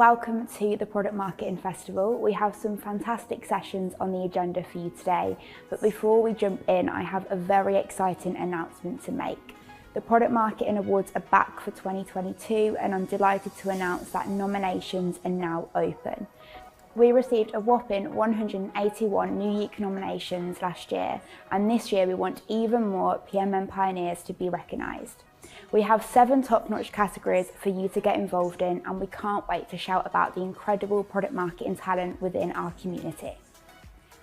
welcome to the Product Marketing Festival. We have some fantastic sessions on the agenda for you today, but before we jump in, I have a very exciting announcement to make. The Product Marketing Awards are back for 2022, and I'm delighted to announce that nominations are now open. We received a whopping 181 unique nominations last year, and this year we want even more PMM pioneers to be recognised. We have 7 top-notch categories for you to get involved in, and we can't wait to shout about the incredible product marketing talent within our community.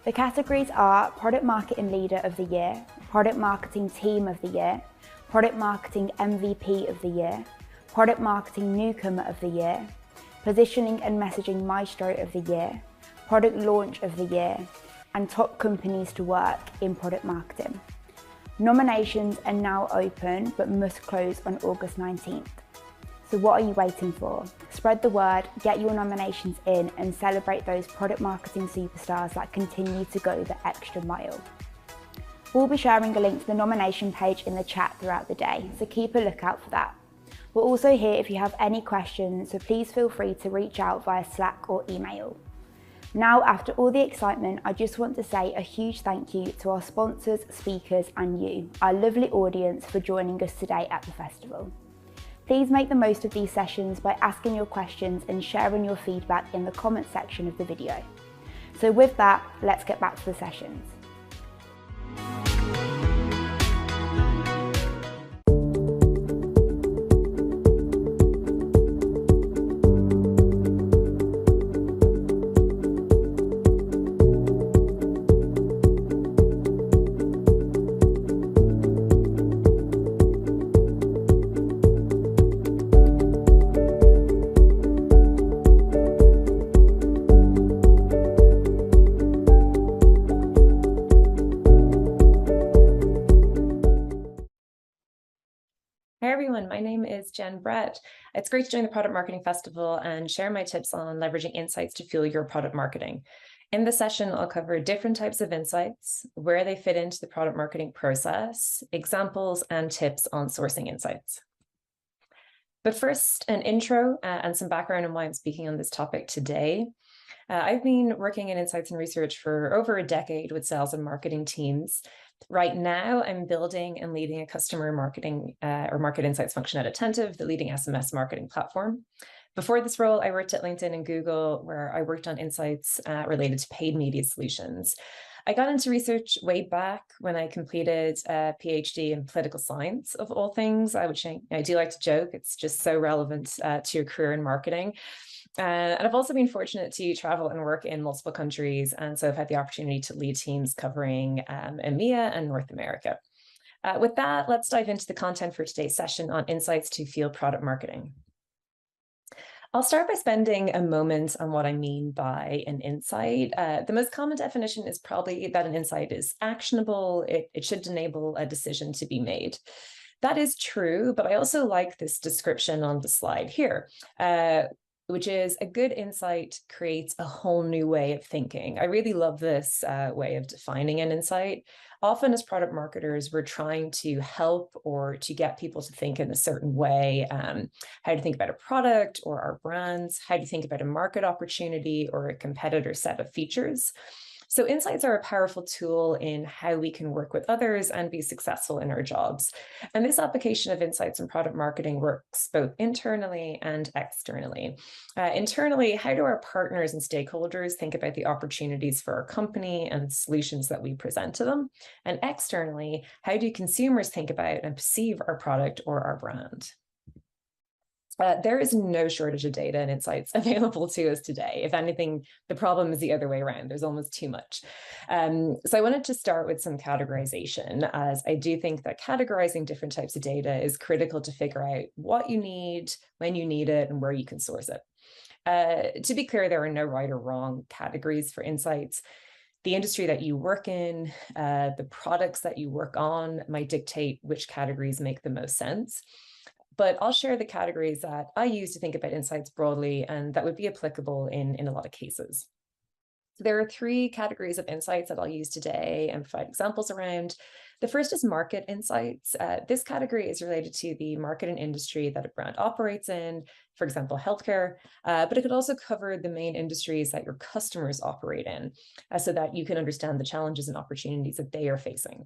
The categories are Product Marketing Leader of the Year, Product Marketing Team of the Year, Product Marketing MVP of the Year, Product Marketing Newcomer of the Year, Positioning and Messaging Maestro of the Year, Product Launch of the Year, and Top Companies to Work in Product Marketing. Nominations are now open but must close on August 19th. So what are you waiting for? Spread the word, get your nominations in, and celebrate those product marketing superstars that continue to go the extra mile. We'll be sharing a link to the nomination page in the chat throughout the day, so keep a lookout for that. We're also here if you have any questions, so please feel free to reach out via Slack or email. Now, after all the excitement, I just want to say a huge thank you to our sponsors, speakers, and you, our lovely audience, for joining us today at the festival. Please make the most of these sessions by asking your questions and sharing your feedback in the comment section of the video. So with that, let's get back to the sessions. Hi everyone, my name is Jen Brett. It's great to join the Product Marketing Festival and share my tips on leveraging insights to fuel your product marketing. In this session, I'll cover different types of insights, where they fit into the product marketing process, examples, and tips on sourcing insights. But first, an intro and some background on why I'm speaking on this topic today. I've been working in insights and research for over a decade with sales and marketing teams. Right now, I'm building and leading a customer marketing or market insights function at Attentive, the leading SMS marketing platform. Before this role, I worked at LinkedIn and Google, where I worked on insights related to paid media solutions. I got into research way back when I completed a PhD in political science, of all things. I do like to joke, it's just so relevant to your career in marketing. And I've also been fortunate to travel and work in multiple countries. And so I've had the opportunity to lead teams covering EMEA and North America. With that, let's dive into the content for today's session on insights to fuel product marketing. I'll start by spending a moment on what I mean by an insight. The most common definition is probably that an insight is actionable. It should enable a decision to be made. That is true, but I also like this description on the slide here. Which is a good insight creates a whole new way of thinking. I really love this way of defining an insight. Often as product marketers, we're trying to help or to get people to think in a certain way, how to think about a product or our brands, how to think about a market opportunity or a competitor set of features. So insights are a powerful tool in how we can work with others and be successful in our jobs. And this application of insights in product marketing works both internally and externally. Internally, how do our partners and stakeholders think about the opportunities for our company and solutions that we present to them? And externally, how do consumers think about and perceive our product or our brand? There is no shortage of data and insights available to us today. If anything, the problem is the other way around. There's almost too much. So I wanted to start with some categorization, as I do think that categorizing different types of data is critical to figure out what you need, when you need it, and where you can source it. To be clear, there are no right or wrong categories for insights. The industry that you work in, the products that you work on might dictate which categories make the most sense. But I'll share the categories that I use to think about insights broadly and that would be applicable in a lot of cases. So there are 3 categories of insights that I'll use today and provide examples around. The first is market insights. This category is related to the market and industry that a brand operates in, for example, healthcare, but it could also cover the main industries that your customers operate in, so that you can understand the challenges and opportunities that they are facing.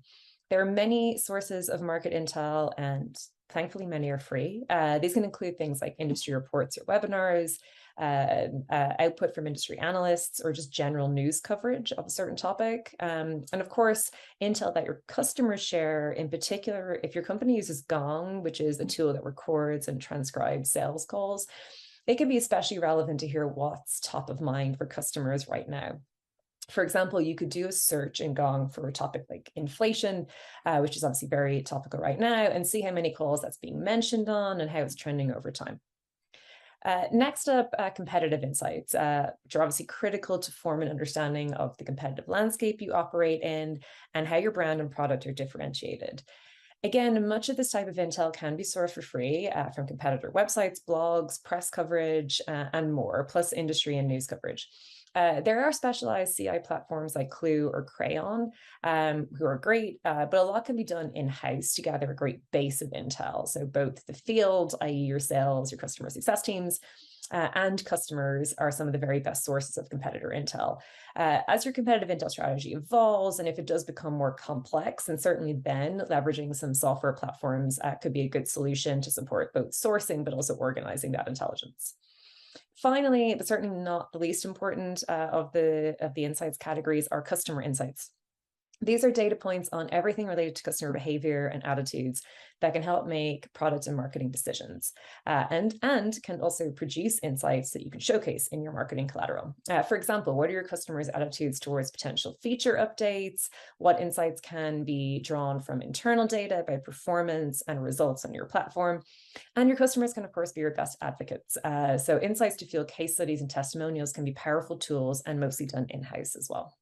There are many sources of market intel, and thankfully many are free. These can include things like industry reports or webinars, output from industry analysts, or just general news coverage of a certain topic. And of course, intel that your customers share, in particular, if your company uses Gong, which is a tool that records and transcribes sales calls, it can be especially relevant to hear what's top of mind for customers right now. For example, you could do a search in Gong for a topic like inflation, which is obviously very topical right now, and see how many calls that's being mentioned on and how it's trending over time. Next up, competitive insights, which are obviously critical to form an understanding of the competitive landscape you operate in and how your brand and product are differentiated. Again, much of this type of intel can be sourced for free from competitor websites, blogs, press coverage, and more, plus industry and news coverage. There are specialized CI platforms like Clue or Crayon, who are great, but a lot can be done in-house to gather a great base of intel. So both the field, i.e. your sales, your customer success teams, and customers are some of the very best sources of competitor intel. As your competitive intel strategy evolves, and if it does become more complex, and certainly then leveraging some software platforms could be a good solution to support both sourcing, but also organizing that intelligence. Finally, but certainly not the least important of the insights categories, are customer insights. These are data points on everything related to customer behavior and attitudes that can help make product and marketing decisions, and can also produce insights that you can showcase in your marketing collateral. For example, what are your customers' attitudes towards potential feature updates? What insights can be drawn from internal data about performance and results on your platform? And your customers can, of course, be your best advocates. So insights to fuel case studies and testimonials can be powerful tools and mostly done in-house as well.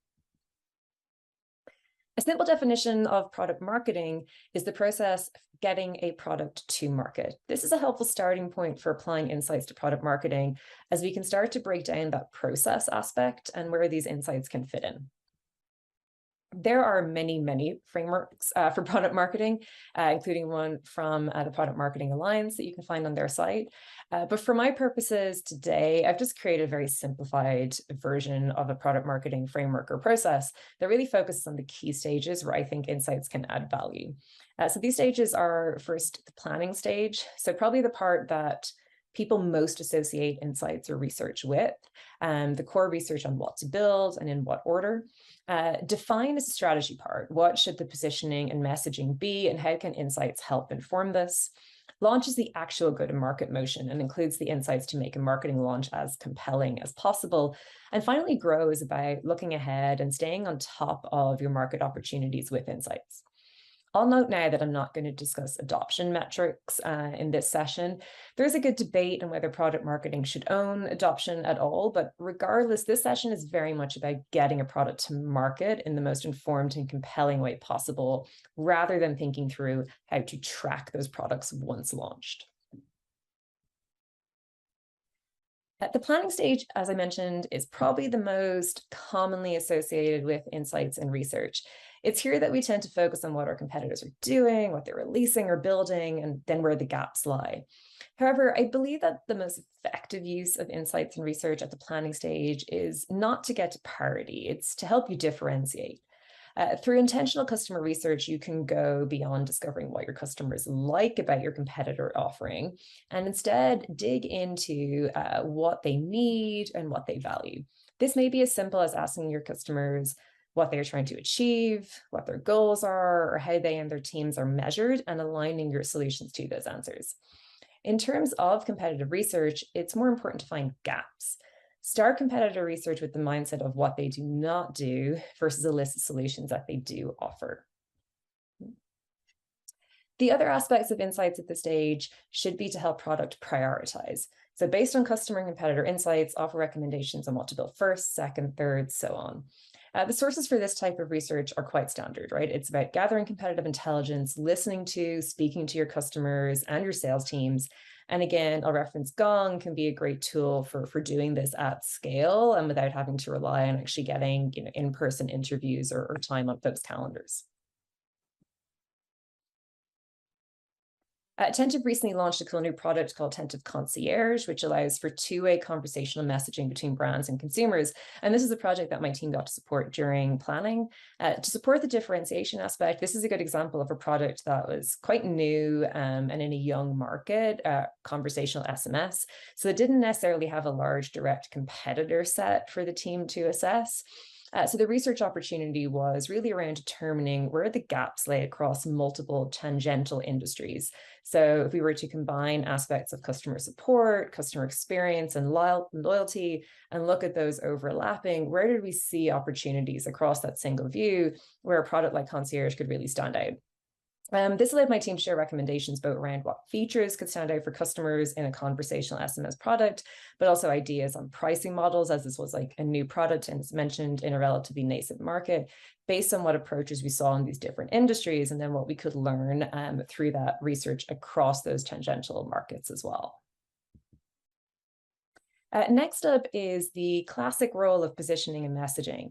A simple definition of product marketing is the process of getting a product to market. This is a helpful starting point for applying insights to product marketing, as we can start to break down that process aspect and where these insights can fit in. There are many frameworks for product marketing, including one from the Product Marketing Alliance that you can find on their site. But for my purposes today, I've just created a very simplified version of a product marketing framework or process that really focuses on the key stages where I think insights can add value. So these stages are, first, the planning stage. So probably the part that people most associate insights or research with, the core research on what to build and in what order. Define is the strategy part. What should the positioning and messaging be, and how can insights help inform this? Launch is the actual go-to-market motion and includes the insights to make a marketing launch as compelling as possible. And finally, grow is about looking ahead and staying on top of your market opportunities with insights. I'll note now that I'm not going to discuss adoption metrics in this session. There's a good debate on whether product marketing should own adoption at all, but regardless, this session is very much about getting a product to market in the most informed and compelling way possible, rather than thinking through how to track those products once launched. At the planning stage, as I mentioned, is probably the most commonly associated with insights and research. It's here that we tend to focus on what our competitors are doing, what they're releasing or building, and then where the gaps lie. However, I believe that the most effective use of insights and research at the planning stage is not to get to parity, it's to help you differentiate. Through intentional customer research, you can go beyond discovering what your customers like about your competitor offering, and instead dig into what they need and what they value. This may be as simple as asking your customers what they are trying to achieve, what their goals are, or how they and their teams are measured, and aligning your solutions to those answers. In terms of competitive research, it's more important to find gaps. Start competitor research with the mindset of what they do not do versus a list of solutions that they do offer. The other aspects of insights at this stage should be to help product prioritize. So based on customer and competitor insights, offer recommendations on what to build first, second, third, so on. The sources for this type of research are quite standard, right? It's about gathering competitive intelligence, listening to, speaking to your customers and your sales teams. And again, I'll reference Gong can be a great tool for doing this at scale and without having to rely on actually getting in-person interviews or time on folks' calendars. Attentive recently launched a cool new product called Attentive Concierge, which allows for two-way conversational messaging between brands and consumers. And this is a project that my team got to support during planning. To support the differentiation aspect, this is a good example of a product that was quite new and in a young market, conversational SMS. So it didn't necessarily have a large direct competitor set for the team to assess. So the research opportunity was really around determining where the gaps lay across multiple tangential industries. So if we were to combine aspects of customer support, customer experience, and loyalty, and look at those overlapping, where did we see opportunities across that single view where a product like Concierge could really stand out? This allowed my team to share recommendations both around what features could stand out for customers in a conversational SMS product, but also ideas on pricing models, as this was like a new product and it's mentioned in a relatively nascent market, based on what approaches we saw in these different industries, and then what we could learn through that research across those tangential markets as well. Next up is the classic role of positioning and messaging.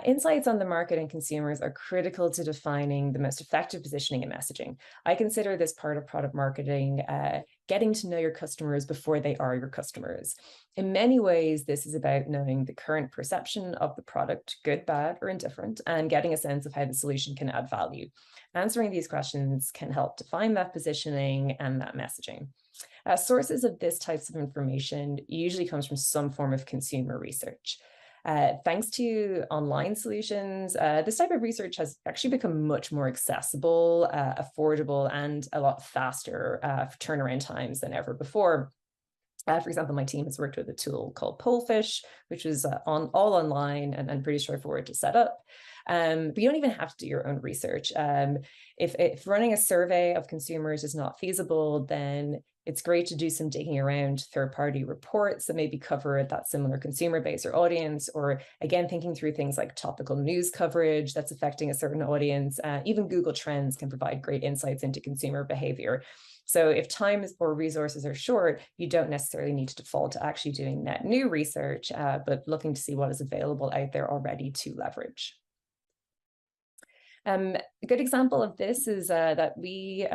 Insights on the market and consumers are critical to defining the most effective positioning and messaging. I consider this part of product marketing, getting to know your customers before they are your customers. In many ways, this is about knowing the current perception of the product, good, bad, or indifferent, and getting a sense of how the solution can add value. Answering these questions can help define that positioning and that messaging. Sources of this types of information usually comes from some form of consumer research. Thanks to online solutions, this type of research has actually become much more accessible, affordable, and a lot faster for turnaround times than ever before. For example, my team has worked with a tool called Pollfish, which is all online and pretty straightforward to set up. But you don't even have to do your own research. If running a survey of consumers is not feasible, then it's great to do some digging around third-party reports that maybe cover that similar consumer base or audience, or again, thinking through things like topical news coverage that's affecting a certain audience. Even Google Trends can provide great insights into consumer behavior. So if time or resources are short, you don't necessarily need to default to actually doing net new research, but looking to see what is available out there already to leverage. A good example of this is that we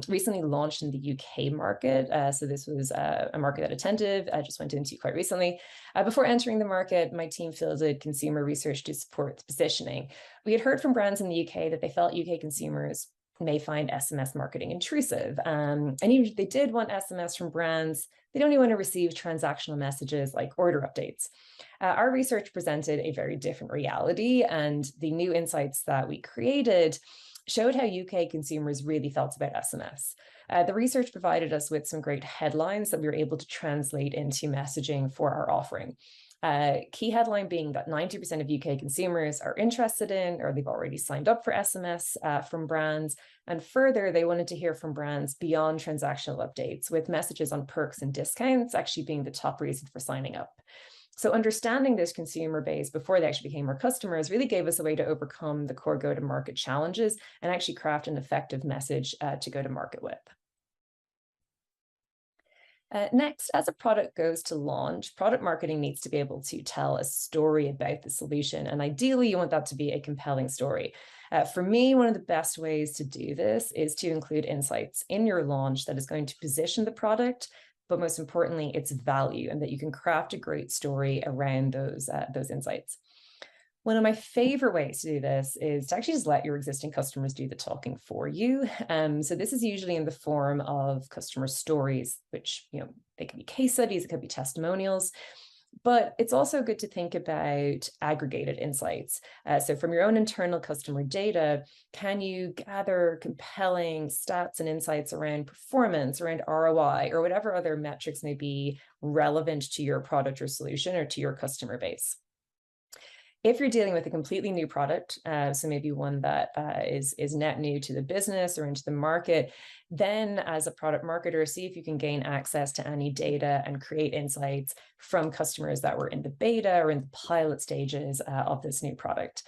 recently launched in the UK market. So this was a market that Attentive just went into quite recently. Before entering the market, my team fielded consumer research to support the positioning. We had heard from brands in the UK that they felt UK consumers may find SMS marketing intrusive. And even if they did want SMS from brands, they'd only want to receive transactional messages like order updates. Our research presented a very different reality, and the new insights that we created showed how UK consumers really felt about SMS. The research provided us with some great headlines that we were able to translate into messaging for our offering. Key headline being that 90% of UK consumers are interested in, or they've already signed up for SMS from brands. And further, they wanted to hear from brands beyond transactional updates, with messages on perks and discounts actually being the top reason for signing up. So understanding this consumer base before they actually became our customers really gave us a way to overcome the core go-to-market challenges and actually craft an effective message to go to market with. Next, as a product goes to launch, product marketing needs to be able to tell a story about the solution. And ideally, you want that to be a compelling story. For me, one of the best ways to do this is to include insights in your launch that is going to position the product, but most importantly, its value, and that you can craft a great story around those insights. One of my favorite ways to do this is to actually just let your existing customers do the talking for you. So this is usually in the form of customer stories, which, they could be case studies, it could be testimonials, but it's also good to think about aggregated insights. So from your own internal customer data, can you gather compelling stats and insights around performance, around ROI, or whatever other metrics may be relevant to your product or solution or to your customer base? If you're dealing with a completely new product, so maybe one that is net new to the business or into the market, then as a product marketer, see if you can gain access to any data and create insights from customers that were in the beta or in the pilot stages of this new product.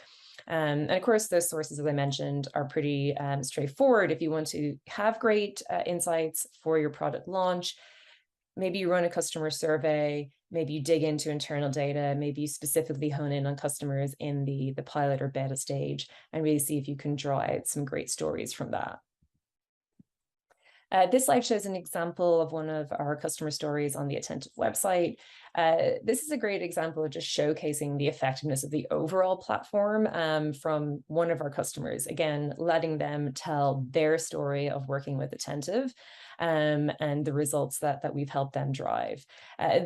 And of course, those sources, as I mentioned, are pretty straightforward. If you want to have great insights for your product launch, maybe you run a customer survey, maybe you dig into internal data, maybe you specifically hone in on customers in the pilot or beta stage and really see if you can draw out some great stories from that. This slide shows an example of one of our customer stories on the Attentive website. This is a great example of just showcasing the effectiveness of the overall platform from one of our customers, again, letting them tell their story of working with Attentive and the results that we've helped them drive.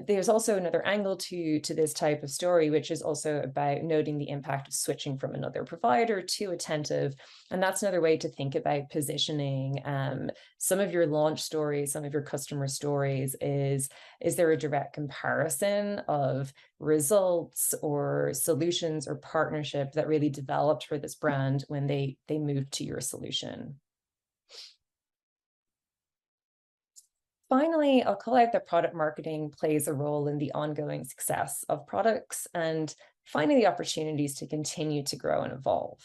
There's also another angle to this type of story, which is also about noting the impact of switching from another provider to Attentive. And that's another way to think about positioning some of your launch stories, some of your customer stories. Is there a direct comparison of results or solutions or partnership that really developed for this brand when they moved to your solution? Finally, I'll call out that product marketing plays a role in the ongoing success of products and finding the opportunities to continue to grow and evolve.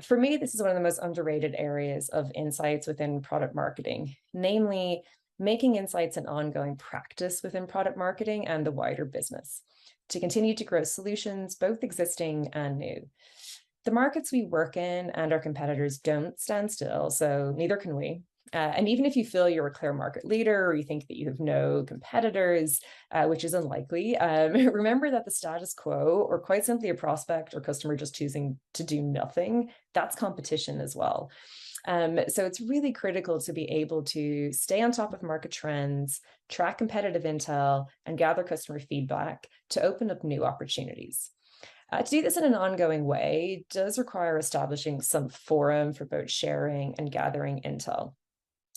For me, this is one of the most underrated areas of insights within product marketing, namely making insights an ongoing practice within product marketing and the wider business to continue to grow solutions, both existing and new. The markets we work in and our competitors don't stand still, so neither can we. And even if you feel you're a clear market leader or you think that you have no competitors, which is unlikely, remember that the status quo, or quite simply a prospect or customer just choosing to do nothing, that's competition as well. So it's really critical to be able to stay on top of market trends, track competitive intel, and gather customer feedback to open up new opportunities. To do this in an ongoing way does require establishing some forum for both sharing and gathering intel.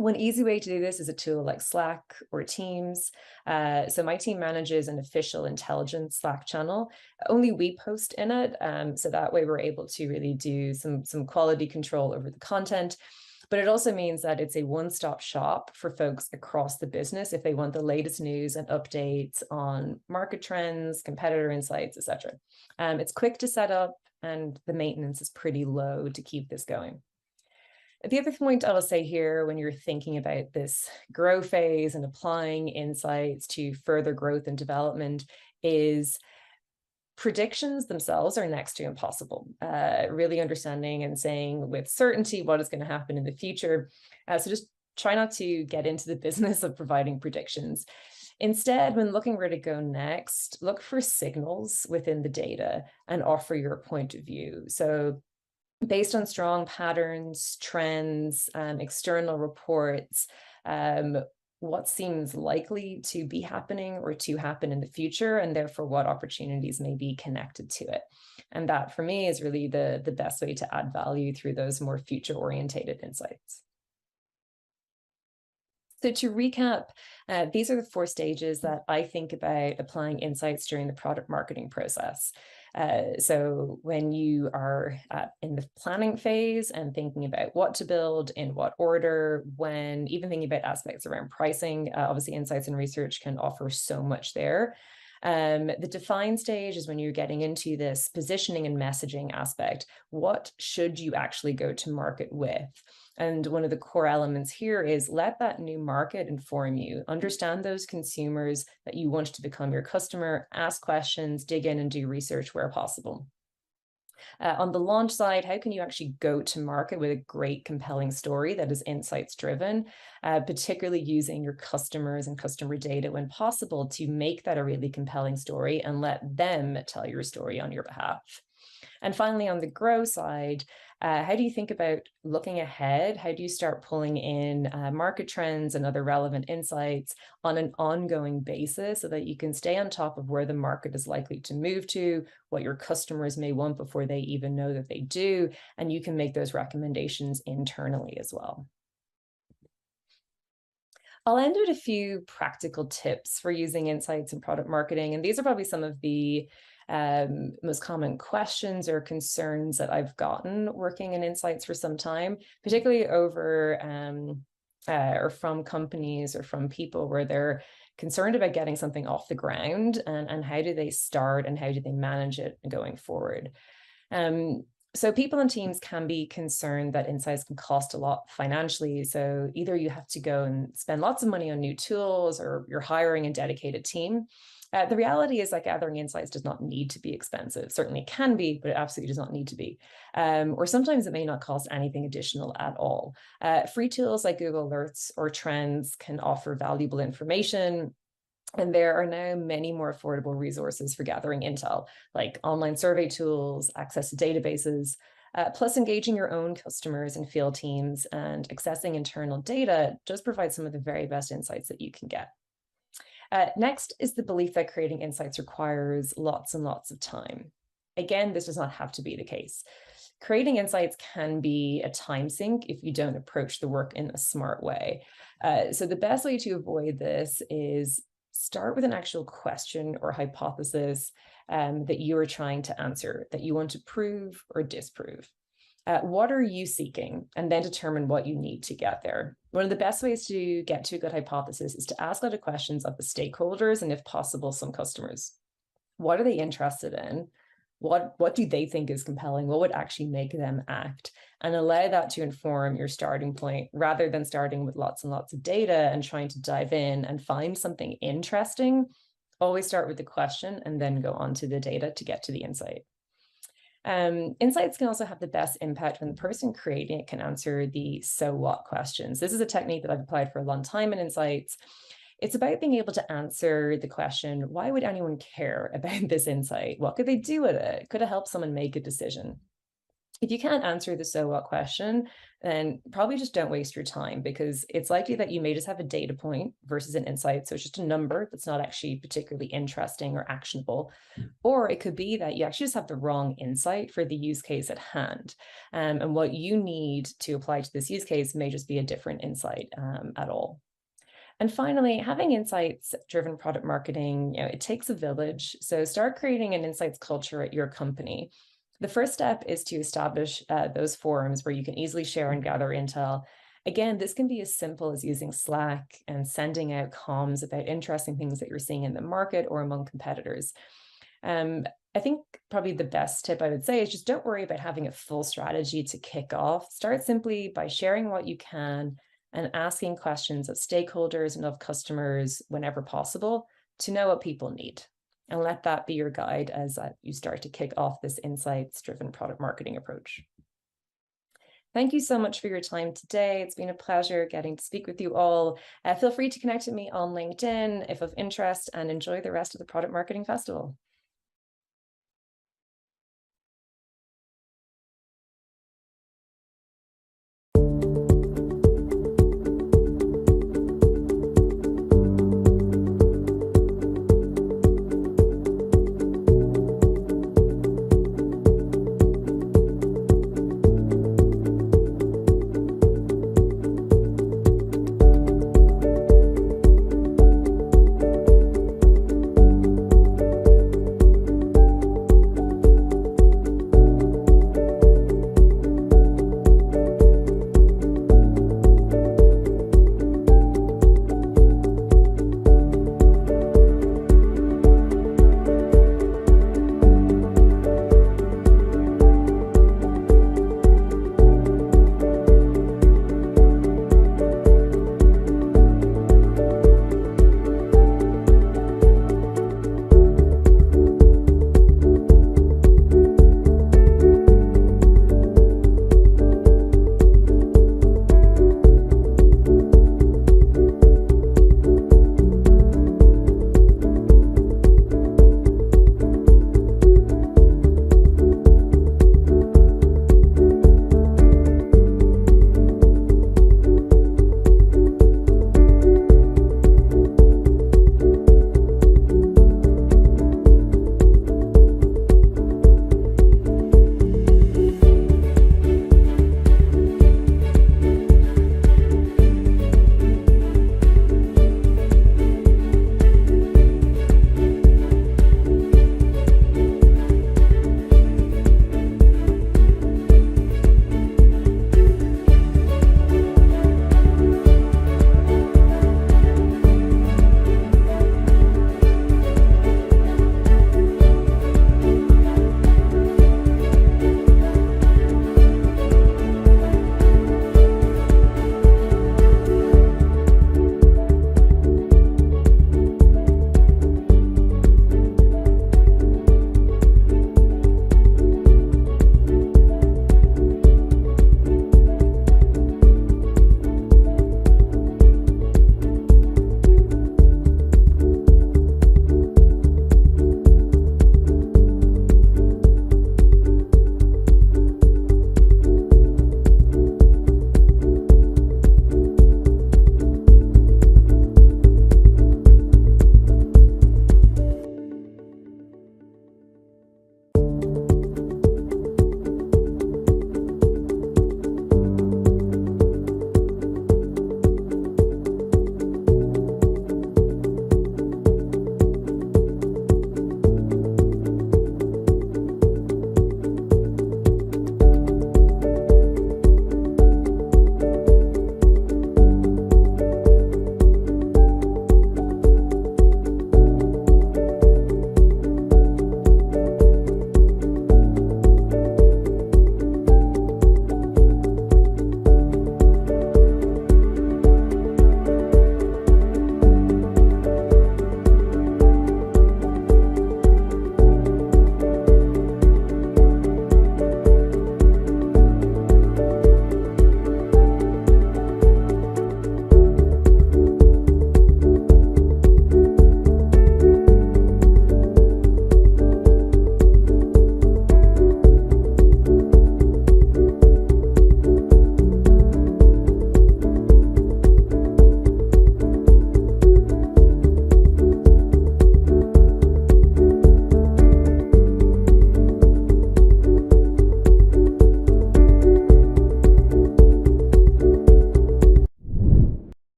One easy way to do this is a tool like Slack or Teams. So my team manages an official intelligence Slack channel. Only we post in it. So that way we're able to really do some quality control over the content. But it also means that it's a one-stop shop for folks across the business if they want the latest news and updates on market trends, competitor insights, etc. It's quick to set up and the maintenance is pretty low to keep this going. The other point I'll say here when you're thinking about this grow phase and applying insights to further growth and development is predictions themselves are next to impossible. Really understanding and saying with certainty what is going to happen in the future. So just try not to get into the business of providing predictions. Instead, when looking where to go next, look for signals within the data and offer your point of view. So based on strong patterns, trends, external reports, what seems likely to be happening or to happen in the future, and therefore what opportunities may be connected to it. And that, for me, is really the best way to add value through those more future-orientated insights. So to recap, these are the 4 stages that I think about applying insights during the product marketing process. So when you are in the planning phase and thinking about what to build, in what order, when even thinking about aspects around pricing, obviously insights and research can offer so much there. The define stage is when you're getting into this positioning and messaging aspect. What should you actually go to market with? And one of the core elements here is let that new market inform you. Understand those consumers that you want to become your customer, ask questions, dig in and do research where possible. On the launch side, how can you actually go to market with a great, compelling story that is insights driven, particularly using your customers and customer data when possible to make that a really compelling story and let them tell your story on your behalf. And finally, on the grow side, how do you think about looking ahead? How do you start pulling in market trends and other relevant insights on an ongoing basis so that you can stay on top of where the market is likely to move to, what your customers may want before they even know that they do, and you can make those recommendations internally as well. I'll end with a few practical tips for using insights in product marketing, and these are probably some of the most common questions or concerns that I've gotten working in insights for some time, particularly over or from companies or from people where they're concerned about getting something off the ground and how do they start and how do they manage it going forward. So people and teams can be concerned that insights can cost a lot financially. So either you have to go and spend lots of money on new tools or you're hiring a dedicated team. The reality is that gathering insights does not need to be expensive. Certainly it can be, but it absolutely does not need to be. Or sometimes it may not cost anything additional at all. Free tools like Google Alerts or Trends can offer valuable information. And there are now many more affordable resources for gathering intel, like online survey tools, access to databases, plus engaging your own customers and field teams and accessing internal data does provide some of the very best insights that you can get. Next is the belief that creating insights requires lots and lots of time. Again, this does not have to be the case. Creating insights can be a time sink if you don't approach the work in a smart way. So the best way to avoid this is start with an actual question or hypothesis that you are trying to answer, that you want to prove or disprove. What are you seeking? And then determine what you need to get there. One of the best ways to get to a good hypothesis is to ask a lot of questions of the stakeholders and, if possible, some customers. What are they interested in? What do they think is compelling? What would actually make them act? And allow that to inform your starting point, rather than starting with lots and lots of data and trying to dive in and find something interesting. Always start with the question and then go on to the data to get to the insight. Insights can also have the best impact when the person creating it can answer the so what questions. This is a technique that I've applied for a long time in insights. It's about being able to answer the question, why would anyone care about this insight? What could they do with it? Could it help someone make a decision? If you can't answer the so what question, then probably just don't waste your time, because it's likely that you may just have a data point versus an insight. So it's just a number that's not actually particularly interesting or actionable. Or it could be that you actually just have the wrong insight for the use case at hand. And what you need to apply to this use case may just be a different insight at all. And finally, having insights-driven product marketing, it takes a village. So start creating an insights culture at your company. The first step is to establish those forums where you can easily share and gather intel. Again, this can be as simple as using Slack and sending out comms about interesting things that you're seeing in the market or among competitors. I think probably the best tip I would say is just don't worry about having a full strategy to kick off. Start simply by sharing what you can and asking questions of stakeholders and of customers whenever possible to know what people need. And let that be your guide as you start to kick off this insights-driven product marketing approach. Thank you so much for your time today. It's been a pleasure getting to speak with you all. Feel free to connect with me on LinkedIn if of interest, and enjoy the rest of the Product Marketing Festival.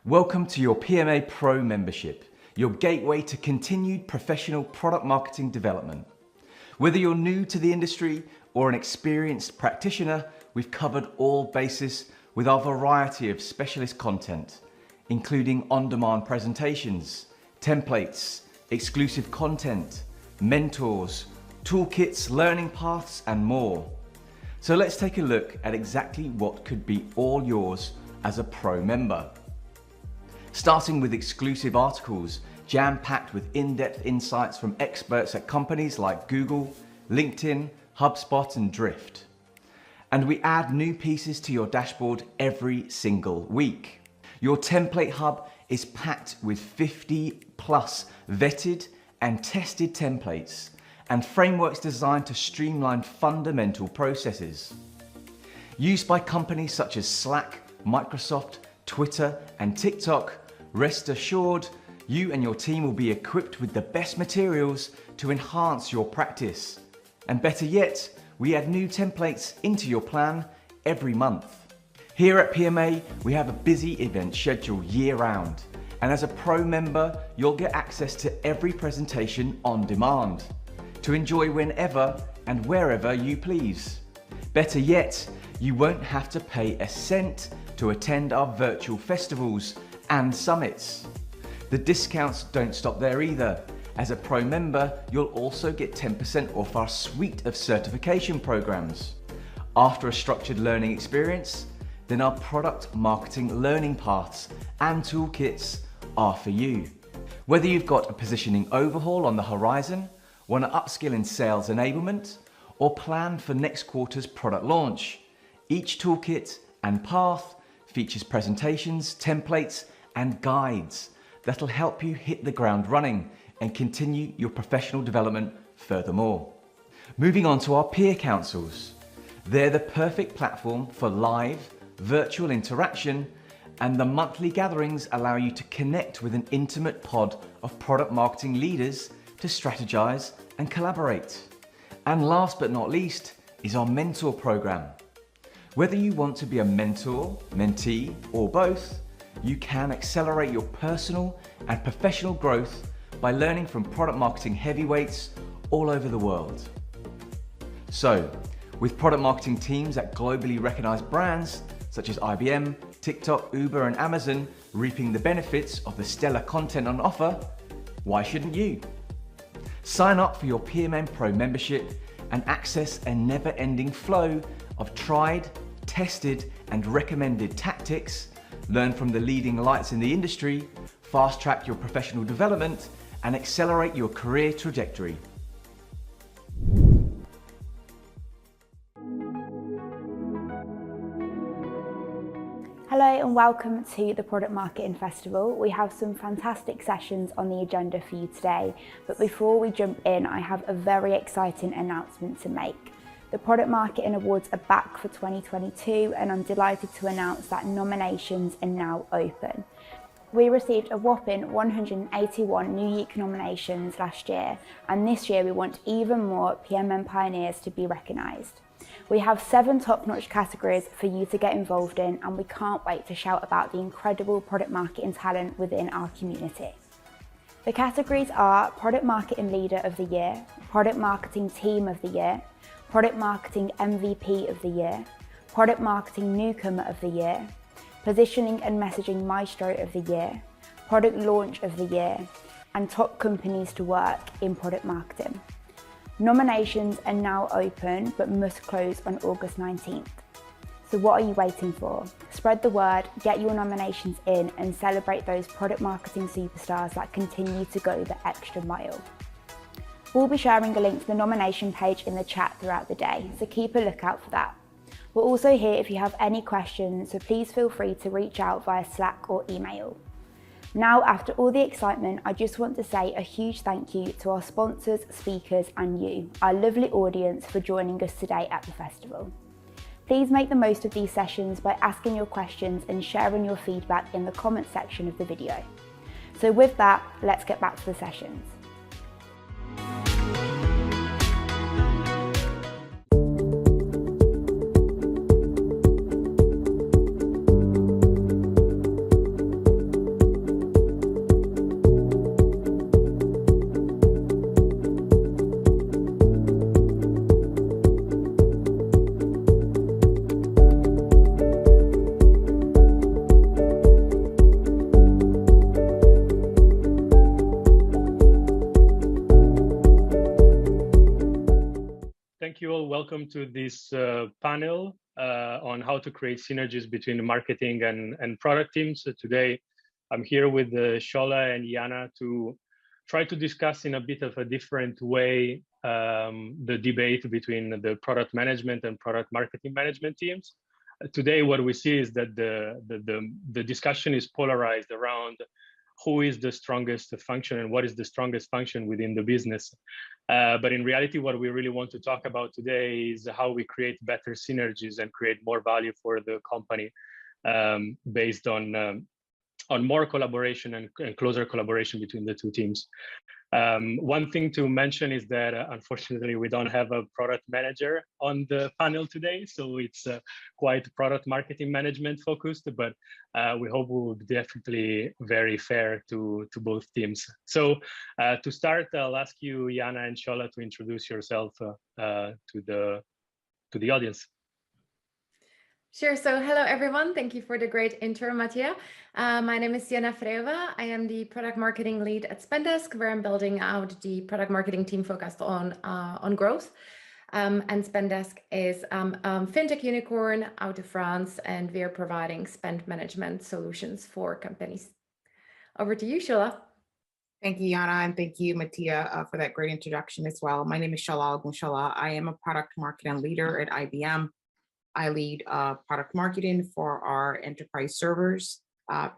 Welcome to your PMA Pro membership, your gateway to continued professional product marketing development. Whether you're new to the industry or an experienced practitioner, we've covered all bases with our variety of specialist content, including on-demand presentations, templates, exclusive content, mentors, toolkits, learning paths, and more. So let's take a look at exactly what could be all yours as a Pro member. Starting with exclusive articles, jam-packed with in-depth insights from experts at companies like Google, LinkedIn, HubSpot, and Drift. And we add new pieces to your dashboard every single week. Your template hub is packed with 50 plus vetted and tested templates and frameworks designed to streamline fundamental processes. Used by companies such as Slack, Microsoft, Twitter, and TikTok, rest assured, you and your team will be equipped with the best materials to enhance your practice. And better yet, we add new templates into your plan every month. Here at PMA, we have a busy event schedule year-round, and as a Pro member, you'll get access to every presentation on demand to enjoy whenever and wherever you please. Better yet, you won't have to pay a cent to attend our virtual festivals and summits. The discounts don't stop there either. As a Pro member, you'll also get 10% off our suite of certification programs. After a structured learning experience, then our product marketing learning paths and toolkits are for you. Whether you've got a positioning overhaul on the horizon, want to upskill in sales enablement, or plan for next quarter's product launch, each toolkit and path features presentations, templates, and guides that'll help you hit the ground running and continue your professional development furthermore. Moving on to our peer councils. They're the perfect platform for live, virtual interaction, and the monthly gatherings allow you to connect with an intimate pod of product marketing leaders to strategize and collaborate. And last but not least is our mentor program. Whether you want to be a mentor, mentee, or both, you can accelerate your personal and professional growth by learning from product marketing heavyweights all over the world. So, with product marketing teams at globally recognized brands such as IBM, TikTok, Uber, and Amazon reaping the benefits of the stellar content on offer, why shouldn't you? Sign up for your PMA Pro membership and access a never-ending flow of tried, tested, and recommended tactics, learn from the leading lights in the industry, fast-track your professional development, and accelerate your career trajectory. Hello and welcome to the Product Marketing Festival. We have some fantastic sessions on the agenda for you today, but before we jump in, I have a very exciting announcement to make. The Product Marketing Awards are back for 2022, and I'm delighted to announce that nominations are now open. We received a whopping 181 unique nominations last year, and this year we want even more PMM pioneers to be recognised. We have 7 top-notch categories for you to get involved in, and we can't wait to shout about the incredible product marketing talent within our community. The categories are Product Marketing Leader of the Year, Product Marketing Team of the Year, Product Marketing MVP of the Year, Product Marketing Newcomer of the Year, Positioning and Messaging Maestro of the Year, Product Launch of the Year, and Top Companies to Work in Product Marketing. Nominations are now open but must close on August 19th. So what are you waiting for? Spread the word, get your nominations in, and celebrate those product marketing superstars that continue to go the extra mile. We'll be sharing a link to the nomination page in the chat throughout the day, so keep a lookout for that. We're also here if you have any questions, so please feel free to reach out via Slack or email. Now, after all the excitement, I just want to say a huge thank you to our sponsors, speakers, and you, our lovely audience, for joining us today at the festival. Please make the most of these sessions by asking your questions and sharing your feedback in the comment section of the video. So with that, let's get back to the sessions. welcome to this panel on how to create synergies between the marketing and product teams. So today, I'm here with Shola and Yana to try to discuss in a bit of a different way the debate between the product management and product marketing management teams. Today, what we see is that the discussion is polarized around who is the strongest function and what is the strongest function within the business. But in reality, what we really want to talk about today is how we create better synergies and create more value for the company based on more collaboration and closer collaboration between the two teams. One thing to mention is that unfortunately we don't have a product manager on the panel today, so it's quite product marketing management focused, but we hope we will be definitely very fair to both teams. So to start, I'll ask you, Yana and Shola, to introduce yourself to the audience. Sure. So hello, everyone. Thank you for the great intro, Mattia. My name is Yana Freva. I am the product marketing lead at Spendesk, where I'm building out the product marketing team focused on growth. And Spendesk is fintech unicorn out of France, and we are providing spend management solutions for companies. Over to you, Shola. Thank you, Yana, and thank you, Mattia, for that great introduction as well. My name is Shola Ogunshola. I am a product marketing leader at IBM. I lead product marketing for our enterprise servers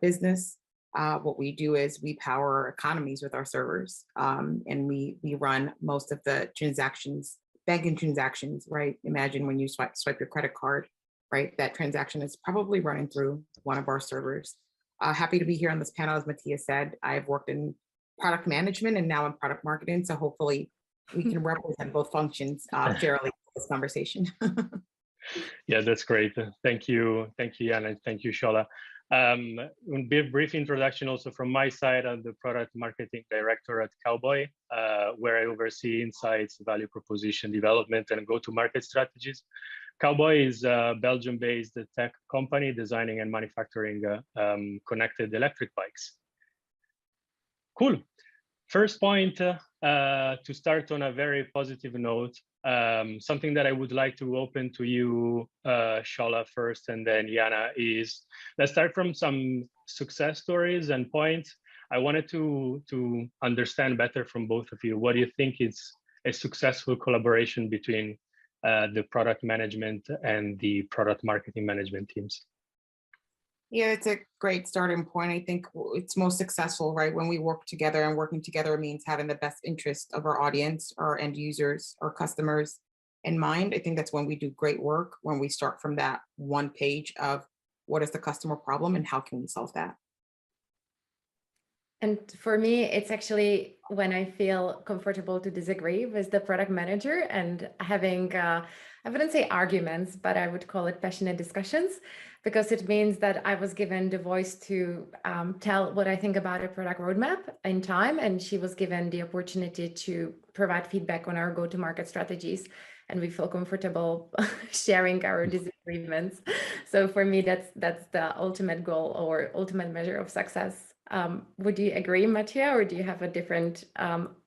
business. What we do is we power economies with our servers, and we run most of the transactions, banking transactions, right? Imagine when you swipe your credit card, right? That transaction is probably running through one of our servers. Happy to be here on this panel, as Mattia said. I've worked in product management and now in product marketing, so hopefully we can represent both functions fairly in this conversation. Yeah, that's great. Thank you, Yana, and thank you, Shola. A brief introduction also from my side. I'm the product marketing director at Cowboy, where I oversee insights, value proposition development, and go-to-market strategies. Cowboy is a Belgium-based tech company designing and manufacturing connected electric bikes. Cool. First point, to start on a very positive note, something that I would like to open to you, Shola, first, and then Yana, is let's start from some success stories and points. I wanted to understand better from both of you. What do you think is a successful collaboration between the product management and the product marketing management teams? Yeah, it's a great starting point. I think it's most successful, right, when we work together, and working together means having the best interest of our audience, our end users, our customers in mind. I think that's when we do great work, when we start from that one page of what is the customer problem and how can we solve that. And for me, it's actually when I feel comfortable to disagree with the product manager and having, I wouldn't say arguments, but I would call it passionate discussions, because it means that I was given the voice to tell what I think about a product roadmap in time, and she was given the opportunity to provide feedback on our go-to-market strategies, and we feel comfortable sharing our disagreements. So for me, that's the ultimate goal or ultimate measure of success. Would you agree, Mattia, or do you have a different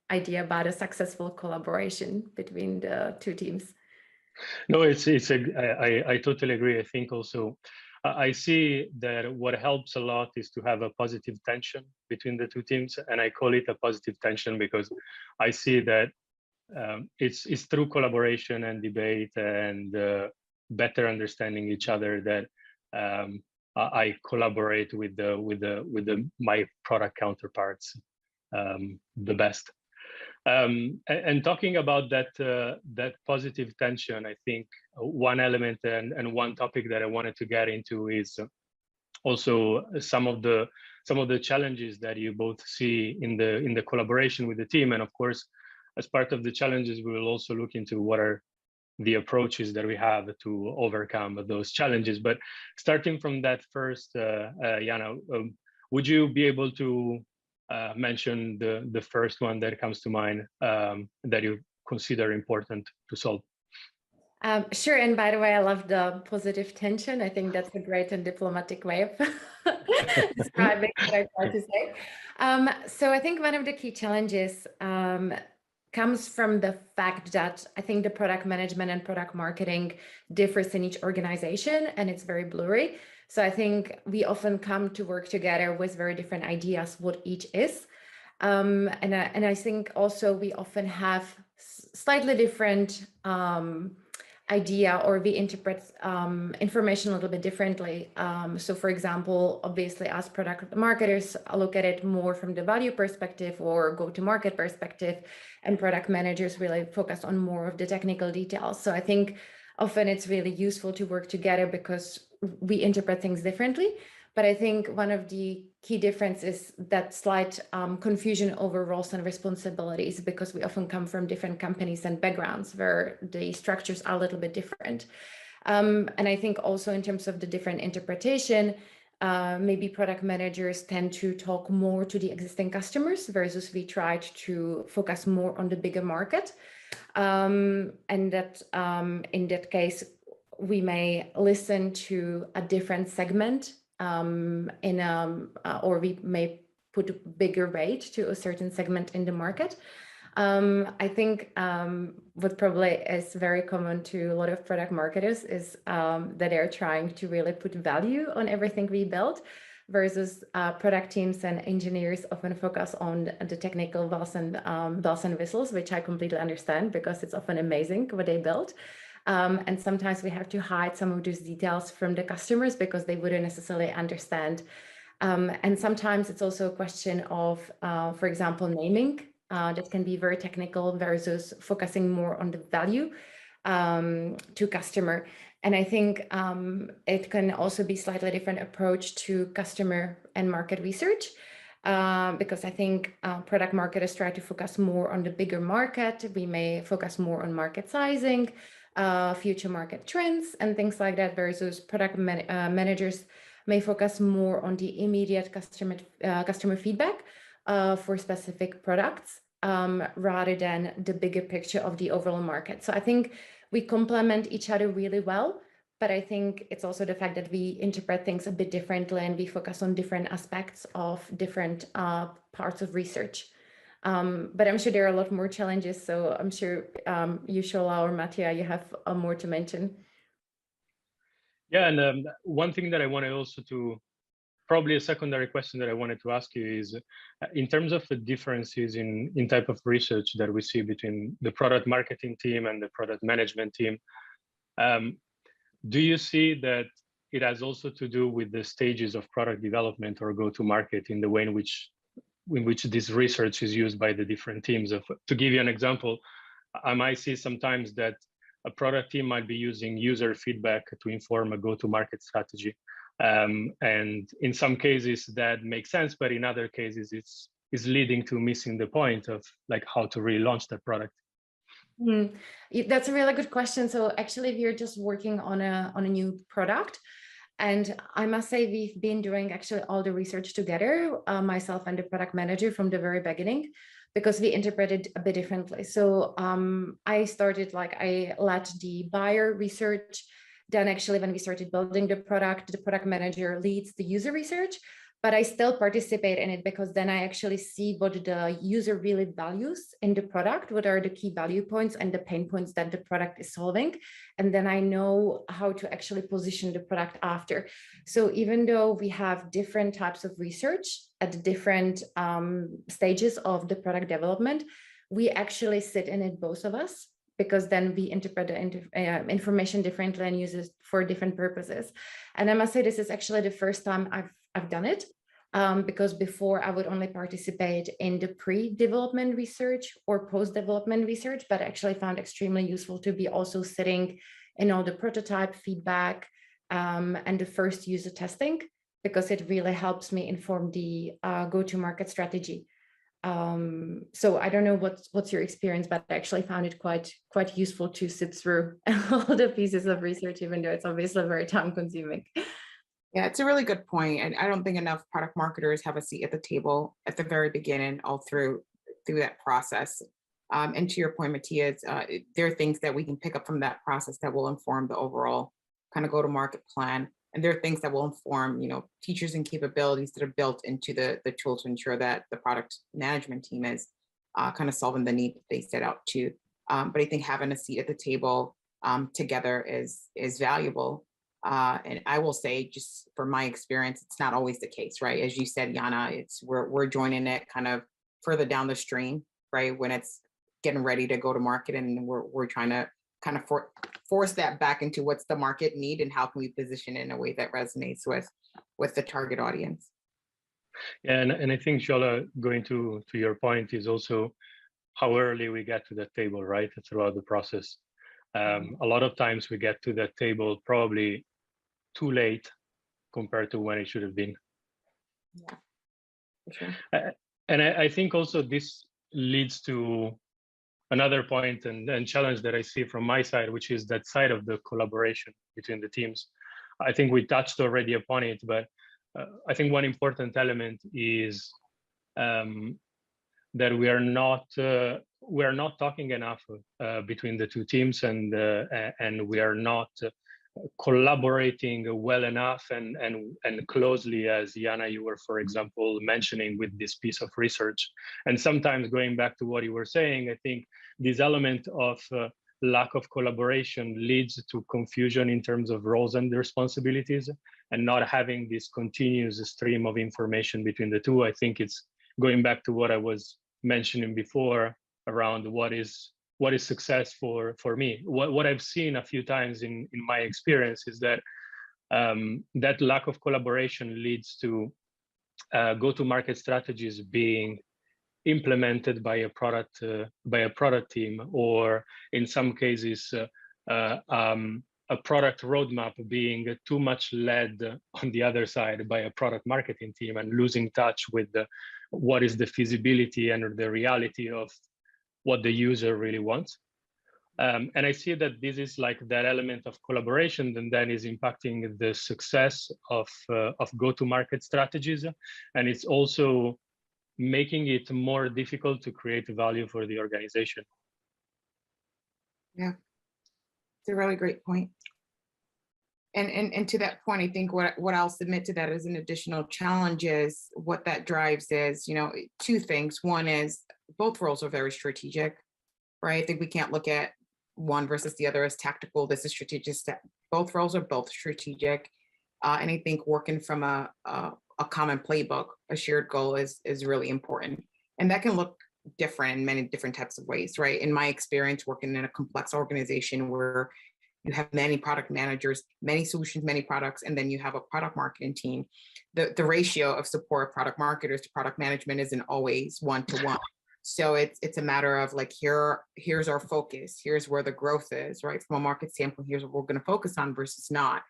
idea about a successful collaboration between the two teams? No, I totally agree. I think also I see that what helps a lot is to have a positive tension between the two teams, and I call it a positive tension because I see that it's through collaboration and debate and better understanding each other that I collaborate with my product counterparts the best. And talking about that positive tension, I think one element and one topic that I wanted to get into is also some of the challenges that you both see in the collaboration with the team. And of course, as part of the challenges, we will also look into what are the approaches that we have to overcome those challenges. But starting from that first, Yana, would you be able to mention the first one that comes to mind that you consider important to solve? Sure. And by the way, I love the positive tension. I think that's a great and diplomatic way of describing what I try to say. So I think one of the key challenges comes from the fact that I think the product management and product marketing differs in each organization, and it's very blurry. So I think we often come to work together with very different ideas what each is. And I think also we often have slightly different idea, or we interpret information a little bit differently. So for example, obviously as product marketers, I look at it more from the value perspective or go-to-market perspective, and product managers really focus on more of the technical details. So I think often it's really useful to work together because we interpret things differently. But I think one of the key differences is that slight confusion over roles and responsibilities, because we often come from different companies and backgrounds where the structures are a little bit different. And I think also in terms of the different interpretation, maybe product managers tend to talk more to the existing customers versus we tried to focus more on the bigger market. And that in that case, we may listen to a different segment or we may put a bigger weight to a certain segment in the market. I think what probably is very common to a lot of product marketers is that they're trying to really put value on everything we build, versus product teams and engineers often focus on the technical bells and whistles, which I completely understand because it's often amazing what they build. And sometimes we have to hide some of those details from the customers because they wouldn't necessarily understand. And sometimes it's also a question of, for example, naming that can be very technical versus focusing more on the value to customer. And I think it can also be slightly different approach to customer and market research. Because I think product marketers try to focus more on the bigger market. We may focus more on market sizing, future market trends and things like that, versus product managers may focus more on the immediate customer feedback for specific products rather than the bigger picture of the overall market. So I think we complement each other really well, but I think it's also the fact that we interpret things a bit differently and we focus on different aspects of different parts of research. But I'm sure there are a lot more challenges. So I'm sure you, Shola or Mattia, you have more to mention. Yeah, and one thing that I wanted also to, probably a secondary question that I wanted to ask you is, in terms of the differences in type of research that we see between the product marketing team and the product management team, do you see that it has also to do with the stages of product development or go-to-market in the way in which this research is used by the different teams? To give you an example, I might see sometimes that a product team might be using user feedback to inform a go-to-market strategy. And in some cases that makes sense, but in other cases it's leading to missing the point of like how to really launch that product. That's a really good question. So actually we're just working on a new product. And I must say, we've been doing actually all the research together, myself and the product manager from the very beginning, because we interpreted a bit differently. So I led the buyer research. Then actually when we started building the product manager leads the user research, but I still participate in it because then I actually see what the user really values in the product, what are the key value points and the pain points that the product is solving. And then I know how to actually position the product after. So even though we have different types of research at different stages of the product development, we actually sit in it, both of us, because then we interpret the information differently and use it for different purposes. And I must say, this is actually the first time I've done it, because before I would only participate in the pre-development research or post-development research, but I actually found extremely useful to be also sitting in all the prototype feedback and the first user testing, because it really helps me inform the go-to-market strategy. So I don't know what's your experience, but I actually found it quite useful to sit through all the pieces of research, even though it's obviously very time consuming. Yeah, it's a really good point. And I don't think enough product marketers have a seat at the table at the very beginning, all through that process. And to your point, Matthias, there are things that we can pick up from that process that will inform the overall kind of go-to-market plan. And there are things that will inform, features and capabilities that are built into the tool to ensure that the product management team is kind of solving the need that they set out to. But I think having a seat at the table together is valuable. And I will say, just from my experience, it's not always the case, right? As you said, Yana, we're joining it kind of further down the stream, right? When it's getting ready to go to market, and we're trying to kind of force that back into what's the market need and how can we position it in a way that resonates with the target audience. Yeah, and I think, Shola, going to your point, is also how early we get to that table, right, throughout the process. A lot of times we get to that table probably too late compared to when it should have been. Yeah, for sure. And I think also this leads to another point and challenge that I see from my side, which is that side of the collaboration between the teams. I think we touched already upon it, but I think one important element is that we are not talking enough between the two teams, and we are not collaborating well enough and closely, as Yana, you were, for example, mentioning with this piece of research. And sometimes, going back to what you were saying, I think this element of lack of collaboration leads to confusion in terms of roles and responsibilities, and not having this continuous stream of information between the two. I think it's going back to what I was mentioning before around what is success for me. What I've seen a few times in my experience is that that lack of collaboration leads to go-to-market strategies being implemented by a product team, or in some cases a product roadmap being too much led on the other side by a product marketing team, and losing touch with what is the feasibility and the reality of what the user really wants. And I see that this is like that element of collaboration and then is impacting the success of go-to-market strategies. And it's also making it more difficult to create value for the organization. Yeah, it's a really great point. And to that point, I think what I'll submit to that as an additional challenge is what that drives is, two things. One is both roles are very strategic, right? I think we can't look at one versus the other as tactical. This is strategic. Both roles are both strategic. And I think working from a common playbook, a shared goal is really important. And that can look different in many different types of ways, right? In my experience, working in a complex organization where you have many product managers, many solutions, many products, and then you have a product marketing team. The ratio of support product marketers to product management isn't always one-to-one. So it's a matter of like, here's our focus, here's where the growth is, right? From a market standpoint, here's what we're going to focus on versus not.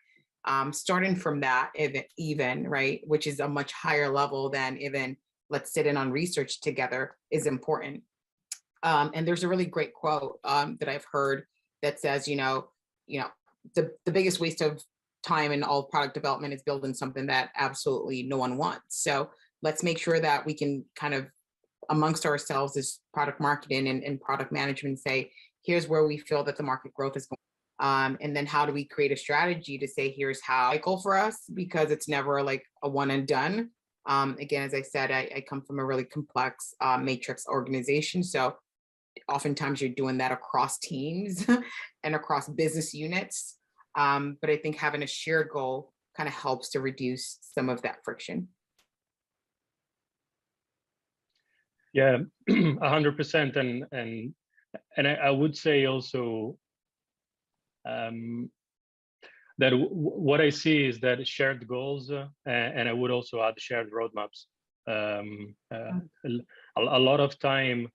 Starting from that even, right, which is a much higher level than even let's sit in on research together, is important. And there's a really great quote that I've heard that says, the biggest waste of time in all product development is building something that absolutely no one wants. So let's make sure that we can kind of amongst ourselves as product marketing and product management say, here's where we feel that the market growth is going. And then how do we create a strategy to say, here's how cycle for us, because it's never like a one and done. Again, as I said, I come from a really complex matrix organization. So oftentimes you're doing that across teams and across business units. But I think having a shared goal kind of helps to reduce some of that friction. Yeah, 100%. And I would say also that what I see is that shared goals, and I would also add shared roadmaps. A lot of time,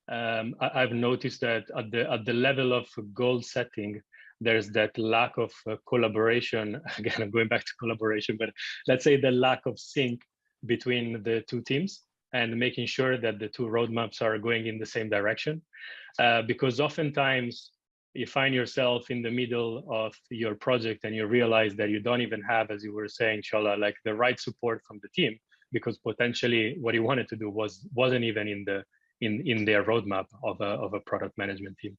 I've noticed that at the level of goal setting, there's that lack of collaboration. Again, I'm going back to collaboration, but let's say the lack of sync between the two teams and making sure that the two roadmaps are going in the same direction. Because oftentimes you find yourself in the middle of your project and you realize that you don't even have, as you were saying, Shola, like the right support from the team, because potentially what you wanted to do wasn't even in their roadmap of a product management team.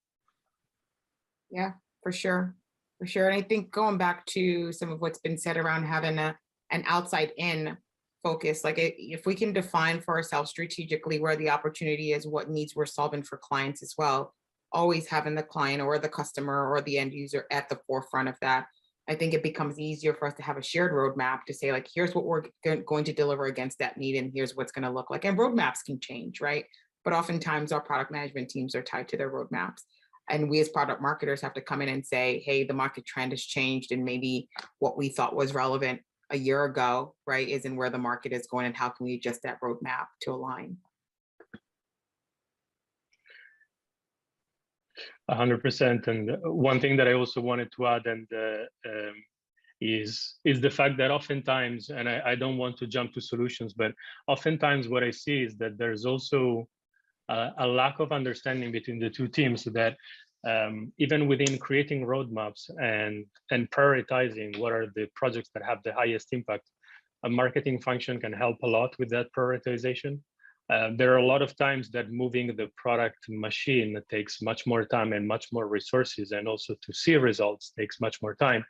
Yeah, for sure. And I think going back to some of what's been said around having an outside in focus. Like if we can define for ourselves strategically where the opportunity is, what needs we're solving for clients as well, always having the client or the customer or the end user at the forefront of that, I think it becomes easier for us to have a shared roadmap to say, like, here's what we're going to deliver against that need, and here's what's going to look like. And roadmaps can change, right? But oftentimes our product management teams are tied to their roadmaps. And we as product marketers have to come in and say, hey, the market trend has changed, and maybe what we thought was relevant a year ago, right, isn't where the market is going, and how can we adjust that roadmap to align? 100%. And one thing that I also wanted to add is the fact that oftentimes, and I don't want to jump to solutions, but oftentimes what I see is that there's also a lack of understanding between the two teams, so that even within creating roadmaps and prioritizing what are the projects that have the highest impact, a marketing function can help a lot with that prioritization. There are a lot of times that moving the product machine takes much more time and much more resources, and also to see results takes much more time.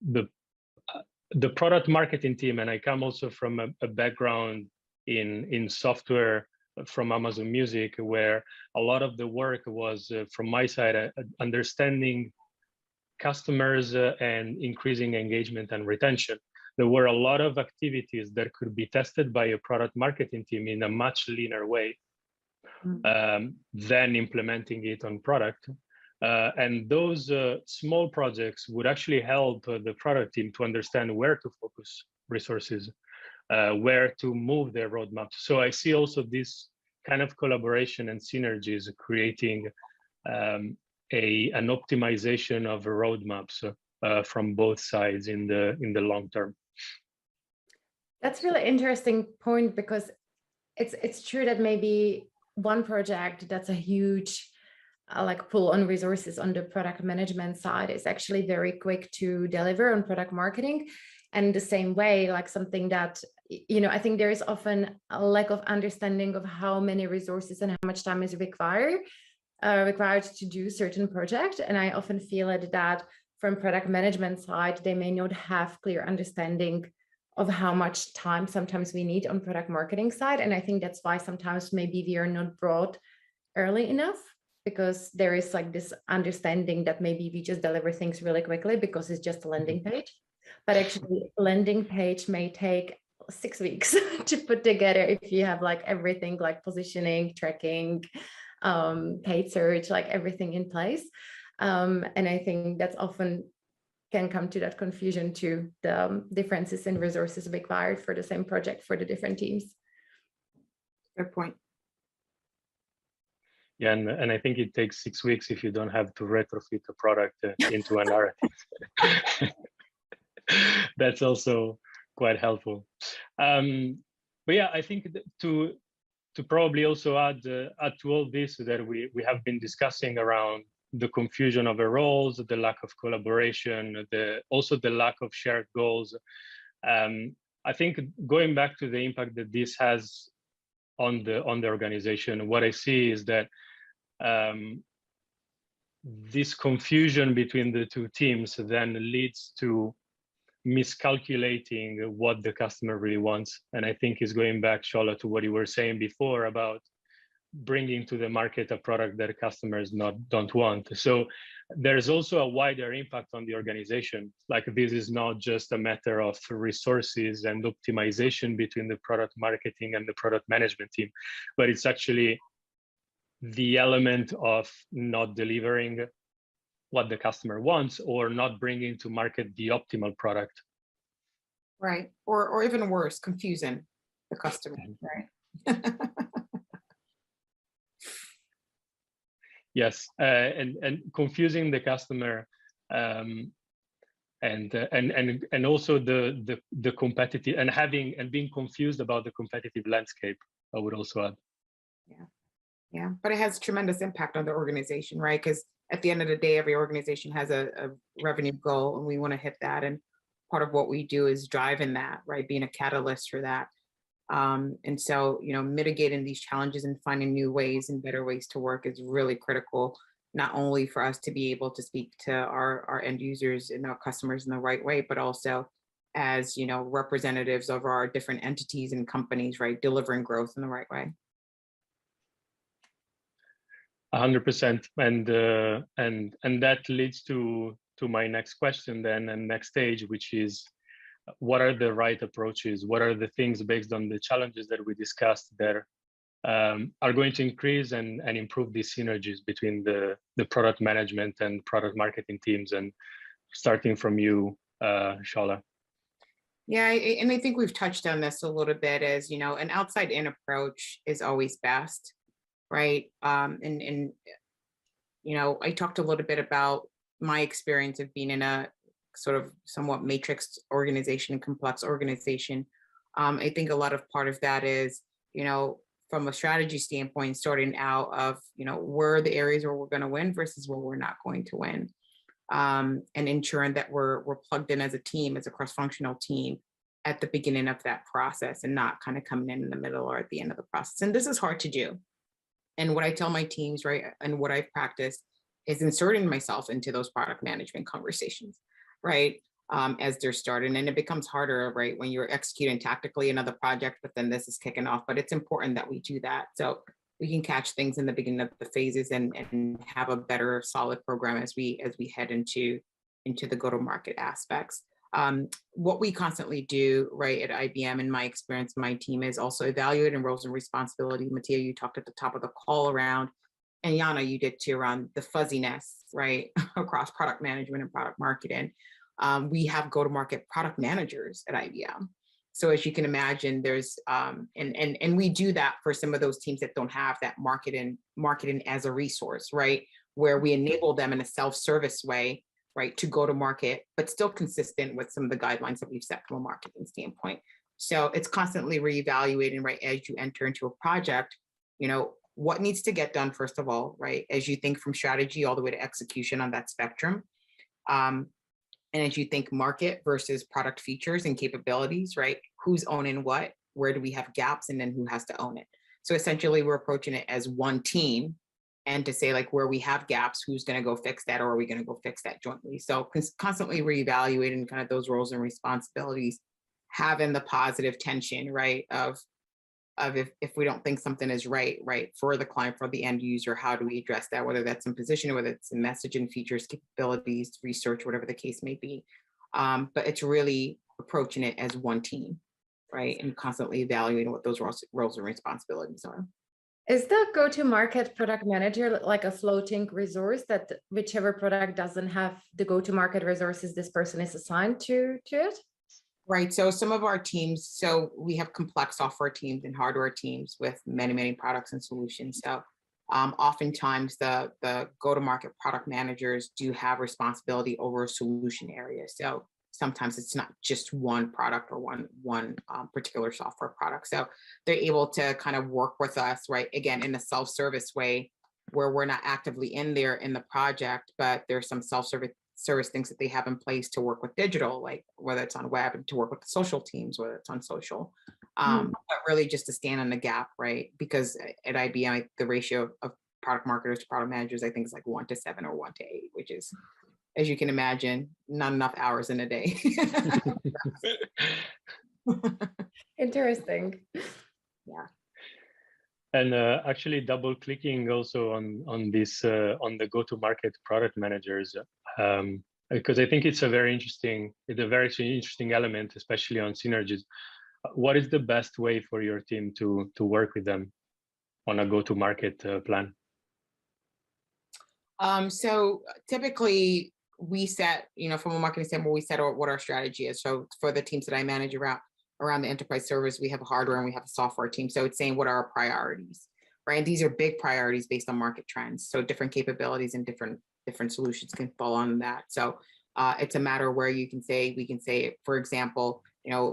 The product marketing team, and I come also from a background in software from Amazon Music, where a lot of the work was from my side, understanding customers and increasing engagement and retention. There were a lot of activities that could be tested by a product marketing team in a much leaner way than implementing it on product. And those small projects would actually help the product team to understand where to focus resources, where to move their roadmap. So I see also this kind of collaboration and synergies creating an optimization of roadmaps from both sides in the long term. That's really interesting point, because it's true that maybe one project that's a huge like pull on resources on the product management side is actually very quick to deliver on product marketing. And the same way, like something that, you know, I think there is often a lack of understanding of how many resources and how much time is required to do certain project. And I often feel it that from product management side, they may not have clear understanding of how much time sometimes we need on product marketing side. And I think that's why sometimes maybe we are not brought early enough, because there is like this understanding that maybe we just deliver things really quickly because it's just a landing page. But actually landing page may take 6 weeks to put together if you have like everything like positioning, tracking, paid search, like everything in place. And I think that's often can come to that confusion to the differences in resources required for the same project for the different teams. Good point. Yeah, and I think it takes 6 weeks if you don't have to retrofit a product into a narrative. That's also quite helpful. But yeah, I think to probably also add to all this that we have been discussing around the confusion of the roles, the lack of collaboration, also the lack of shared goals. I think going back to the impact that this has on the organization, what I see is that this confusion between the two teams then leads to miscalculating what the customer really wants. And I think is going back, Shola, to what you were saying before about bringing to the market a product that customers don't want. So there's also a wider impact on the organization. Like this is not just a matter of resources and optimization between the product marketing and the product management team, but it's actually the element of not delivering what the customer wants or not bringing to market the optimal product. Right, or even worse, confusing the customer, right? Yes, and confusing the customer, and also the competitive and being confused about the competitive landscape, I would also add. Yeah, but it has tremendous impact on the organization, right? Because at the end of the day, every organization has a revenue goal, and we want to hit that. And part of what we do is driving that, right? Being a catalyst for that. And so, you know, mitigating these challenges and finding new ways and better ways to work is really critical, not only for us to be able to speak to our end users and our customers in the right way, but also as, representatives of our different entities and companies, right? Delivering growth in the right way. 100%. And that leads to my next question then, and next stage, which is, what are the right approaches? What are the things based on the challenges that we discussed there are going to increase and improve these synergies between the product management and product marketing teams? And starting from you, Shola. Yeah, and I think we've touched on this a little bit, as an outside-in approach is always best, right? And I talked a little bit about my experience of being in a sort of somewhat matrix organization, complex organization. I think a lot of part of that is, from a strategy standpoint, starting out of, where are the areas where we're going to win versus where we're not going to win. And ensuring that we're plugged in as a team, as a cross-functional team at the beginning of that process, and not kind of coming in the middle or at the end of the process. And this is hard to do. And what I tell my teams, right, and what I've practiced is inserting myself into those product management conversations, right, as they're starting. And it becomes harder, right, when you're executing tactically another project, but then this is kicking off. But it's important that we do that, so we can catch things in the beginning of the phases and have a better, solid program as we head into the go-to-market aspects. What we constantly do, right, at IBM, in my experience, my team, is also evaluating roles and responsibility. Mattia, you talked at the top of the call around, and Yana, you did too, around the fuzziness, right, across product management and product marketing. We have go-to-market product managers at IBM. So as you can imagine, there's and we do that for some of those teams that don't have that marketing as a resource, right? Where we enable them in a self-service way, right, to go to market, but still consistent with some of the guidelines that we've set from a marketing standpoint. So it's constantly reevaluating, right, as you enter into a project, what needs to get done, first of all, right, as you think from strategy all the way to execution on that spectrum. And as you think market versus product features and capabilities, right, who's owning what, where do we have gaps, and then who has to own it? So essentially, we're approaching it as one team, and to say, like, where we have gaps, who's going to go fix that, or are we going to go fix that jointly? So constantly reevaluating kind of those roles and responsibilities, having the positive tension, right, of if we don't think something is right for the client, for the end user, how do we address that, whether that's in position, whether it's in messaging, features, capabilities, research, whatever the case may be. But it's really approaching it as one team, right, and constantly evaluating what those roles and responsibilities are. Is the go-to-market product manager like a floating resource that whichever product doesn't have the go-to-market resources, this person is assigned to it? Right. So some of our teams, so we have complex software teams and hardware teams with many, many products and solutions. So oftentimes the go-to-market product managers do have responsibility over a solution area. So sometimes it's not just one product or one particular software product. So they're able to kind of work with us, right, again, in a self-service way, where we're not actively in there in the project, but there's some self-service things that they have in place to work with digital, like whether it's on web, and to work with the social teams, whether it's on social, but really just to stand on the gap, right? Because at IBM, the ratio of product marketers to product managers, I think, is like 1-7 or 1-8, which is, as you can imagine, not enough hours in a day. Interesting. Yeah. And actually, double clicking also on this on the go-to-market product managers, because I think it's a very interesting element, especially on synergies. What is the best way for your team to work with them on a go-to-market plan? So typically we set, from a marketing standpoint, we set what our strategy is. So for the teams that I manage around the enterprise service, we have a hardware and we have a software team. So it's saying, what are our priorities, right? And these are big priorities based on market trends. So different capabilities and different solutions can fall on that. So it's a matter where we can say, for example, a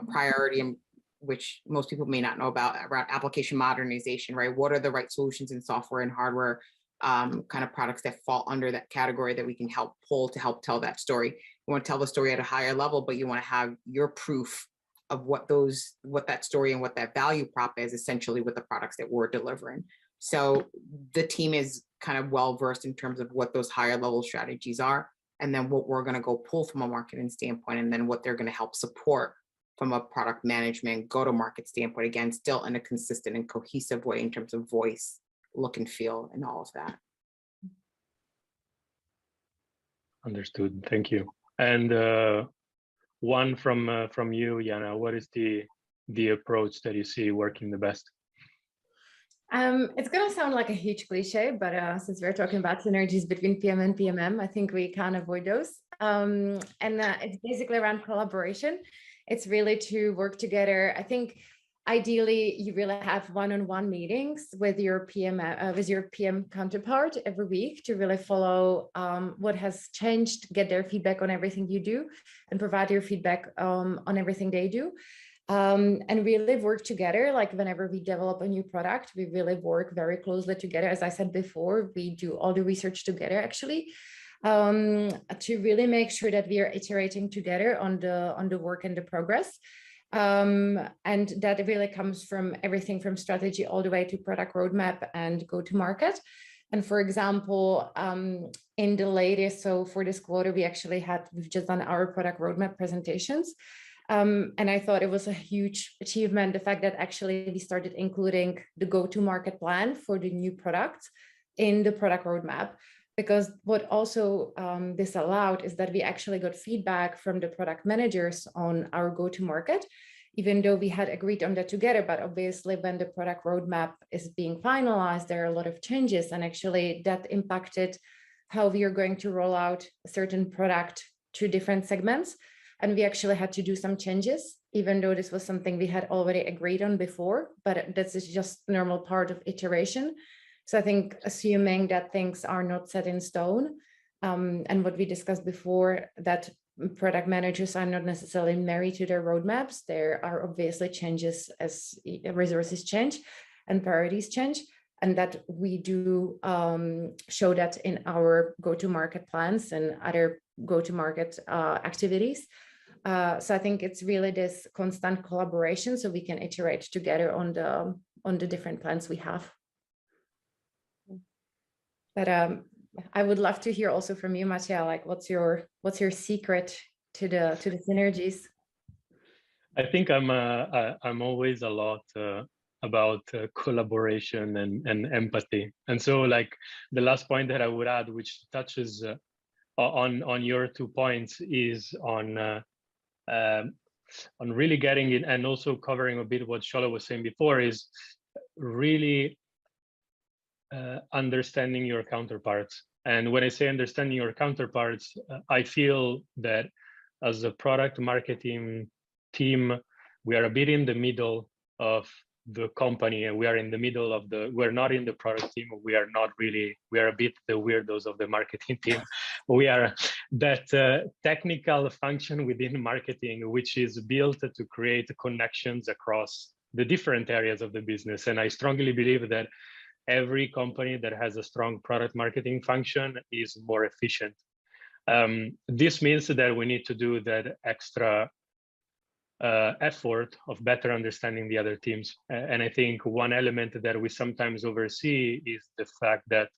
priority, which most people may not know about, around application modernization, right? What are the right solutions in software and hardware kind of products that fall under that category that we can help pull to help tell that story? You want to tell the story at a higher level, but you want to have your proof of what that story and what that value prop is, essentially, with the products that we're delivering. So the team is kind of well versed in terms of what those higher level strategies are. and then what we're going to go pull from a marketing standpoint, and then what they're going to help support from a product management, go-to-market standpoint, again, still in a consistent and cohesive way in terms of voice, look and feel, and all of that. Understood. Thank you. And one from you, Yana, what is the approach that you see working the best? It's going to sound like a huge cliche, but since we're talking about synergies between PM and PMM, I think we can't avoid those. It's basically around collaboration. It's really to work together. I think ideally you really have one-on-one meetings with your PM counterpart every week to really follow what has changed, get their feedback on everything you do, and provide your feedback on everything they do. And really work together. Like whenever we develop a new product, we really work very closely together. As I said before, we do all the research together actually, to really make sure that we are iterating together on the work and the progress. And that really comes from everything from strategy all the way to product roadmap and go to market. And for example, in the latest, so for this quarter, we've just done our product roadmap presentations. And I thought it was a huge achievement, the fact that actually we started including the go-to-market plan for the new product in the product roadmap, because what also this allowed is that we actually got feedback from the product managers on our go-to-market, even though we had agreed on that together. But obviously when the product roadmap is being finalized, there are a lot of changes, and actually that impacted how we are going to roll out a certain product to different segments. And we actually had to do some changes, even though this was something we had already agreed on before, but this is just normal part of iteration. So I think assuming that things are not set in stone, and what we discussed before, that product managers are not necessarily married to their roadmaps. There are obviously changes as resources change and priorities change, and that we do show that in our go-to-market plans and other go-to-market activities. So I think it's really this constant collaboration so we can iterate together on the different plans we have. But I would love to hear also from you, Mattia, like what's your secret to the synergies? I think I'm always a lot about collaboration and empathy. And so like the last point that I would add, which touches on your 2 points, is on really getting it, and also covering a bit what Shola was saying before, is really understanding your counterparts. And when I say understanding your counterparts, I feel that as a product marketing team, we are a bit in the middle of the company, and we are in the middle of we're not in the product team. We are a bit the weirdos of the marketing team. We are that technical function within marketing, which is built to create connections across the different areas of the business. And I strongly believe that every company that has a strong product marketing function is more efficient. This means that we need to do that extra effort of better understanding the other teams. And I think one element that we sometimes oversee is the fact that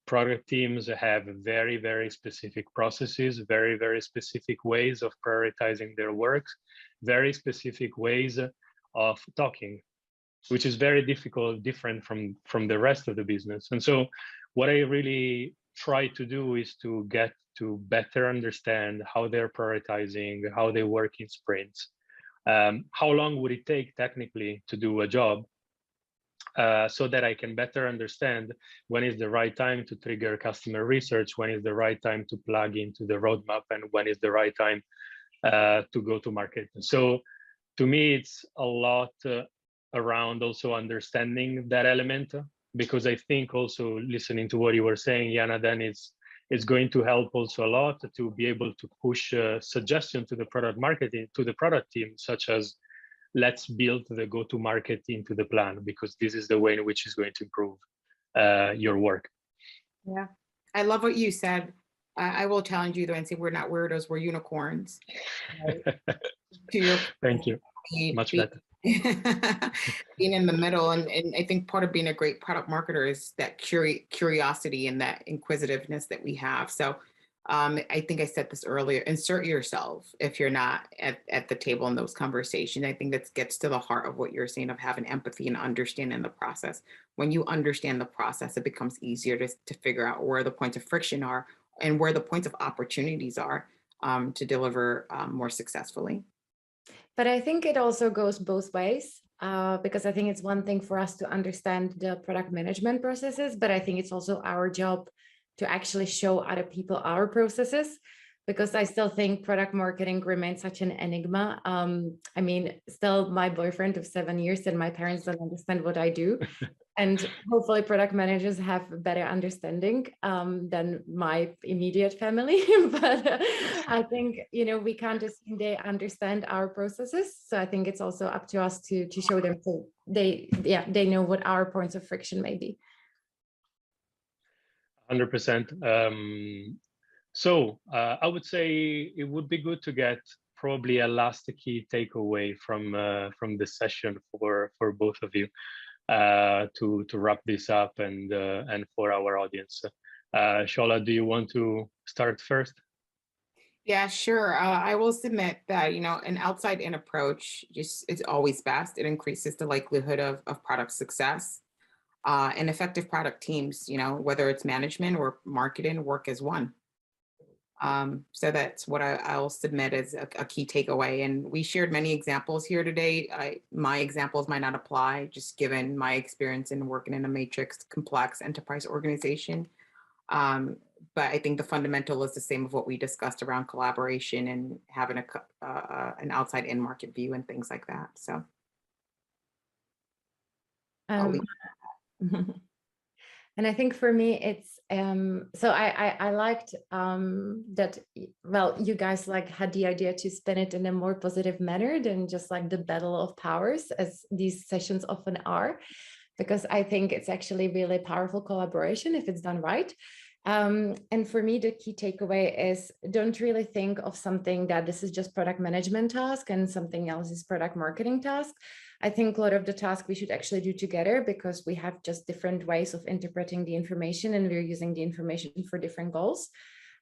product teams have very, very specific processes, very, very specific ways of prioritizing their work, very specific ways of talking, which is very different from the rest of the business. And so what I really try to do is to get to better understand how they're prioritizing, how they work in sprints, how long would it take technically to do a job, so that I can better understand when is the right time to trigger customer research, when is the right time to plug into the roadmap, and when is the right time to go to market. So to me, it's a lot around also understanding that element, because I think also listening to what you were saying, Yana, then it's going to help also a lot to be able to push suggestions to the product marketing, to the product team, such as let's build the go-to-market into the plan, because this is the way in which is going to improve your work. Yeah, I love what you said. I will challenge you though and say we're not weirdos, we're unicorns. Right? To your Thank you. Much better. Being in the middle, and I think part of being a great product marketer is that curiosity and that inquisitiveness that we have. So I think I said this earlier, insert yourself if you're not at the table in those conversations. I think that gets to the heart of what you're saying of having empathy and understanding the process. When you understand the process, it becomes easier to figure out where the points of friction are and where the points of opportunities are to deliver more successfully. But I think it also goes both ways, because I think it's one thing for us to understand the product management processes, but I think it's also our job to actually show other people our processes, because I still think product marketing remains such an enigma. I mean, still my boyfriend of 7 years and my parents don't understand what I do. And hopefully product managers have a better understanding than my immediate family. But I think, we can't assume they understand our processes. So I think it's also up to us to show them so they know what our points of friction may be. 100%. So I would say it would be good to get probably a last key takeaway from this session for both of you to wrap this up and for our audience. Shola, do you want to start first? Yeah, sure. I will submit that, an outside-in approach is always best. It increases the likelihood of product success. And effective product teams, whether it's management or marketing, work as one. So that's what I'll submit as a key takeaway. And we shared many examples here today. My examples might not apply, just given my experience in working in a matrix, complex enterprise organization. But I think the fundamental is the same of what we discussed around collaboration and having an outside-in market view and things like that. So I'll leave and I think for me, it's so I liked that, well, you guys had the idea to spin it in a more positive manner than just the battle of powers, as these sessions often are, because I think it's actually really powerful collaboration if it's done right. And for me, the key takeaway is don't really think of something that this is just product management task and something else is product marketing task. I think a lot of the tasks we should actually do together, because we have just different ways of interpreting the information and we're using the information for different goals.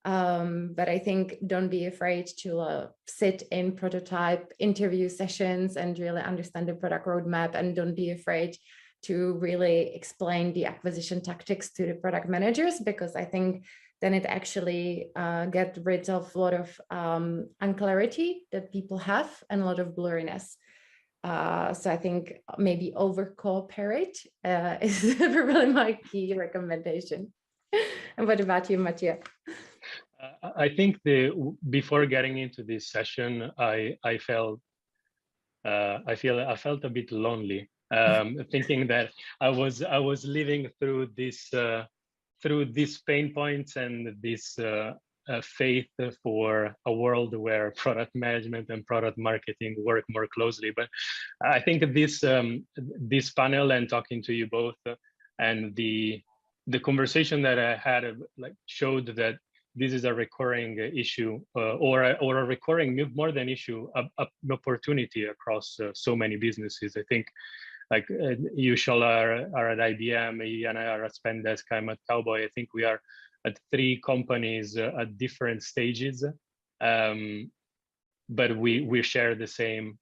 But I think don't be afraid to sit in prototype interview sessions and really understand the product roadmap, and don't be afraid to really explain the acquisition tactics to the product managers, because I think then it actually gets rid of a lot of unclarity that people have and a lot of blurriness. So I think maybe over cooperate is really my key recommendation. And what about you, Mattia? I think before getting into this session, I felt a bit lonely, thinking that I was living through these pain points and this faith for a world where product management and product marketing work more closely. But I think this panel and talking to you both and the conversation that I had showed that this is a recurring issue or a recurring, more than issue, an opportunity across so many businesses. I think you, Shola, are at IBM, and I are at Spendesk, I'm at Cowboy. I think we are at 3 companies at different stages, but we share the same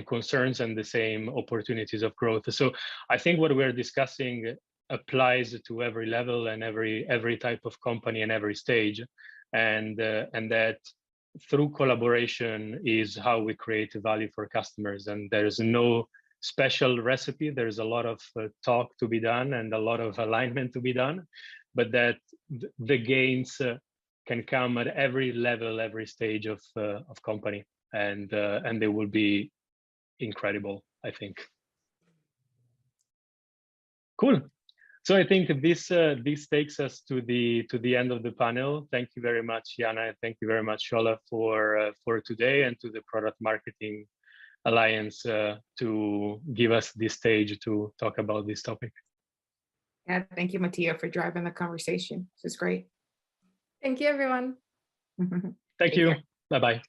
concerns and the same opportunities of growth. So I think what we're discussing applies to every level and every type of company and every stage, and that through collaboration is how we create value for customers. And there's no special recipe. There's a lot of talk to be done and a lot of alignment to be done, but that the gains can come at every level, every stage of company, and they will be incredible, I think. Cool. So I think this takes us to the end of the panel. Thank you very much, Jana, and thank you very much, Shola, for today, and to the Product Marketing Alliance to give us this stage to talk about this topic. Yeah, thank you, Mattia, for driving the conversation. This is great. Thank you, everyone. Thank you. Bye-bye.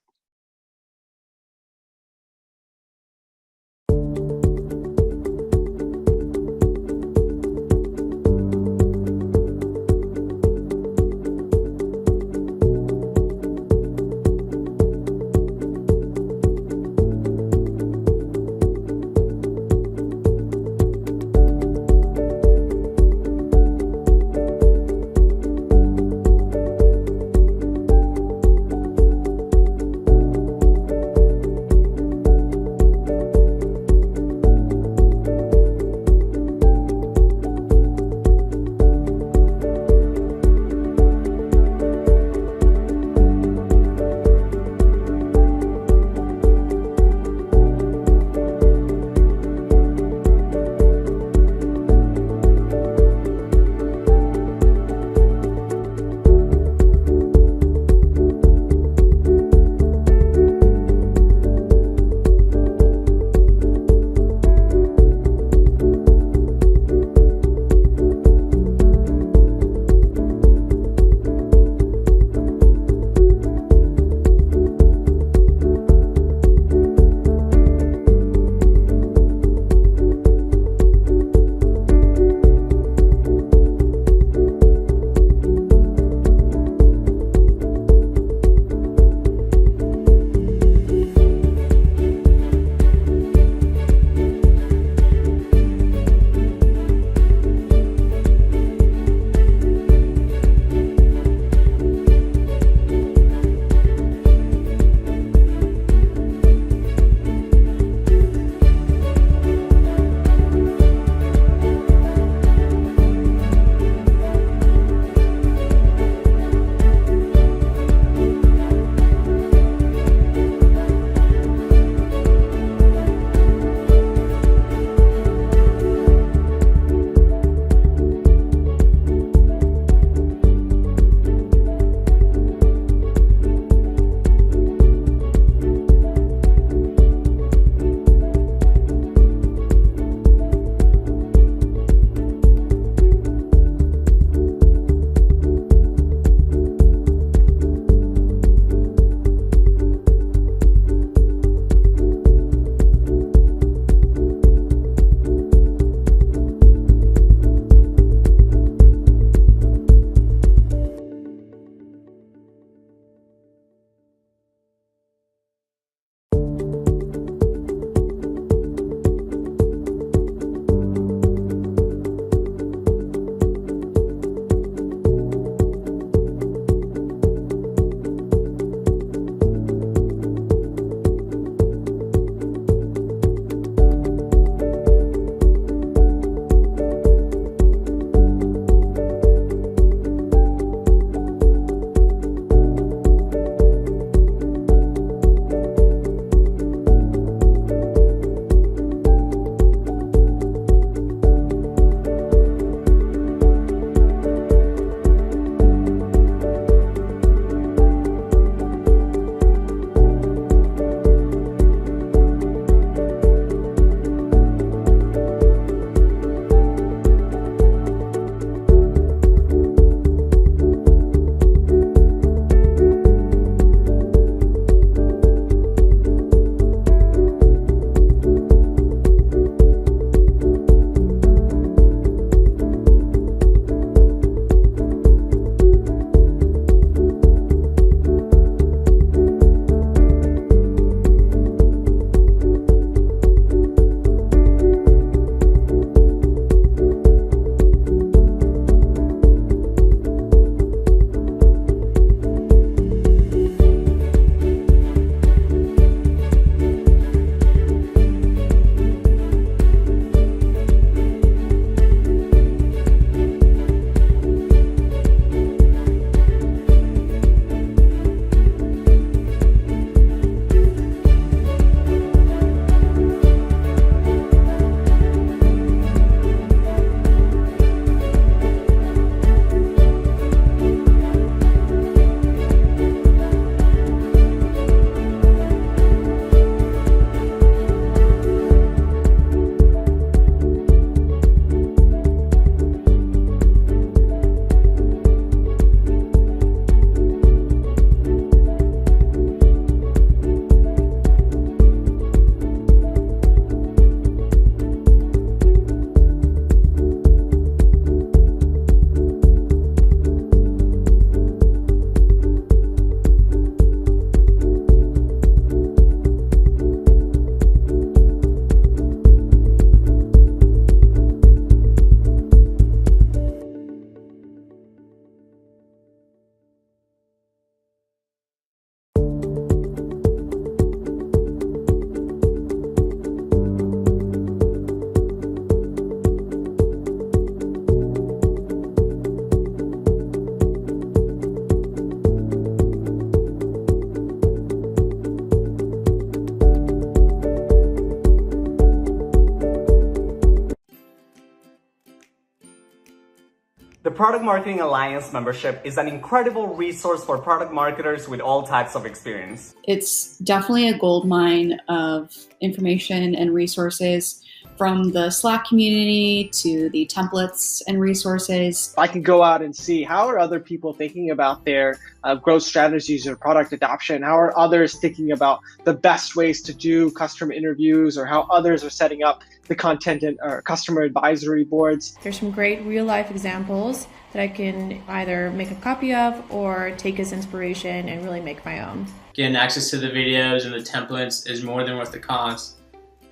Product Marketing Alliance membership is an incredible resource for product marketers with all types of experience. It's definitely a goldmine of information and resources, from the Slack community to the templates and resources. I can go out and see how are other people thinking about their growth strategies or product adoption. How are others thinking about the best ways to do customer interviews, or how others are setting up the content and or customer advisory boards. There's some great real life examples that I can either make a copy of or take as inspiration and really make my own. Getting access to the videos and the templates is more than worth the cost,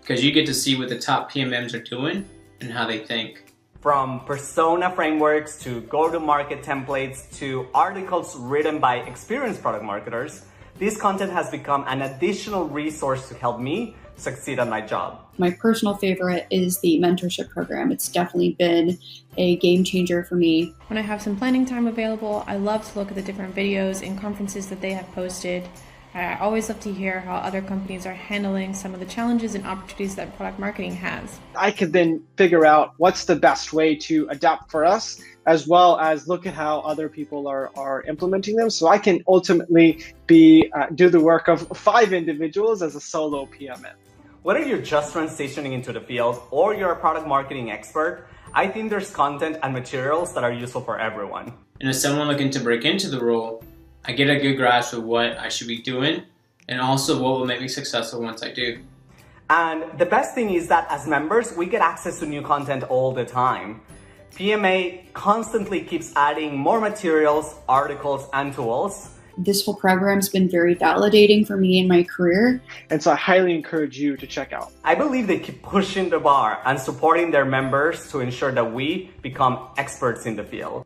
because you get to see what the top PMMs are doing and how they think. From persona frameworks to go-to-market templates to articles written by experienced product marketers, this content has become an additional resource to help me succeed at my job. My personal favorite is the mentorship program. It's definitely been a game changer for me. When I have some planning time available, I love to look at the different videos and conferences that they have posted. I always love to hear how other companies are handling some of the challenges and opportunities that product marketing has. I could then figure out what's the best way to adapt for us, as well as look at how other people are implementing them. So I can ultimately do the work of 5 individuals as a solo PMM. Whether you're just transitioning into the field or you're a product marketing expert, I think there's content and materials that are useful for everyone. And as someone looking to break into the role, I get a good grasp of what I should be doing and also what will make me successful once I do. And the best thing is that as members, we get access to new content all the time. PMA constantly keeps adding more materials, articles, and tools. This whole program's been very validating for me in my career. And so I highly encourage you to check out. I believe they keep pushing the bar and supporting their members to ensure that we become experts in the field.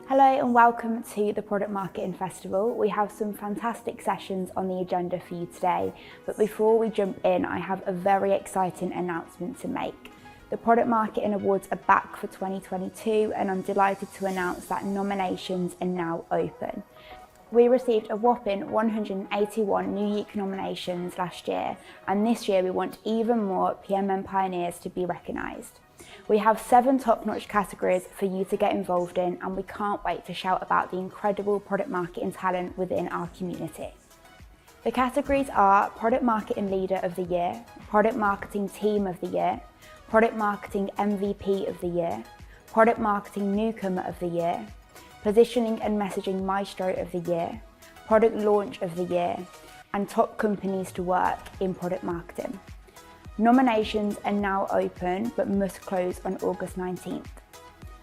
Hello and welcome to the Product Marketing Festival. We have some fantastic sessions on the agenda for you today, but before we jump in, I have a very exciting announcement to make. The Product Marketing Awards are back for 2022 and I'm delighted to announce that nominations are now open. We received a whopping 181 unique nominations last year, and this year we want even more PMM pioneers to be recognised. We have 7 top-notch categories for you to get involved in, and we can't wait to shout about the incredible product marketing talent within our community. The categories are Product Marketing Leader of the Year, Product Marketing Team of the Year, Product Marketing MVP of the Year, Product Marketing Newcomer of the Year, Positioning and Messaging Maestro of the Year, Product Launch of the Year, and Top Companies to Work in Product Marketing. Nominations are now open but must close on August 19th.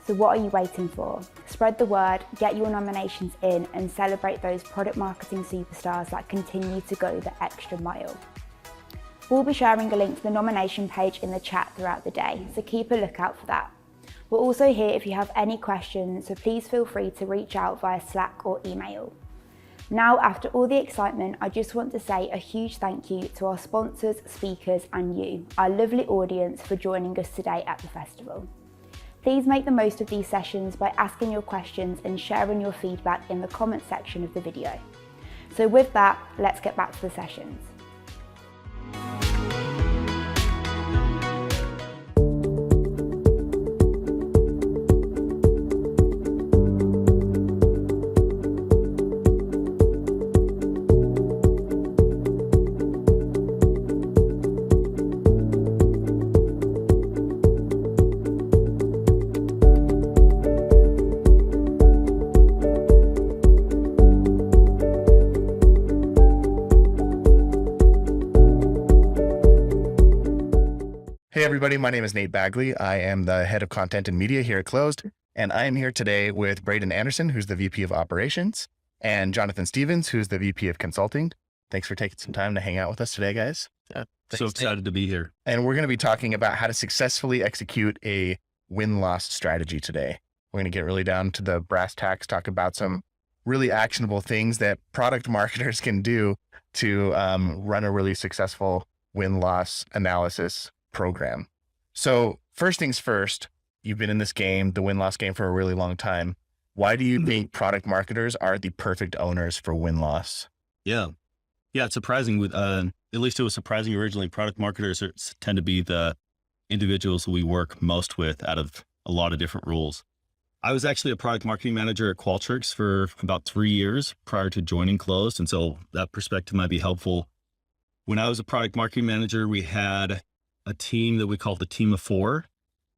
So what are you waiting for? Spread the word, get your nominations in and celebrate those product marketing superstars that continue to go the extra mile. We'll be sharing a link to the nomination page in the chat throughout the day, so keep a lookout for that. We're also here if you have any questions, so please feel free to reach out via Slack or email. Now, after all the excitement, I just want to say a huge thank you to our sponsors, speakers, and you, our lovely audience, for joining us today at the festival. Please make the most of these sessions by asking your questions and sharing your feedback in the comment section of the video. So with that, let's get back to the sessions. Hey everybody, my name is Nate Bagley. I am the head of content and media here at Closed, and I am here today with Braden Anderson, who's the VP of Operations, and Jonathan Stevens, who's the VP of Consulting. Thanks for taking some time to hang out with us today, guys. So excited to be here. And we're going to be talking about how to successfully execute a win-loss strategy today. We're going to get really down to the brass tacks, talk about some really actionable things that product marketers can do to run a really successful win-loss analysis program. So first things first, you've been in this game, the win-loss game, for a really long time. Why do you think product marketers are the perfect owners for win-loss? Yeah. Yeah, it's surprising with, at least it was surprising originally. Product marketers tend to be the individuals we work most with out of a lot of different roles. I was actually a product marketing manager at Qualtrics for about 3 years prior to joining Closed. And so that perspective might be helpful. When I was a product marketing manager, we had a team that we called the team of 4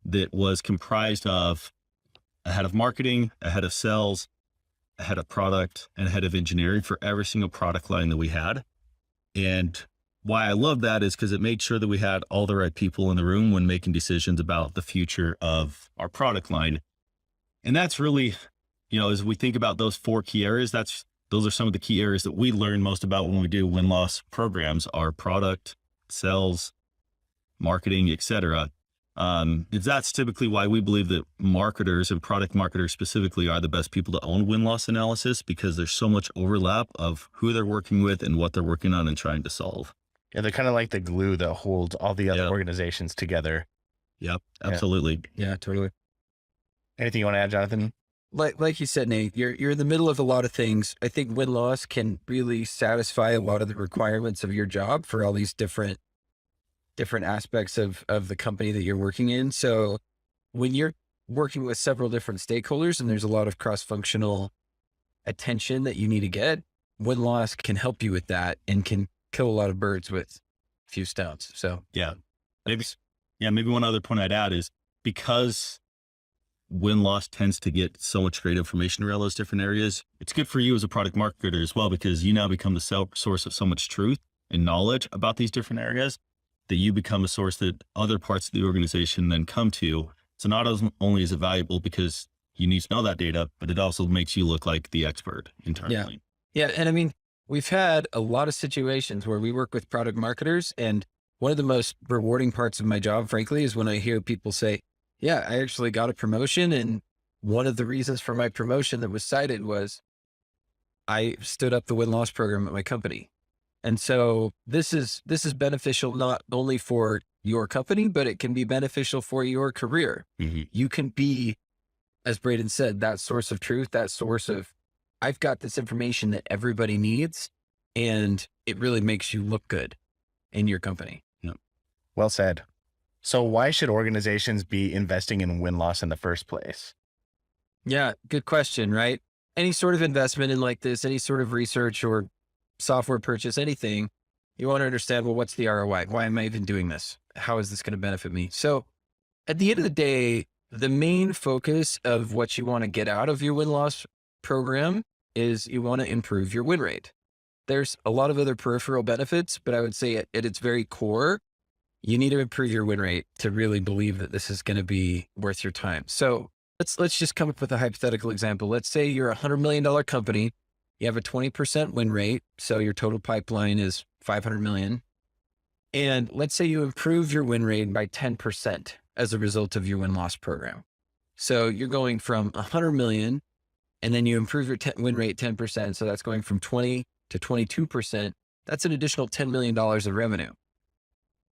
that was comprised of a head of marketing, a head of sales, a head of product, and a head of engineering for every single product line that we had. And why I love that is because it made sure that we had all the right people in the room when making decisions about the future of our product line. And that's really, as we think about those 4 key areas, those are some of the key areas that we learn most about when we do win-loss programs: our product, sales, marketing, etc. That's typically why we believe that marketers and product marketers specifically are the best people to own win-loss analysis, because there's so much overlap of who they're working with and what they're working on and trying to solve. Yeah, they're kind of like the glue that holds all the other organizations together. Yep, absolutely. Yeah, totally. Anything you want to add, Jonathan? Like you said, Nate, you're in the middle of a lot of things. I think win-loss can really satisfy a lot of the requirements of your job for all these different aspects of the company that you're working in. So when you're working with several different stakeholders and there's a lot of cross-functional attention that you need to get, win-loss can help you with that and can kill a lot of birds with a few stones. So maybe one other point I'd add is, because win-loss tends to get so much great information around those different areas, it's good for you as a product marketer as well, because you now become the source of so much truth and knowledge about these different areas that you become a source that other parts of the organization then come to. So not only is it valuable because you need to know that data, but it also makes you look like the expert internally. Yeah. And I mean, we've had a lot of situations where we work with product marketers, and one of the most rewarding parts of my job, frankly, is when I hear people say, yeah, I actually got a promotion, and one of the reasons for my promotion that was cited was I stood up the win-loss program at my company. And so this is beneficial not only for your company, but it can be beneficial for your career. Mm-hmm. You can be, as Braden said, that source of truth, that source of, I've got this information that everybody needs, and it really makes you look good in your company. Yep. Well said. So why should organizations be investing in win-loss in the first place? Yeah, good question, right? Any sort of investment in like this, any sort of research or software purchase, anything, you want to understand, well, what's the ROI? Why am I even doing this? How is this going to benefit me? So at the end of the day, the main focus of what you want to get out of your win-loss program is you want to improve your win rate. There's a lot of other peripheral benefits, but I would say at its very core, you need to improve your win rate to really believe that this is going to be worth your time. So let's just come up with a hypothetical example. Let's say you're a $100 million company. You have a 20% win rate. So your total pipeline is 500 million. And let's say you improve your win rate by 10% as a result of your win-loss program. So you're going from 100 million, and then you improve your win rate 10%. So that's going from 20 to 22%. That's an additional $10 million of revenue.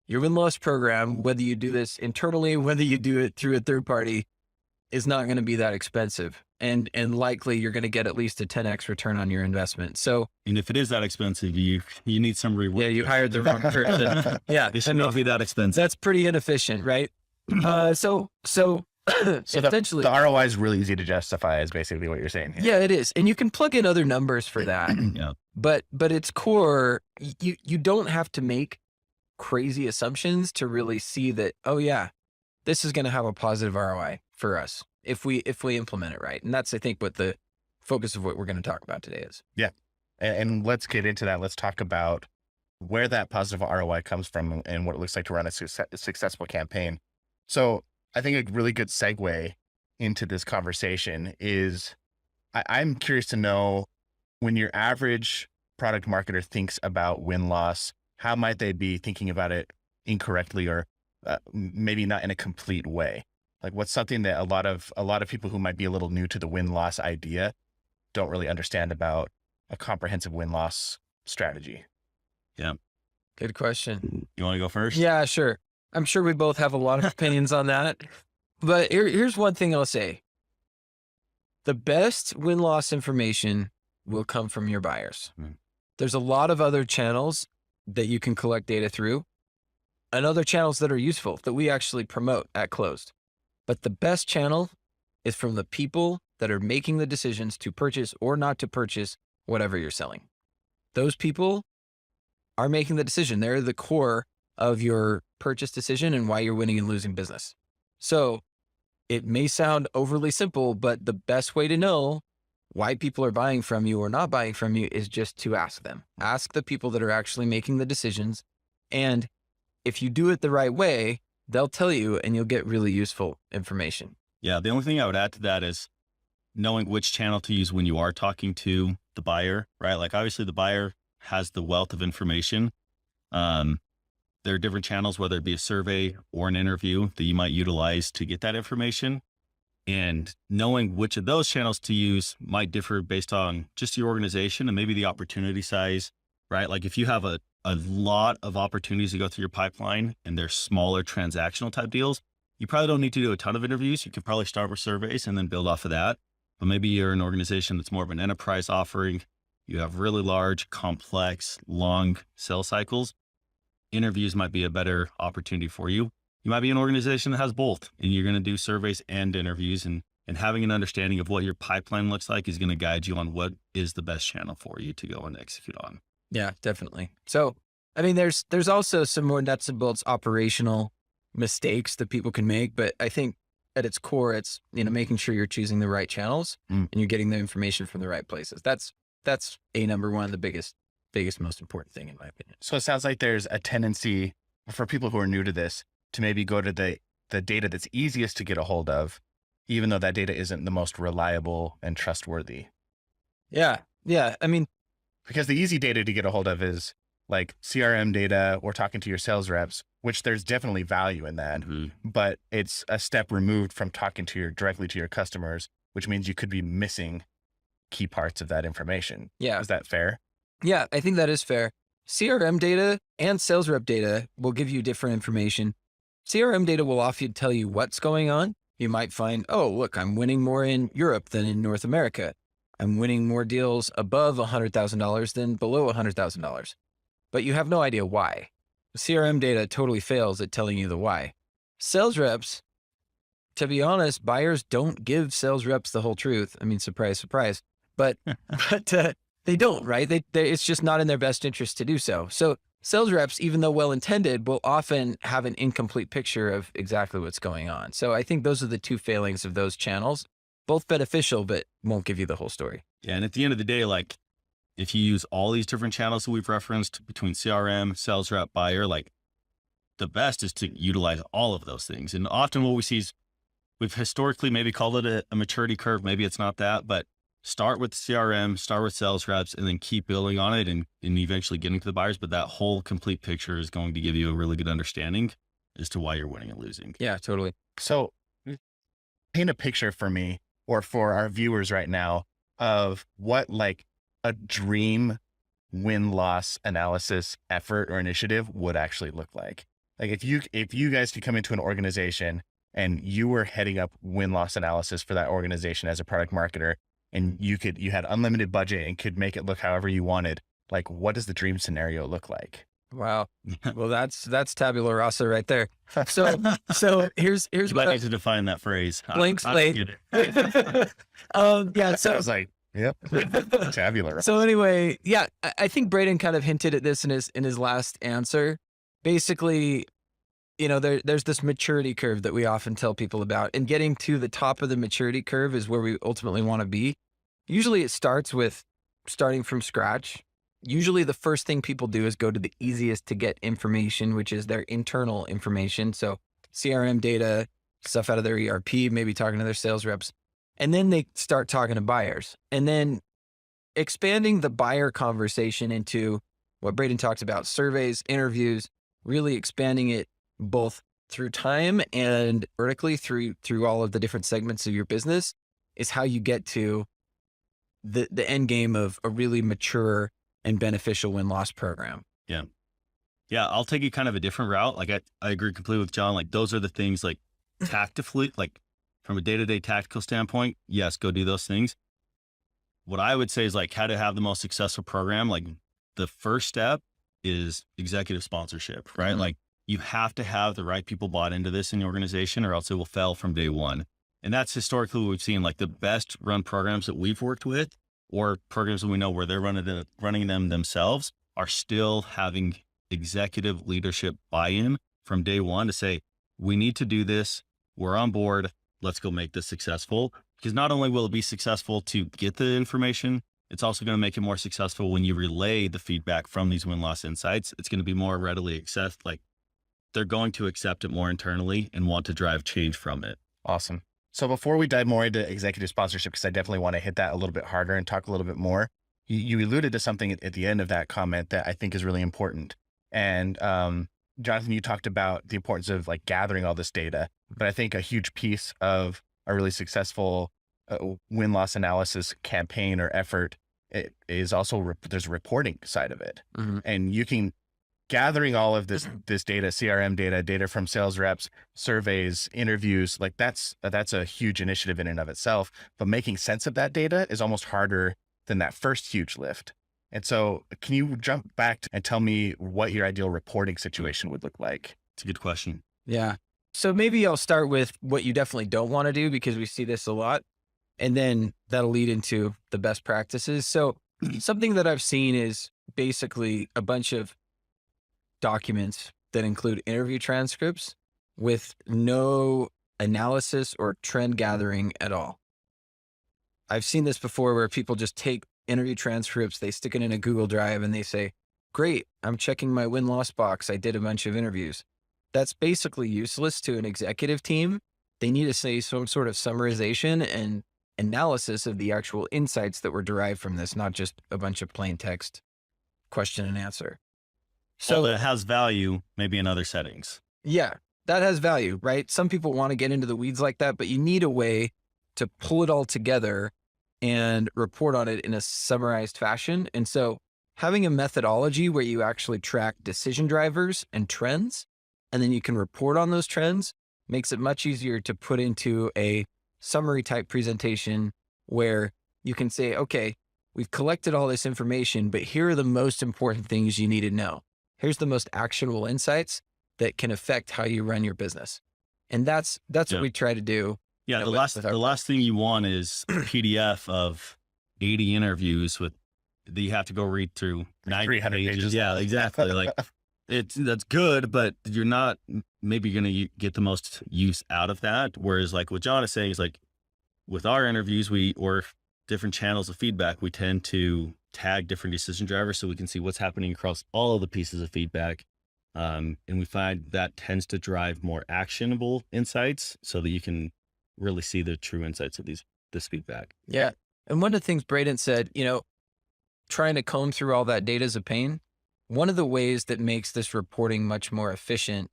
Your win-loss program, whether you do this internally, whether you do it through a third party, is not going to be that expensive. And likely you're going to get at least a 10x return on your investment. So, and if it is that expensive, you need some reward. Yeah, you hired the wrong person. Yeah, it should not be that expensive. That's pretty inefficient, right? So essentially, the ROI is really easy to justify, is basically what you're saying here. Yeah, it is, and you can plug in other numbers for that. Yeah, but its core, you don't have to make crazy assumptions to really see that, oh yeah, this is going to have a positive ROI for us if we implement it right. And that's, I think, what the focus of what we're going to talk about today is. Yeah. And let's get into that. Let's talk about where that positive ROI comes from and what it looks like to run a successful campaign. So I think a really good segue into this conversation is I'm curious to know, when your average product marketer thinks about win-loss, how might they be thinking about it incorrectly or maybe not in a complete way? Like, what's something that a lot of people who might be a little new to the win-loss idea don't really understand about a comprehensive win-loss strategy? Yeah. Good question. You want to go first? Yeah, sure. I'm sure we both have a lot of opinions on that, but here's one thing I'll say. The best win-loss information will come from your buyers. There's a lot of other channels that you can collect data through and other channels that are useful that we actually promote at Closed. But the best channel is from the people that are making the decisions to purchase or not to purchase whatever you're selling. Those people are making the decision. They're the core of your purchase decision and why you're winning and losing business. So it may sound overly simple, but the best way to know why people are buying from you or not buying from you is just to ask them. Ask the people that are actually making the decisions. And if you do it the right way, they'll tell you and you'll get really useful information. Yeah. The only thing I would add to that is knowing which channel to use when you are talking to the buyer, right? Like obviously the buyer has the wealth of information. There are different channels, whether it be a survey or an interview, that you might utilize to get that information. And knowing which of those channels to use might differ based on just your organization and maybe the opportunity size, right? Like if you have a lot of opportunities to go through your pipeline and they're smaller transactional type deals, you probably don't need to do a ton of interviews. You can probably start with surveys and then build off of that. But maybe you're an organization that's more of an enterprise offering. You have really large, complex, long sales cycles. Interviews might be a better opportunity for you. You might be an organization that has both, and you're going to do surveys and interviews, and having an understanding of what your pipeline looks like is going to guide you on what is the best channel for you to go and execute on. Yeah, definitely. So, I mean, there's also some more nuts and bolts operational mistakes that people can make, but I think at its core, it's, making sure you're choosing the right channels and you're getting the information from the right places. That's a number one, the biggest, most important thing in my opinion. So it sounds like there's a tendency for people who are new to this to maybe go to the data that's easiest to get a hold of, even though that data isn't the most reliable and trustworthy. Yeah. I mean, because the easy data to get a hold of is like CRM data or talking to your sales reps, which there's definitely value in that, but it's a step removed from talking directly to your customers, which means you could be missing key parts of that information. Yeah. Is that fair? Yeah, I think that is fair. CRM data and sales rep data will give you different information. CRM data will often tell you what's going on. You might find, oh, look, I'm winning more in Europe than in North America. I'm winning more deals above $100,000 than below $100,000. But you have no idea why. CRM data totally fails at telling you the why. Sales reps, to be honest, buyers don't give sales reps the whole truth. I mean, surprise, surprise. But they don't, right? It's just not in their best interest to do so. So sales reps, even though well-intended, will often have an incomplete picture of exactly what's going on. So I think those are the two failings of those channels, both beneficial, but won't give you the whole story. Yeah. And at the end of the day, like if you use all these different channels that we've referenced between CRM, sales rep, buyer, like the best is to utilize all of those things. And often what we see is we've historically maybe called it a maturity curve. Maybe it's not that, but start with CRM, start with sales reps, and then keep building on it and eventually getting to the buyers. But that whole complete picture is going to give you a really good understanding as to why you're winning and losing. Yeah, totally. So paint a picture for me or for our viewers right now of what like a dream win-loss analysis effort or initiative would actually look like. Like if you guys could come into an organization and you were heading up win-loss analysis for that organization as a product marketer, and you had unlimited budget and could make it look however you wanted, like what does the dream scenario look like? Wow. Well, that's tabula rasa right there. So here's what I need to define that phrase. Blank slate. Yeah. So I was like, yep, tabula. So anyway, yeah, I think Braden kind of hinted at this in his last answer. Basically, there's this maturity curve that we often tell people about, and getting to the top of the maturity curve is where we ultimately want to be. Usually it starts with starting from scratch. Usually the first thing people do is go to the easiest to get information, which is their internal information. So CRM data, stuff out of their ERP, maybe talking to their sales reps. And then they start talking to buyers, and then expanding the buyer conversation into what Braden talked about, surveys, interviews, really expanding it both through time and vertically through all of the different segments of your business is how you get to the end game of a really mature and beneficial win-loss program. Yeah. Yeah. I'll take it kind of a different route. Like I agree completely with John. Like those are the things like tactically, like from a day-to-day tactical standpoint, yes, go do those things. What I would say is like how to have the most successful program. Like the first step is executive sponsorship, right? Like you have to have the right people bought into this in the organization or else it will fail from day one. And that's historically what we've seen, like the best run programs that we've worked with or programs that we know where they're running them themselves are still having executive leadership buy-in from day one to say, we need to do this. We're on board. Let's go make this successful. Because not only will it be successful to get the information, it's also going to make it more successful when you relay the feedback from these win-loss insights. It's going to be more readily accessed. Like they're going to accept it more internally and want to drive change from it. Awesome. So before we dive more into executive sponsorship, because I definitely want to hit that a little bit harder and talk a little bit more, you alluded to something at the end of that comment that I think is really important. And Jonathan, you talked about the importance of like gathering all this data, but I think a huge piece of a really successful win-loss analysis campaign or effort is also there's a reporting side of it. And you can gathering all of this data, CRM data from sales reps, surveys, interviews, like that's a huge initiative in and of itself. But making sense of that data is almost harder than that first huge lift. And so can you jump back and tell me what your ideal reporting situation would look like? It's a good question. Yeah. So maybe I'll start with what you definitely don't want to do because we see this a lot. And then that'll lead into the best practices. So something that I've seen is basically a bunch of documents that include interview transcripts with no analysis or trend gathering at all. I've seen this before where people just take interview transcripts, they stick it in a Google Drive and they say, great, I'm checking my win-loss box. I did a bunch of interviews. That's basically useless to an executive team. They need to say some sort of summarization and analysis of the actual insights that were derived from this, not just a bunch of plain text question and answer. So it has value maybe in other settings. Yeah, that has value, right? Some people want to get into the weeds like that, but you need a way to pull it all together and report on it in a summarized fashion. And so having a methodology where you actually track decision drivers and trends, and then you can report on those trends makes it much easier to put into a summary type presentation where you can say, okay, we've collected all this information, but here are the most important things you need to know. Here's the most actionable insights that can affect how you run your business. And that's what we try to do. Yeah. The last thing you want is a PDF of 80 interviews that you have to go read through 300 pages. Yeah, exactly. Like that's good, but you're not maybe going to get the most use out of that. Whereas like what John is saying is like with our interviews, or different channels of feedback, we tend to tag different decision drivers so we can see what's happening across all of the pieces of feedback. And we find that tends to drive more actionable insights so that you can really see the true insights of this feedback. Yeah. And one of the things Braden said, trying to comb through all that data is a pain. One of the ways that makes this reporting much more efficient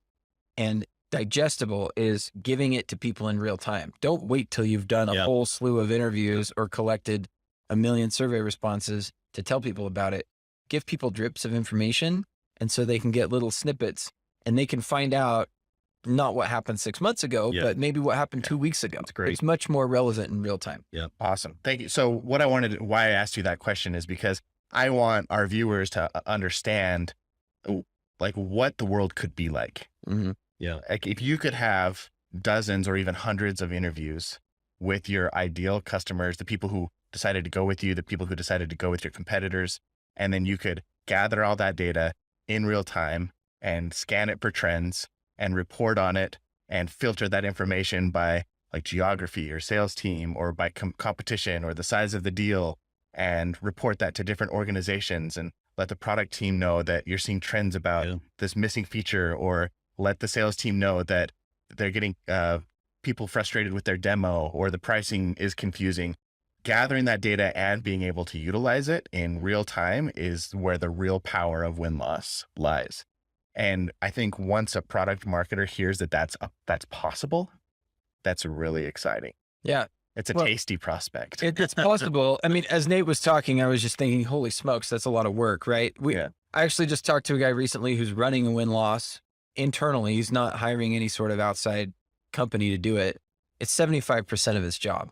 and digestible is giving it to people in real time. Don't wait till you've done a whole slew of interviews or collected 1 million survey responses to tell people about it. Give people drips of information, and so they can get little snippets and they can find out not what happened 6 months ago, but maybe what happened 2 weeks ago. That's great. It's much more relevant in real time. Yeah. Awesome. Thank you. So why I asked you that question is because I want our viewers to understand like what the world could be like. Mm-hmm. Yeah. Like if you could have dozens or even hundreds of interviews with your ideal customers, the people who decided to go with you, the people who decided to go with your competitors, and then you could gather all that data in real time and scan it for trends and report on it and filter that information by like geography or sales team or by competition or the size of the deal and report that to different organizations and let the product team know that you're seeing trends about this missing feature, or let the sales team know that they're getting people frustrated with their demo or the pricing is confusing. Gathering that data and being able to utilize it in real time is where the real power of win-loss lies. And I think once a product marketer hears that that's possible, that's really exciting. Yeah. It's a tasty prospect. It's possible. I mean, as Nate was talking, I was just thinking, holy smokes, that's a lot of work, right? I actually just talked to a guy recently who's running a win-loss internally. He's not hiring any sort of outside company to do it. It's 75% of his job.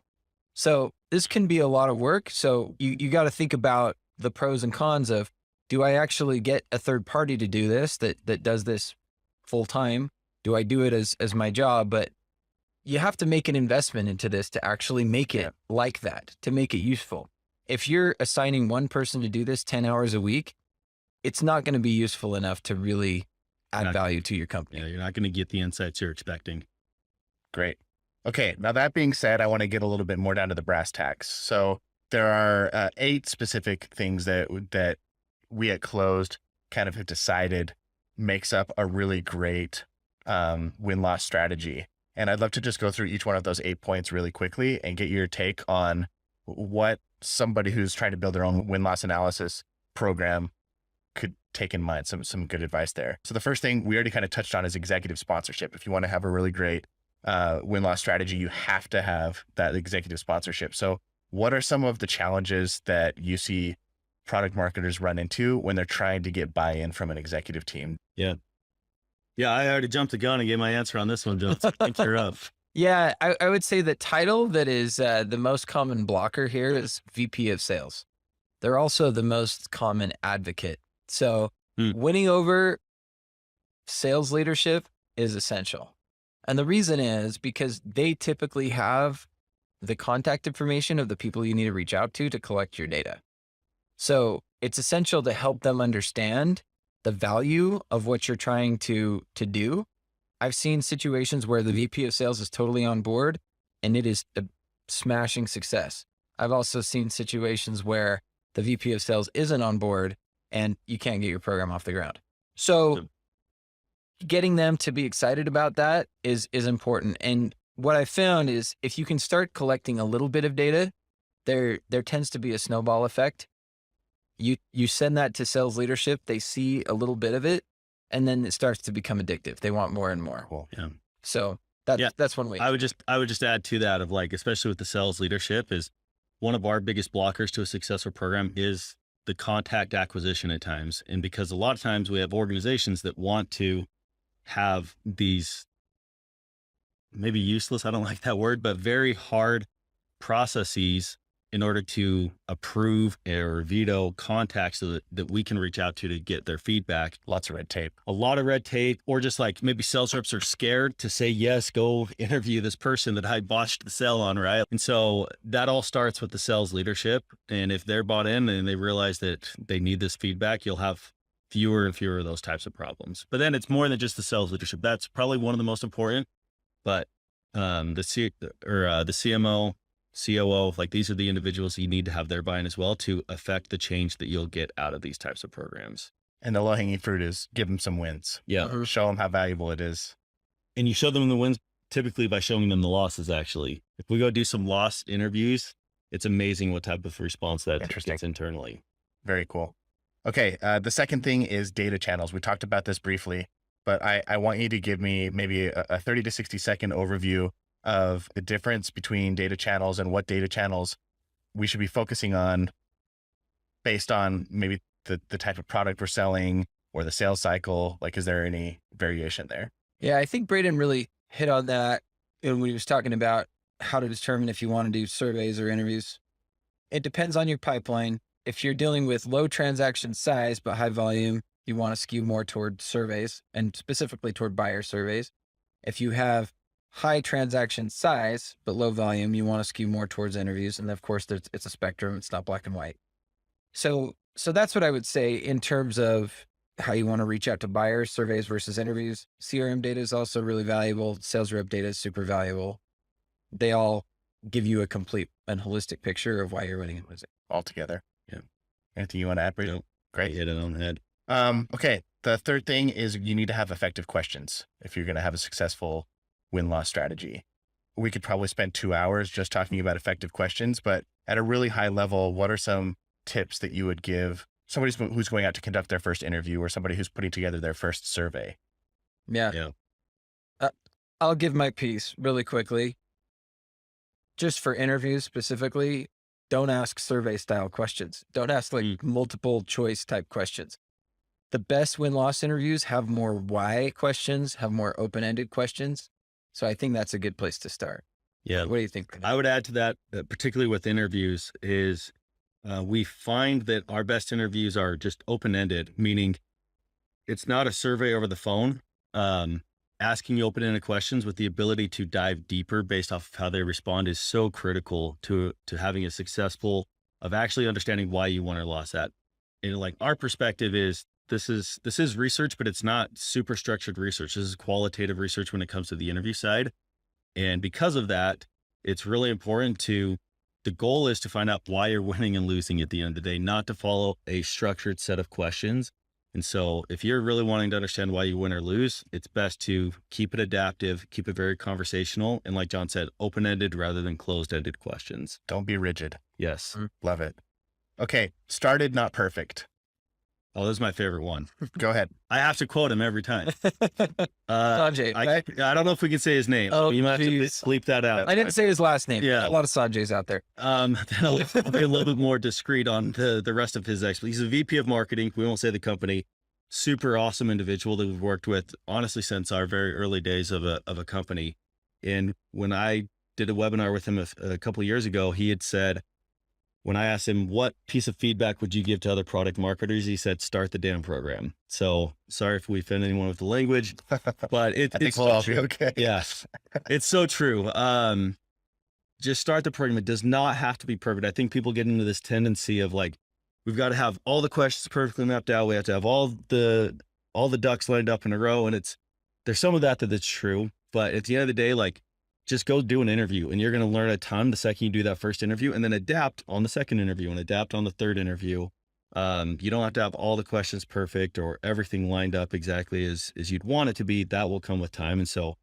So this can be a lot of work. So you got to think about the pros and cons of Do I actually get a third party to do this that does this full time? Do I do it as my job? But you have to make an investment into this to actually make it like that, to make it useful. If you're assigning one person to do this 10 hours a week, it's not going to be useful enough to really add value to your company. Yeah, you're not going to get the insights you're expecting. Great. Okay. Now that being said, I want to get a little bit more down to the brass tacks. So there are 8 specific things that we at Closed kind of have decided makes up a really great win-loss strategy. And I'd love to just go through each one of those 8 points really quickly and get your take on what somebody who's trying to build their own win-loss analysis program could take in mind. Some good advice there. So the first thing we already kind of touched on is executive sponsorship. If you want to have a really great win-loss strategy, you have to have that executive sponsorship. So what are some of the challenges that you see product marketers run into when they're trying to get buy-in from an executive team? Yeah, I already jumped the gun and gave my answer on this one, Joe. Thank you up. Yeah, I would say the title that is the most common blocker here is VP of Sales. They're also the most common advocate. So winning over sales leadership is essential. And the reason is because they typically have the contact information of the people you need to reach out to collect your data. So it's essential to help them understand the value of what you're trying to do. I've seen situations where the VP of Sales is totally on board and it is a smashing success. I've also seen situations where the VP of Sales isn't on board and you can't get your program off the ground. So getting them to be excited about that is important. And what I found is if you can start collecting a little bit of data, there tends to be a snowball effect. You send that to sales leadership, they see a little bit of it, and then it starts to become addictive. They want more and more. Cool. Yeah. So that's one way. I would just add to that of like, especially with the sales leadership, is one of our biggest blockers to a successful program is the contact acquisition at times. And because a lot of times we have organizations that want to have these maybe useless, I don't like that word, but very hard processes in order to approve or veto contacts so that we can reach out to get their feedback. Lots of red tape. A lot of red tape, or just like maybe sales reps are scared to say, yes, go interview this person that I botched the sell on, right? And so that all starts with the sales leadership. And if they're bought in and they realize that they need this feedback, you'll have fewer and fewer of those types of problems. But then it's more than just the sales leadership. That's probably one of the most important, but the CMO, COO, like these are the individuals you need to have their buy-in as well to affect the change that you'll get out of these types of programs. And the low-hanging fruit is give them some wins. Yeah. Show them how valuable it is. And you show them the wins typically by showing them the losses, actually. If we go do some loss interviews, it's amazing what type of response that gets internally. Very cool. Okay. The second thing is data channels. We talked about this briefly, but I want you to give me maybe a 30 to 60 second overview of the difference between data channels and what data channels we should be focusing on based on maybe the type of product we're selling or the sales cycle. Like, is there any variation there? Yeah, I think Braden really hit on that when he was talking about how to determine if you want to do surveys or interviews. It depends on your pipeline. If you're dealing with low transaction size, but high volume, you want to skew more toward surveys and specifically toward buyer surveys. If you have high transaction size, but low volume, you want to skew more towards interviews. And of course, it's a spectrum. It's not black and white. So that's what I would say in terms of how you want to reach out to buyers, surveys versus interviews. CRM data is also really valuable. Sales rep data is super valuable. They all give you a complete and holistic picture of why you're winning and losing. All together. Yeah. Anything you want to add, Brady? Nope. Great. Hit it on the head. Okay. The third thing is you need to have effective questions if you're going to have a successful win-loss strategy. We could probably spend 2 hours just talking about effective questions, but at a really high level, what are some tips that you would give somebody who's going out to conduct their first interview or somebody who's putting together their first survey? Yeah. I'll give my piece really quickly. Just for interviews specifically, don't ask survey style questions. Don't ask like multiple choice type questions. The best win-loss interviews have more why questions, have more open-ended questions. So I think that's a good place to start. Yeah. What do you think? I would add to that, particularly with interviews, is We find that our best interviews are just open-ended, meaning it's not a survey over the phone. Asking you open-ended questions with the ability to dive deeper based off of how they respond is so critical to having a successful of actually understanding why you won or lost that. And like our perspective is this is research, but it's not super structured research. This is qualitative research when it comes to the interview side. And because of that, it's really important the goal is to find out why you're winning and losing at the end of the day, not to follow a structured set of questions. And so if you're really wanting to understand why you win or lose, it's best to keep it adaptive, keep it very conversational. And like John said, open-ended rather than closed-ended questions. Don't be rigid. Yes. Love it. Okay. Started, not perfect. Oh, this is my favorite one. Go ahead. I have to quote him every time. Sanjay. I don't know if we can say his name. Oh, you might have to bleep that out. I didn't say his last name. Yeah. A lot of Sanjays out there. Then I'll be a little bit more discreet on the rest of his expertise. He's a VP of marketing. We won't say the company. Super awesome individual that we've worked with, honestly, since our very early days of a company. And when I did a webinar with him a couple of years ago, he had said, when I asked him, what piece of feedback would you give to other product marketers? He said, start the damn program. So sorry if we offend anyone with the language, but I think we'll all be okay. Yes, it's so true. Just start the program. It does not have to be perfect. I think people get into this tendency of like, we've got to have all the questions perfectly mapped out. We have to have all the ducks lined up in a row. And there's some of that's true, but at the end of the day, like, just go do an interview and you're going to learn a ton the second you do that first interview, and then adapt on the second interview and adapt on the third interview. You don't have to have all the questions perfect or everything lined up exactly as you'd want it to be. That will come with time. And so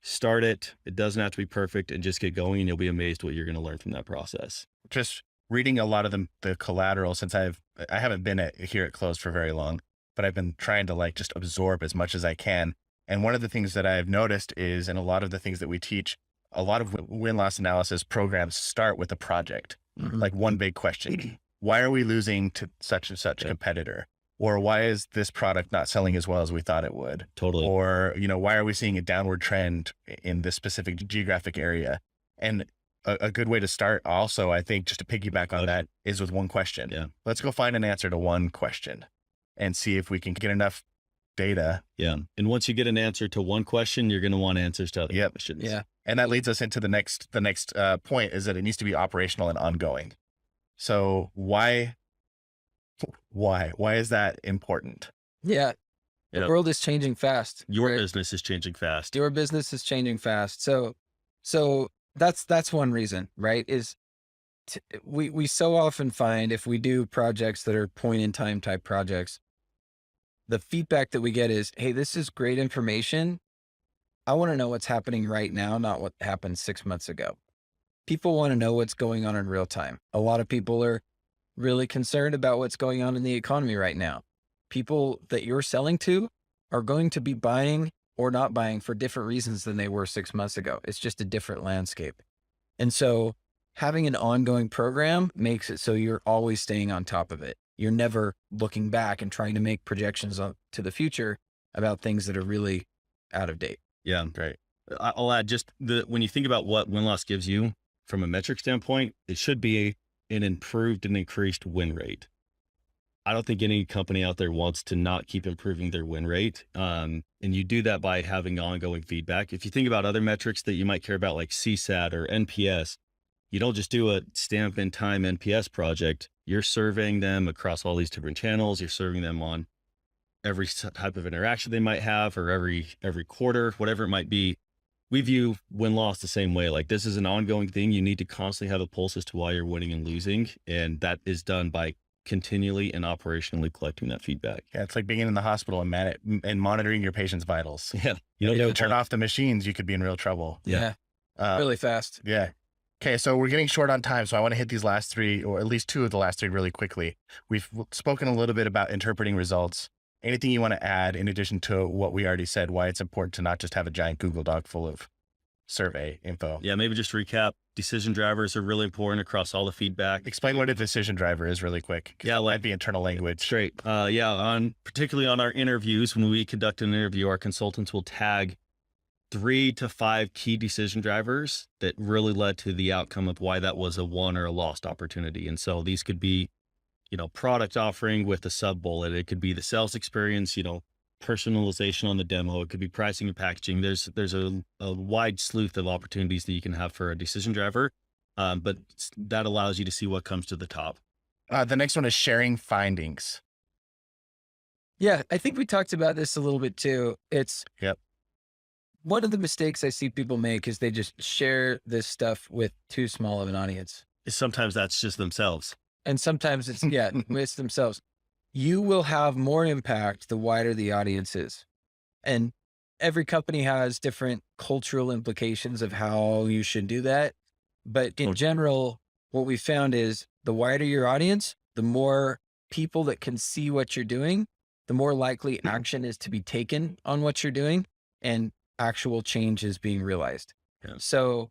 start it. It doesn't have to be perfect, and just get going, and you'll be amazed what you're going to learn from that process. Just reading a lot of the collateral, since I haven't been here at Close for very long, but I've been trying to like just absorb as much as I can. And one of the things that I've noticed is, in a lot of the things that we teach, a lot of win-loss analysis programs start with a project, like one big question. Why are we losing to such and such competitor? Or why is this product not selling as well as we thought it would? Totally. Or, why are we seeing a downward trend in this specific geographic area? And a good way to start also, I think, just to piggyback on that, is with one question. Yeah. Let's go find an answer to one question and see if we can get enough data. Yeah. And once you get an answer to one question, you're going to want answers to other questions. Yeah. And that leads us into the next point, is that it needs to be operational and ongoing. So why is that important? Yeah. The world is changing fast. Your business is changing fast. Your business is changing fast. So that's one reason, right? We so often find, if we do projects that are point in time type projects, the feedback that we get is, hey, this is great information. I want to know what's happening right now, not what happened 6 months ago. People want to know what's going on in real time. A lot of people are really concerned about what's going on in the economy right now. People that you're selling to are going to be buying or not buying for different reasons than they were 6 months ago. It's just a different landscape. And so having an ongoing program makes it so you're always staying on top of it. You're never looking back and trying to make projections to the future about things that are really out of date. Yeah, great. I'll add just when you think about what win-loss gives you from a metric standpoint, it should be an improved and increased win rate. I don't think any company out there wants to not keep improving their win rate. And you do that by having ongoing feedback. If you think about other metrics that you might care about, like CSAT or NPS, you don't just do a stamp in time NPS project. You're surveying them across all these different channels. You're serving them on every type of interaction they might have, or every quarter, whatever it might be. We view win-loss the same way. Like, this is an ongoing thing. You need to constantly have a pulse as to why you're winning and losing. And that is done by continually and operationally collecting that feedback. Yeah, it's like being in the hospital and monitoring your patient's vitals. Yeah. Turn off the machines, you could be in real trouble. Yeah. Really fast. Yeah. Okay, so we're getting short on time, so I want to hit these last three, or at least two of the last three, really quickly. We've spoken a little bit about interpreting results. Anything you want to add in addition to what we already said, why it's important to not just have a giant Google Doc full of survey info? Yeah, maybe just recap. Decision drivers are really important across all the feedback. Explain what a decision driver is really quick. Yeah, might be internal language. Straight. Particularly on our interviews, when we conduct an interview, our consultants will tag 3 to 5 key decision drivers that really led to the outcome of why that was a won or a lost opportunity. And so these could be, product offering with a sub bullet. It could be the sales experience, personalization on the demo. It could be pricing and packaging. There's a wide slew of opportunities that you can have for a decision driver. But that allows you to see what comes to the top. The next one is sharing findings. Yeah, I think we talked about this a little bit too. Yep. One of the mistakes I see people make is they just share this stuff with too small of an audience. Sometimes that's just themselves. And sometimes it's, it's themselves. You will have more impact the wider the audience is. And every company has different cultural implications of how you should do that. But in general, what we found is the wider your audience, the more people that can see what you're doing, the more likely action is to be taken on what you're doing and actual change is being realized. Yeah. So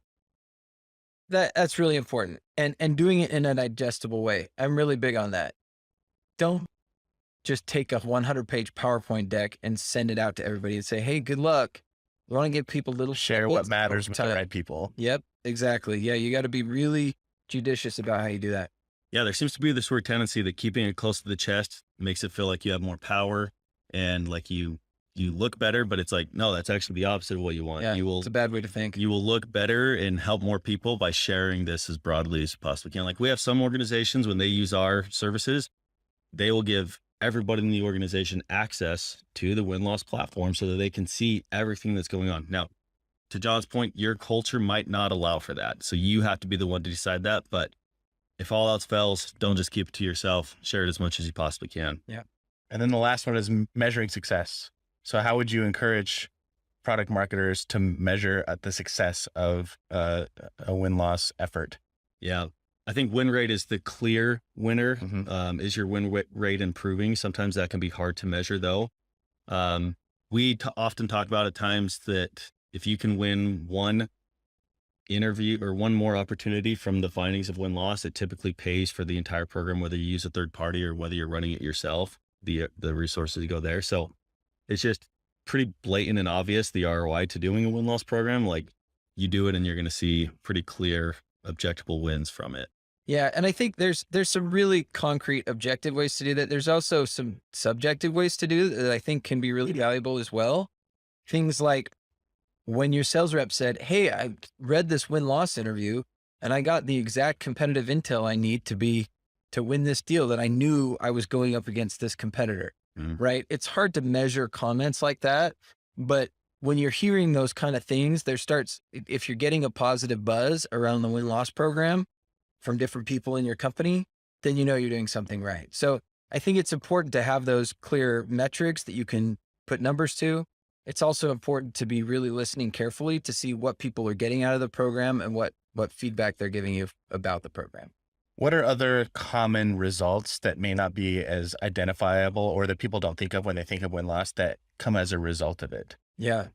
that's really important. And doing it in a digestible way. I'm really big on that. Don't just take a 100-page PowerPoint deck and send it out to everybody and say, hey, good luck. We want to give people little share what matters with the right people. Yep, exactly. Yeah, you got to be really judicious about how you do that. Yeah, there seems to be this weird tendency that keeping it close to the chest makes it feel like you have more power and like you look better, but it's like, no, that's actually the opposite of what you want. Yeah, it's a bad way to think. You will look better and help more people by sharing this as broadly as you possibly can. Like we have some organizations, when they use our services, they will give everybody in the organization access to the win-loss platform so that they can see everything that's going on. Now, to John's point, your culture might not allow for that. So you have to be the one to decide that. But if all else fails, don't just keep it to yourself. Share it as much as you possibly can. Yeah. And then the last one is measuring success. So how would you encourage product marketers to measure the success of a win-loss effort? Yeah. I think win rate is the clear winner. Mm-hmm. Is your win rate improving? Sometimes that can be hard to measure though. We often talk about at times that if you can win one interview or one more opportunity from the findings of win-loss, it typically pays for the entire program, whether you use a third party or whether you're running it yourself, the resources go there. So it's just pretty blatant and obvious, the ROI to doing a win-loss program. Like you do it and you're going to see pretty clear objectable wins from it. Yeah. And I think there's some really concrete objective ways to do that. There's also some subjective ways to do that I think can be really valuable as well. Things like when your sales rep said, hey, I read this win-loss interview and I got the exact competitive intel I need to win this deal that I knew I was going up against this competitor, right? It's hard to measure comments like that, but when you're hearing those kind of things, if you're getting a positive buzz around the win-loss program from different people in your company, then you know you're doing something right. So I think it's important to have those clear metrics that you can put numbers to. It's also important to be really listening carefully to see what people are getting out of the program and what feedback they're giving you about the program. What are other common results that may not be as identifiable or that people don't think of when they think of win-loss that come as a result of it? Yeah.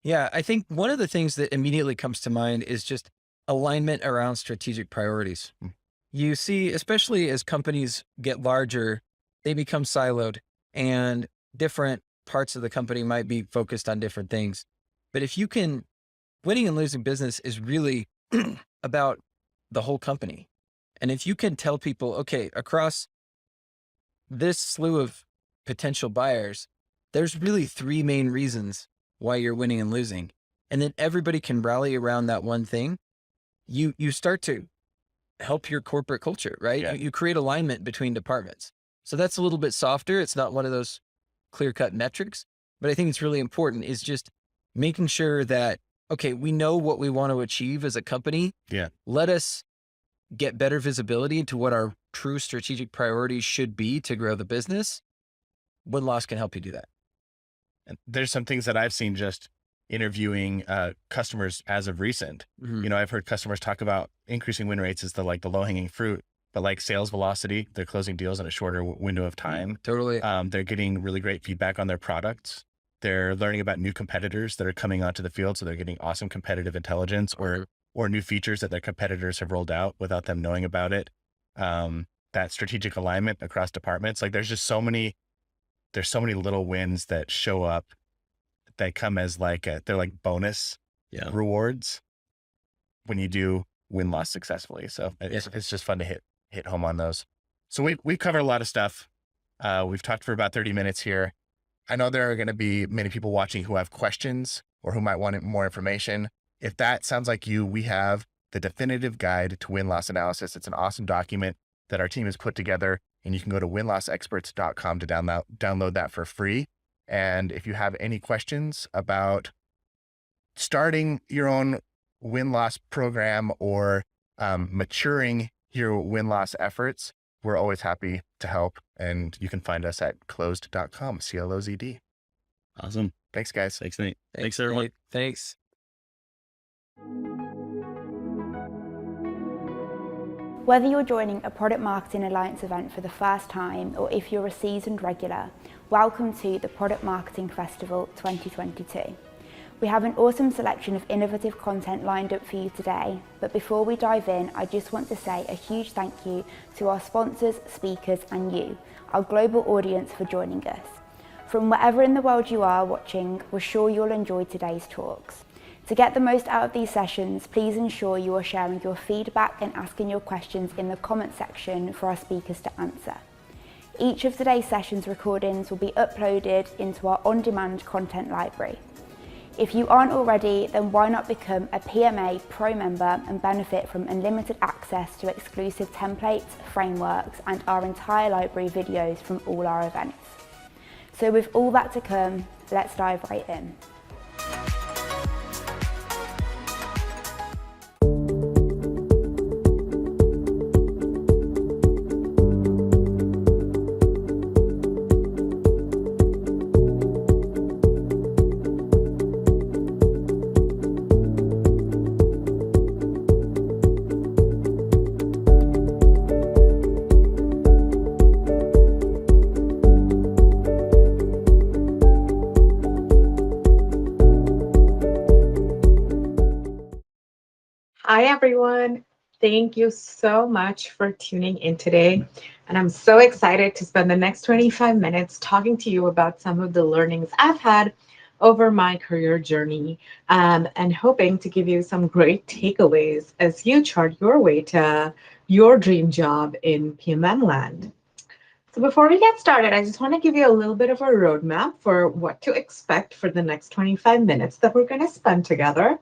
Yeah. I think one of the things that immediately comes to mind is just alignment around strategic priorities. You see, especially as companies get larger, they become siloed and different parts of the company might be focused on different things. But if you can, winning and losing business is really about the whole company. And if you can tell people, okay, across this slew of potential buyers, there's really 3 main reasons why you're winning and losing. And then everybody can rally around that one thing. You start to help your corporate culture, right? Yeah. You create alignment between departments. So that's a little bit softer. It's not one of those clear-cut metrics, but I think it's really important is just making sure that, okay, we know what we want to achieve as a company. Yeah. Let us get better visibility into what our true strategic priorities should be to grow the business. Win-loss can help you do that. And there's some things that I've seen just interviewing customers as of recent. Mm-hmm. I've heard customers talk about increasing win rates as the low-hanging fruit, but like sales velocity, they're closing deals in a shorter window of time. Totally. They're getting really great feedback on their products. They're learning about new competitors that are coming onto the field. So they're getting awesome competitive intelligence or new features that their competitors have rolled out without them knowing about it. That strategic alignment across departments. Like there's so many little wins that show up that come as they're like bonus rewards when you do win-loss successfully. So it's just fun to hit home on those. So we've covered a lot of stuff. We've talked for about 30 minutes here. I know there are going to be many people watching who have questions or who might want more information. If that sounds like you, we have the definitive guide to win-loss analysis. It's an awesome document that our team has put together, and you can go to winlossexperts.com to download that for free. And if you have any questions about starting your own win-loss program or maturing your win-loss efforts, we're always happy to help. And you can find us at closed.com, CLOZD. Awesome. Thanks, guys. Thanks, Nate. Thanks, everyone. Nate. Thanks. Whether you're joining a Product Marketing Alliance event for the first time or if you're a seasoned regular, welcome to the Product Marketing Festival 2022. We have an awesome selection of innovative content lined up for you today, but before we dive in, I just want to say a huge thank you to our sponsors, speakers, and you, our global audience, for joining us. From wherever in the world you are watching, we're sure you'll enjoy today's talks. To get the most out of these sessions, please ensure you are sharing your feedback and asking your questions in the comment section for our speakers to answer. Each of today's sessions recordings will be uploaded into our on-demand content library. If you aren't already, then why not become a PMA Pro member and benefit from unlimited access to exclusive templates, frameworks, and our entire library of videos from all our events. So with all that to come, let's dive right in. Hi, everyone. Thank you so much for tuning in today. And I'm so excited to spend the next 25 minutes talking to you about some of the learnings I've had over my career journey, and hoping to give you some great takeaways as you chart your way to your dream job in PMM land. So before we get started, I just want to give you a little bit of a roadmap for what to expect for the next 25 minutes that we're going to spend together.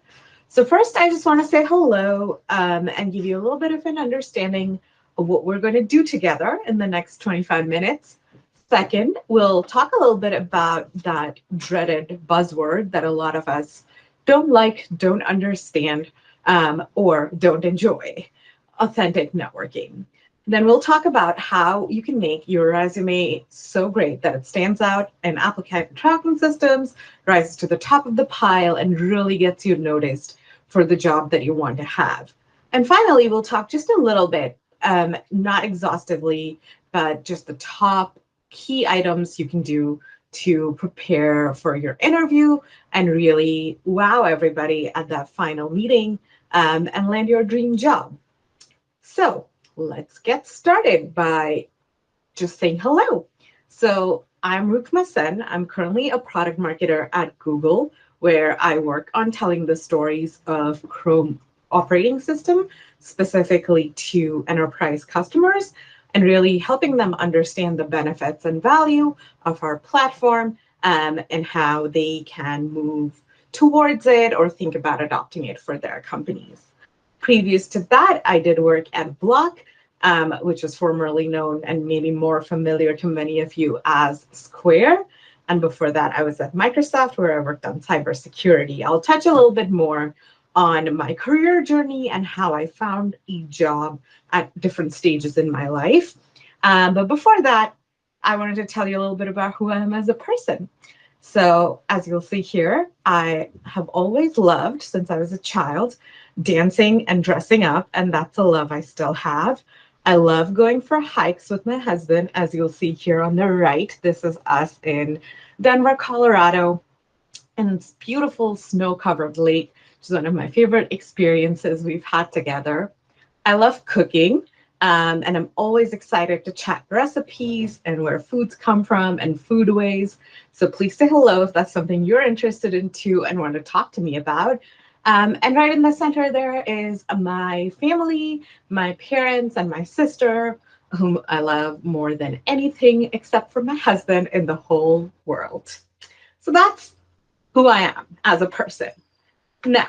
So first, I just want to say hello and give you a little bit of an understanding of what we're going to do together in the next 25 minutes. Second, we'll talk a little bit about that dreaded buzzword that a lot of us don't like, don't understand, or don't enjoy: authentic networking. Then we'll talk about how you can make your resume so great that it stands out in applicant tracking systems, rises to the top of the pile, and really gets you noticed for the job that you want to have. And finally, we'll talk just a little bit, not exhaustively, but just the top key items you can do to prepare for your interview and really wow everybody at that final meeting, and land your dream job. So let's get started by just saying hello. So I'm Rukma Sen. I'm currently a product marketer at Google, where I work on telling the stories of Chrome operating system, specifically to enterprise customers, and really helping them understand the benefits and value of our platform, and how they can move towards it or think about adopting it for their companies. Previous to that, I did work at Block, which was formerly known and maybe more familiar to many of you as Square. And before that, I was at Microsoft, where I worked on cybersecurity. I'll touch a little bit more on my career journey and how I found a job at different stages in my life. But before that, I wanted to tell you a little bit about who I am as a person. So as you'll see here, I have always loved, since I was a child, dancing and dressing up, and that's a love I still have. I love going for hikes with my husband, as you'll see here on the right. This is us in Denver, Colorado, and it's beautiful snow-covered lake, which is one of my favorite experiences we've had together. I love cooking. And I'm always excited to chat recipes and where foods come from and foodways. So please say hello if that's something you're interested in too and want to talk to me about. And right in the center there is my family, my parents, and my sister, whom I love more than anything except for my husband in the whole world. So that's who I am as a person. Now,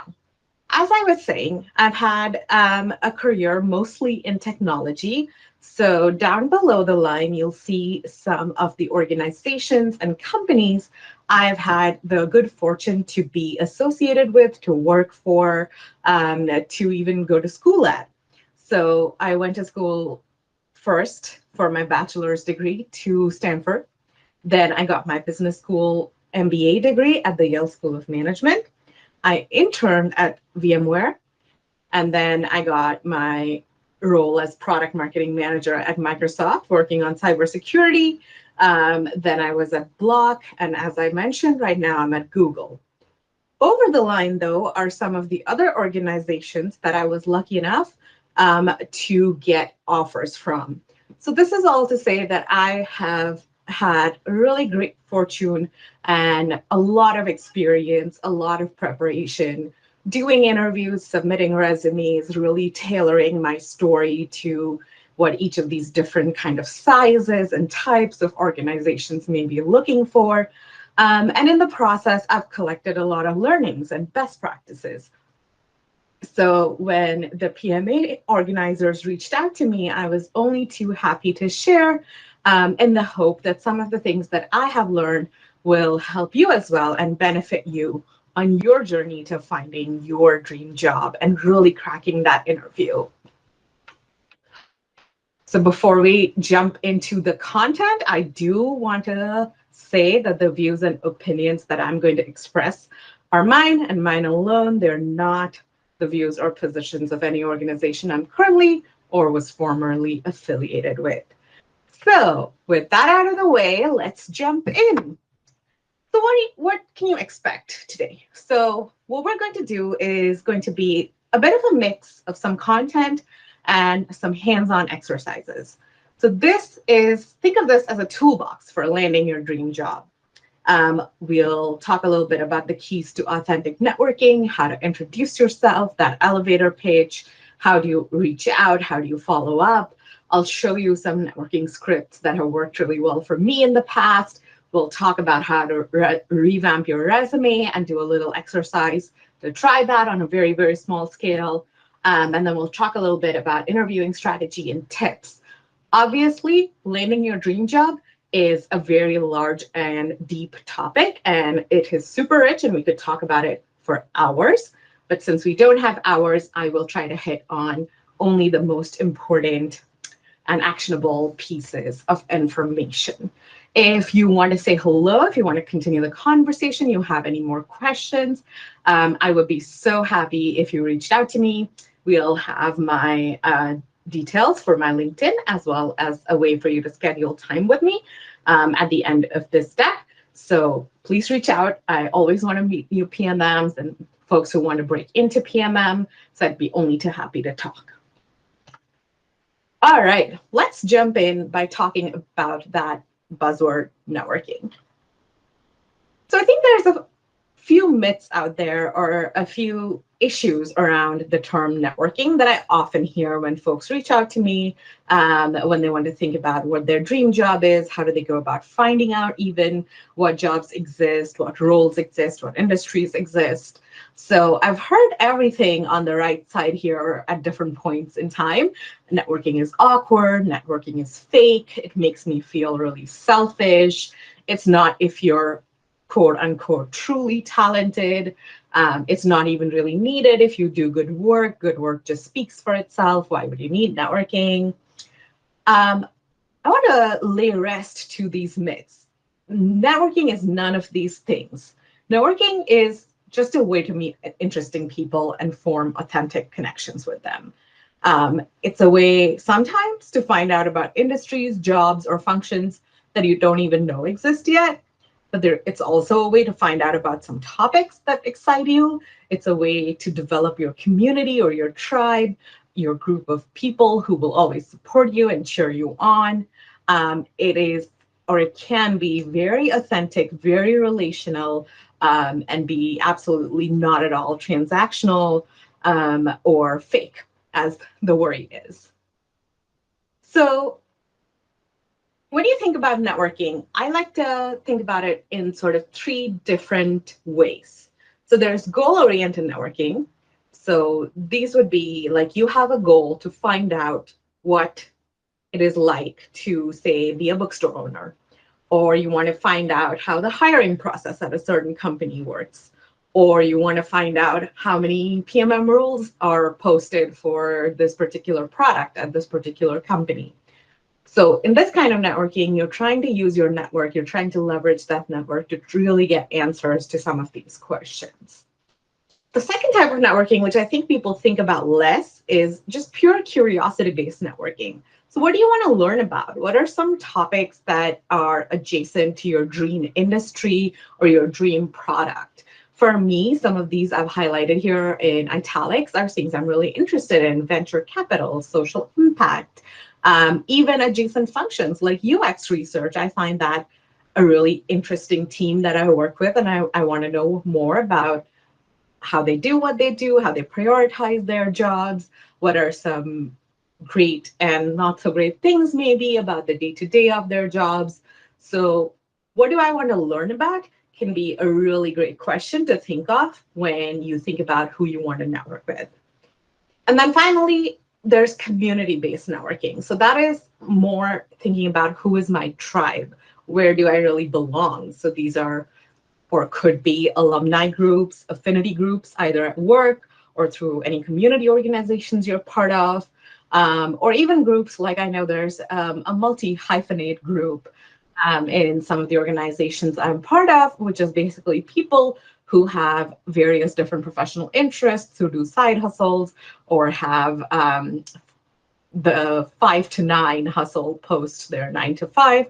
as I was saying, I've had a career mostly in technology. So down below the line, you'll see some of the organizations and companies I've had the good fortune to be associated with, to work for, to even go to school at. So I went to school first for my bachelor's degree to Stanford. Then I got my business school MBA degree at the Yale School of Management. I interned at VMware, and then I got my role as product marketing manager at Microsoft, working on cybersecurity. Then I was at Block, and as I mentioned, right now I'm at Google. Over the line, though, are some of the other organizations that I was lucky enough to get offers from. So this is all to say that I have had really great fortune and a lot of experience, a lot of preparation, doing interviews, submitting resumes, really tailoring my story to what each of these different kind of sizes and types of organizations may be looking for. And in the process, I've collected a lot of learnings and best practices. So when the PMA organizers reached out to me, I was only too happy to share in the hope that some of the things that I have learned will help you as well and benefit you on your journey to finding your dream job and really cracking that interview. So before we jump into the content, I do want to say that the views and opinions that I'm going to express are mine and mine alone. They're not the views or positions of any organization I'm currently or was formerly affiliated with. So with that out of the way, let's jump in. So what can you expect today? So what we're going to do is going to be a bit of a mix of some content and some hands-on exercises. So think of this as a toolbox for landing your dream job. We'll talk a little bit about the keys to authentic networking, how to introduce yourself, that elevator pitch, how do you reach out, how do you follow up. I'll show you some networking scripts that have worked really well for me in the past. We'll talk about how to revamp your resume and do a little exercise to try that on a very, very small scale. And then we'll talk a little bit about interviewing strategy and tips. Obviously, landing your dream job is a very large and deep topic, and it is super rich, and we could talk about it for hours. But since we don't have hours, I will try to hit on only the most important and actionable pieces of information. If you want to say hello, if you want to continue the conversation, you have any more questions, I would be so happy if you reached out to me. We'll have my details for my LinkedIn, as well as a way for you to schedule time with me at the end of this deck. So please reach out. I always want to meet new PMMs and folks who want to break into PMM. So I'd be only too happy to talk. All right, let's jump in by talking about that buzzword networking. So I think there's a few myths out there or a few issues around the term networking that I often hear when folks reach out to me, when they want to think about what their dream job is, how do they go about finding out even what jobs exist, what roles exist, what industries exist. So I've heard everything on the right side here at different points in time. Networking is awkward, networking is fake, it makes me feel really selfish. It's not if you're quote unquote truly talented. It's not even really needed if you do good work. Good work just speaks for itself. Why would you need networking? I want to lay rest to these myths. Networking is none of these things. Networking is just a way to meet interesting people and form authentic connections with them. It's a way sometimes to find out about industries, jobs, or functions that you don't even know exist yet. But it's also a way to find out about some topics that excite you. It's a way to develop your community or your tribe. your group of people who will always support you and cheer you on. It is, or it can be, very authentic, very relational, and be absolutely not at all transactional or fake, as the worry is. So when you think about networking, I like to think about it in sort of 3 different ways. So there's goal-oriented networking. So these would be like, you have a goal to find out what it is like to, say, be a bookstore owner, or you want to find out how the hiring process at a certain company works, or you want to find out how many PMM rules are posted for this particular product at this particular company. So in this kind of networking, you're trying to use your network, you're trying to leverage that network to really get answers to some of these questions. The second type of networking, which I think people think about less, is just pure curiosity-based networking. So what do you want to learn about? What are some topics that are adjacent to your dream industry or your dream product? For me, some of these I've highlighted here in italics are things I'm really interested in: venture capital, social impact, even adjacent functions like UX research. I find that a really interesting team that I work with, and I want to know more about how they do what they do, how they prioritize their jobs, what are some great and not so great things maybe about the day-to-day of their jobs. So what do I want to learn about can be a really great question to think of when you think about who you want to network with. And then finally, there's community-based networking. So that is more thinking about, who is my tribe? Where do I really belong? So these are, or could be, alumni groups, affinity groups, either at work or through any community organizations you're part of, or even groups like, I know there's a multi-hyphenate group in some of the organizations I'm part of, which is basically people who have various different professional interests, who do side hustles, or have the 5 to 9 hustle post their 9 to 5.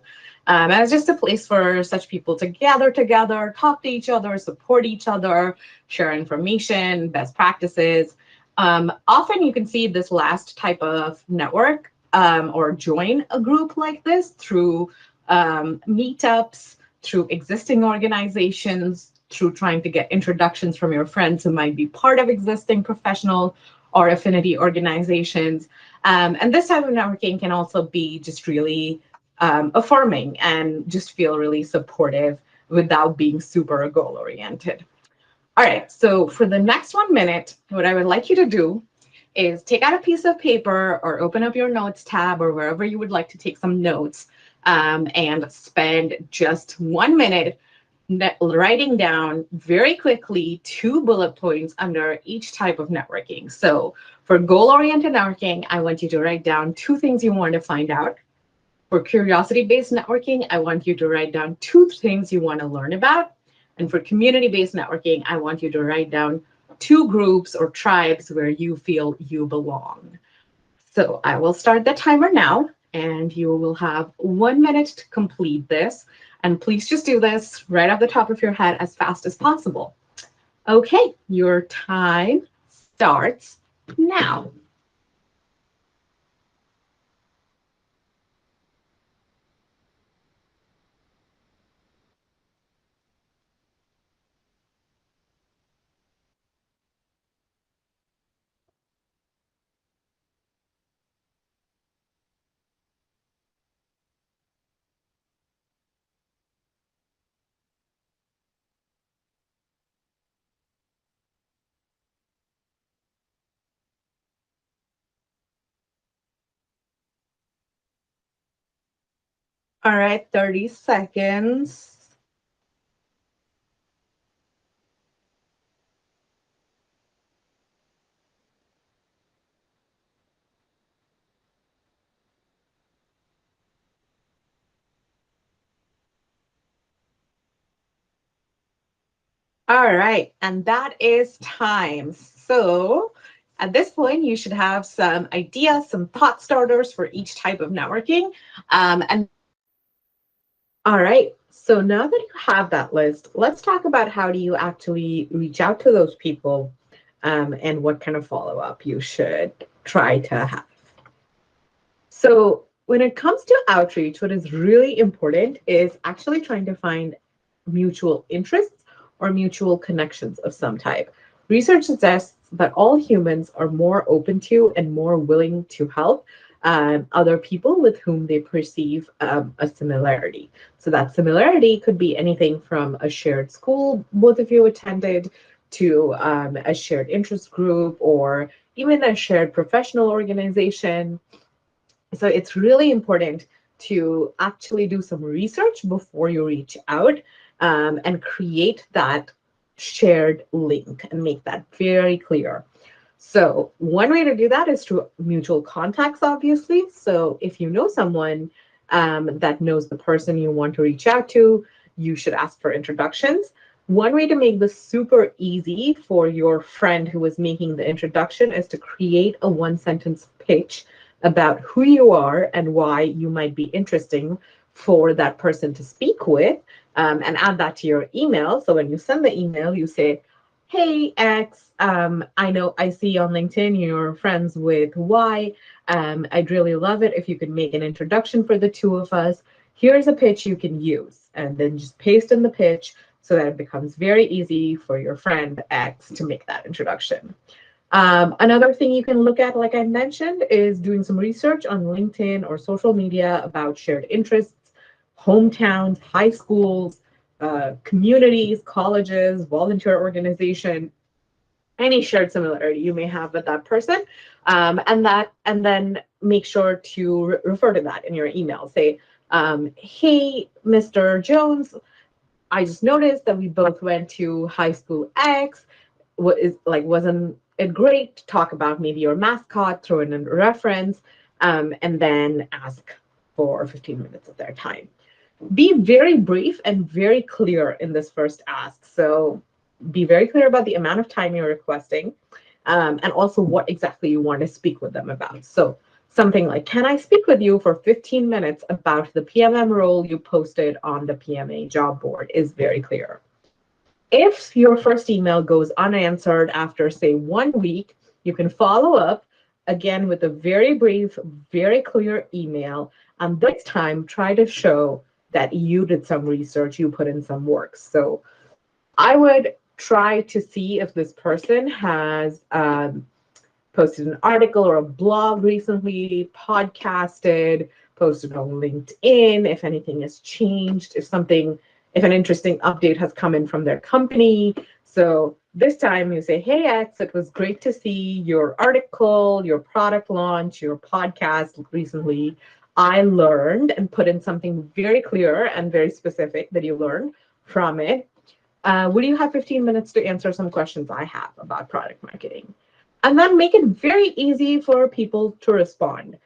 And it's just a place for such people to gather together, talk to each other, support each other, share information, best practices. Often you can see this last type of network or join a group like this through meetups, through existing organizations, through trying to get introductions from your friends who might be part of existing professional or affinity organizations. And this type of networking can also be just really affirming and just feel really supportive without being super goal-oriented. All right, so for the next 1 minute, what I would like you to do is take out a piece of paper or open up your notes tab or wherever you would like to take some notes, and spend just 1 minute writing down very quickly 2 bullet points under each type of networking. So for goal-oriented networking, I want you to write down 2 things you want to find out. For curiosity-based networking, I want you to write down 2 things you want to learn about. And for community-based networking, I want you to write down 2 groups or tribes where you feel you belong. So I will start the timer now, and you will have 1 minute to complete this. And please just do this right off the top of your head as fast as possible. Okay, your time starts now. All right, 30 seconds. All right, and that is time. So at this point, you should have some ideas, some thought starters for each type of networking. And all right, so now that you have that list, let's talk about how do you actually reach out to those people and what kind of follow-up you should try to have. So when it comes to outreach, what is really important is actually trying to find mutual interests or mutual connections of some type. Research suggests that all humans are more open to and more willing to help other people with whom they perceive a similarity. So that similarity could be anything from a shared school both of you attended to a shared interest group or even a shared professional organization. So it's really important to actually do some research before you reach out and create that shared link and make that very clear. So one way to do that is through mutual contacts, obviously. So if you know someone that knows the person you want to reach out to, you should ask for introductions. One way to make this super easy for your friend who is making the introduction is to create a one-sentence pitch about who you are and why you might be interesting for that person to speak with, and add that to your email. So when you send the email, you say, hey, X, I see on LinkedIn you're friends with Y. I'd really love it if you could make an introduction for the two of us. Here's a pitch you can use, and then just paste in the pitch so that it becomes very easy for your friend X to make that introduction. Another thing you can look at, like I mentioned, is doing some research on LinkedIn or social media about shared interests, hometowns, high schools, communities, colleges, volunteer organization, any shared similarity you may have with that person, and then make sure to refer to that in your email. Say, hey, Mr. Jones, I just noticed that we both went to high school X. Wasn't it great to talk about maybe your mascot, throw in a reference, and then ask for 15 minutes of their time. Be very brief and very clear in this first ask. So be very clear about the amount of time you're requesting, and also what exactly you want to speak with them about. So something like, can I speak with you for 15 minutes about the PMM role you posted on the PMA job board is very clear. If your first email goes unanswered after, say, 1 week, you can follow up again with a very brief, very clear email. And this time, try to show that you did some research, you put in some work. So I would try to see if this person has posted an article or a blog recently, podcasted, posted on LinkedIn, if anything has changed, if an interesting update has come in from their company. So this time you say, hey, X, it was great to see your article, your product launch, your podcast recently. I learned, and put in something very clear and very specific that you learned from it. Will you have 15 minutes to answer some questions I have about product marketing? And then make it very easy for people to respond.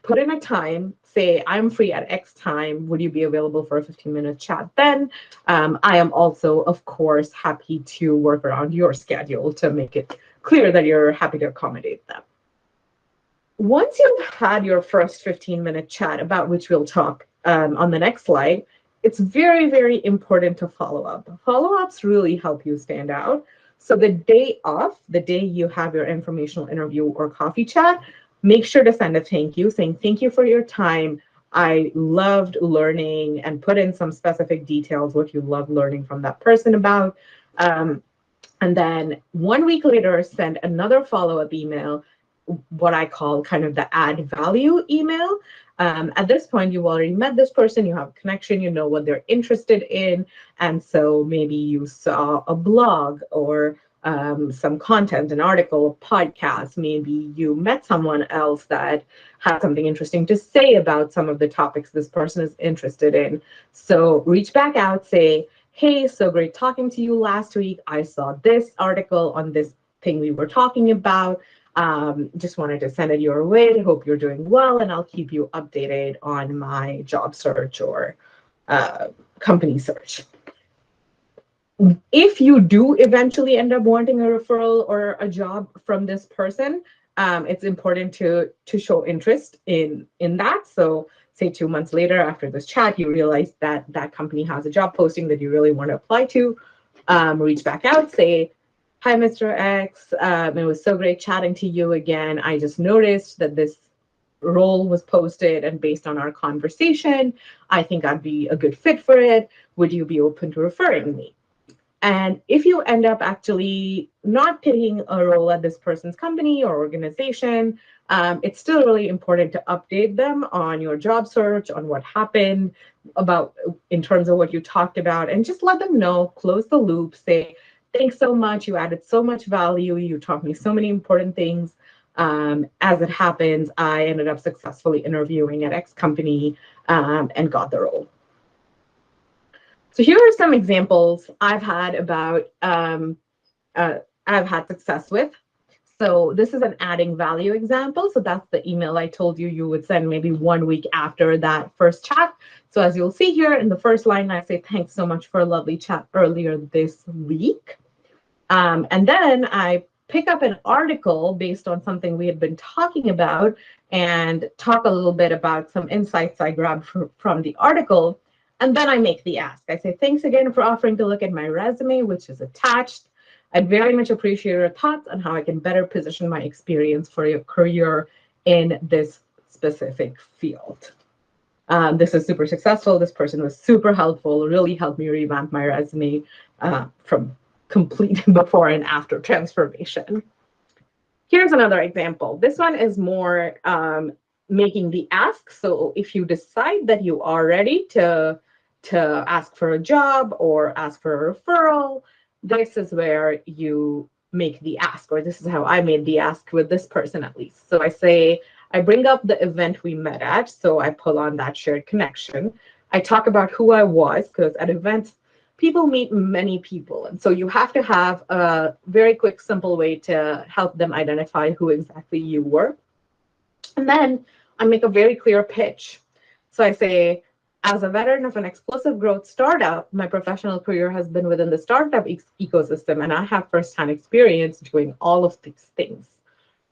Put in a time, say, I'm free at X time. Would you be available for a 15-minute chat then? I am also, of course, happy to work around your schedule to make it clear that you're happy to accommodate them. Once you've had your first 15-minute chat, about which we'll talk on the next slide, it's very, very important to follow up. Follow-ups really help you stand out. So the day of, the day you have your informational interview or coffee chat, make sure to send a thank you, saying thank you for your time. I loved learning, and put in some specific details what you love learning from that person about. And then 1 week later, send another follow-up email, what I call kind of the add value email. At this point, you've already met this person, you have a connection, you know what they're interested in. And so maybe you saw a blog or some content, an article, a podcast. Maybe you met someone else that had something interesting to say about some of the topics this person is interested in. So reach back out, say, hey, so great talking to you last week. I saw this article on this thing we were talking about. Just wanted to send it your way. Hope you're doing well, and I'll keep you updated on my job search or company search. If you do eventually end up wanting a referral or a job from this person, it's important to show interest in that. So say 2 months later after this chat, you realize that that company has a job posting that you really want to apply to, reach back out, say, Hi, Mr. X. It was so great chatting to you again. I just noticed that this role was posted, and based on our conversation, I think I'd be a good fit for it. Would you be open to referring me? And if you end up actually not getting a role at this person's company or organization, it's still really important to update them on your job search, on what happened, about in terms of what you talked about, and just let them know, close the loop, say, thanks so much. You added so much value. You taught me so many important things. As it happens, I ended up successfully interviewing at X company and got the role. So here are some examples I've had about I've had success with. So this is an adding value example. So that's the email I told you you would send maybe 1 week after that first chat. So as you'll see here in the first line, I say, thanks so much for a lovely chat earlier this week. And then I pick up an article based on something we had been talking about and talk a little bit about some insights I grabbed from the article. And then I make the ask. I say, thanks again for offering to look at my resume, which is attached. I'd very much appreciate your thoughts on how I can better position my experience for your career in this specific field. This is super successful. This person was super helpful, really helped me revamp my resume from complete before and after transformation. Here's another example. This one is more making the ask. So if you decide that you are ready to ask for a job or ask for a referral, this is where you make the ask, or this is how I made the ask with this person at least. So I say, I bring up the event we met at, so I pull on that shared connection. I talk about who I was, because at events, people meet many people. And so you have to have a very quick, simple way to help them identify who exactly you were. And then I make a very clear pitch. So I say, as a veteran of an explosive growth startup, my professional career has been within the startup ecosystem, and I have firsthand experience doing all of these things.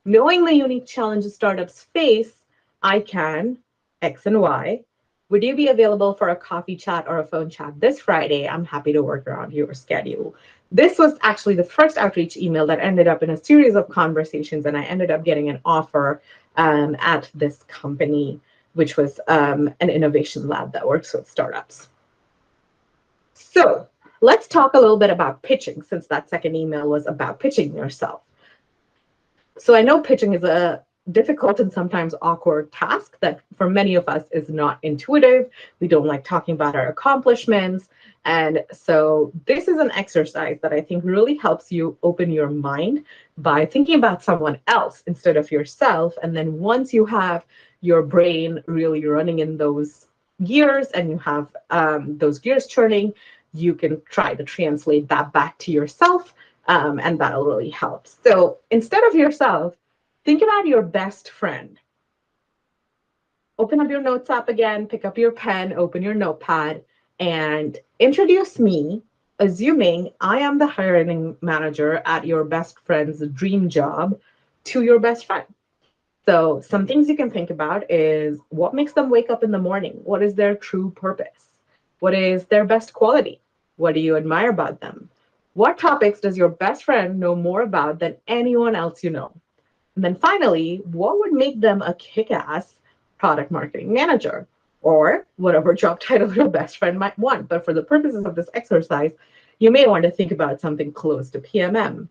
Knowing the unique challenges startups face, I can X and Y. Would you be available for a coffee chat or a phone chat this Friday? I'm happy to work around your schedule. This was actually the first outreach email that ended up in a series of conversations, and I ended up getting an offer at this company, which was an innovation lab that works with startups. So let's talk a little bit about pitching, since that second email was about pitching yourself. So I know pitching is a difficult and sometimes awkward task that for many of us is not intuitive. We don't like talking about our accomplishments. And so this is an exercise that I think really helps you open your mind by thinking about someone else instead of yourself. And then once you have your brain really running in those gears and you have those gears churning, you can try to translate that back to yourself, and that'll really help. So instead of yourself, think about your best friend. Open up your notes app again, pick up your pen, open your notepad, and introduce me, assuming I am the hiring manager at your best friend's dream job, to your best friend. So some things you can think about is what makes them wake up in the morning? What is their true purpose? What is their best quality? What do you admire about them? What topics does your best friend know more about than anyone else you know? And then finally, what would make them a kick-ass product marketing manager, or whatever job title your best friend might want? But for the purposes of this exercise, you may want to think about something close to PMM.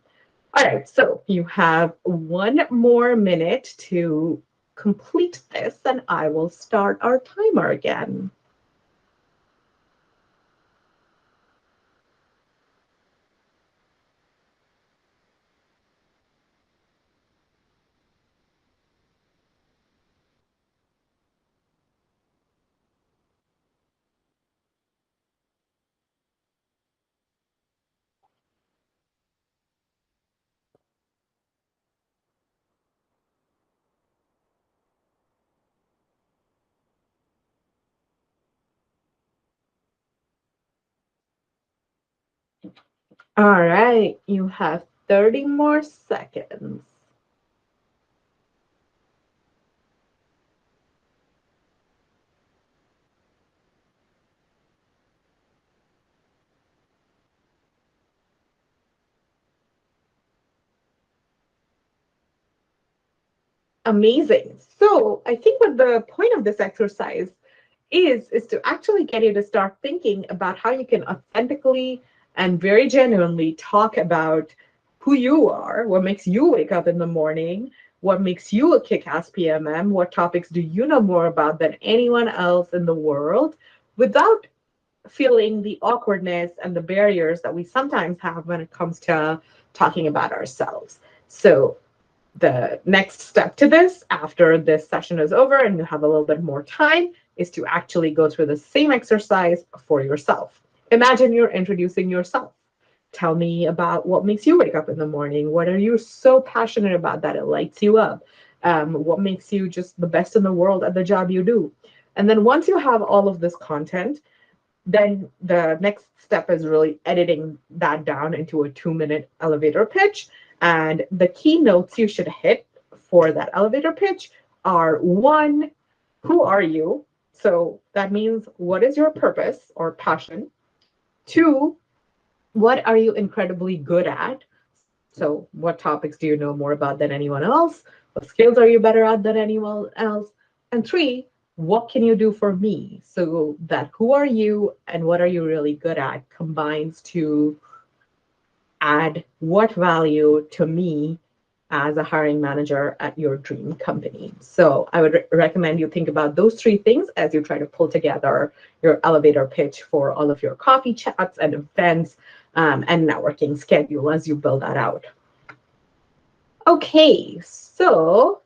All right, so you have 1 more minute to complete this, and I will start our timer again. All right, you have 30 more seconds. Amazing. So I think what the point of this exercise is to actually get you to start thinking about how you can authentically and very genuinely talk about who you are, what makes you wake up in the morning, what makes you a kick-ass PMM, what topics do you know more about than anyone else in the world, without feeling the awkwardness and the barriers that we sometimes have when it comes to talking about ourselves. So the next step to this, after this session is over and you have a little bit more time, is to actually go through the same exercise for yourself. Imagine you're introducing yourself. Tell me about what makes you wake up in the morning. What are you so passionate about that it lights you up? What makes you just the best in the world at the job you do? And then once you have all of this content, then the next step is really editing that down into a 2-minute elevator pitch. And the key notes you should hit for that elevator pitch are: 1, who are you? So that means, what is your purpose or passion? 2, what are you incredibly good at? So what topics do you know more about than anyone else? What skills are you better at than anyone else? And 3, what can you do for me? So that who are you and what are you really good at combines to add what value to me as a hiring manager at your dream company. So I would recommend you think about those 3 things as you try to pull together your elevator pitch for all of your coffee chats and events and networking schedule as you build that out. Okay, so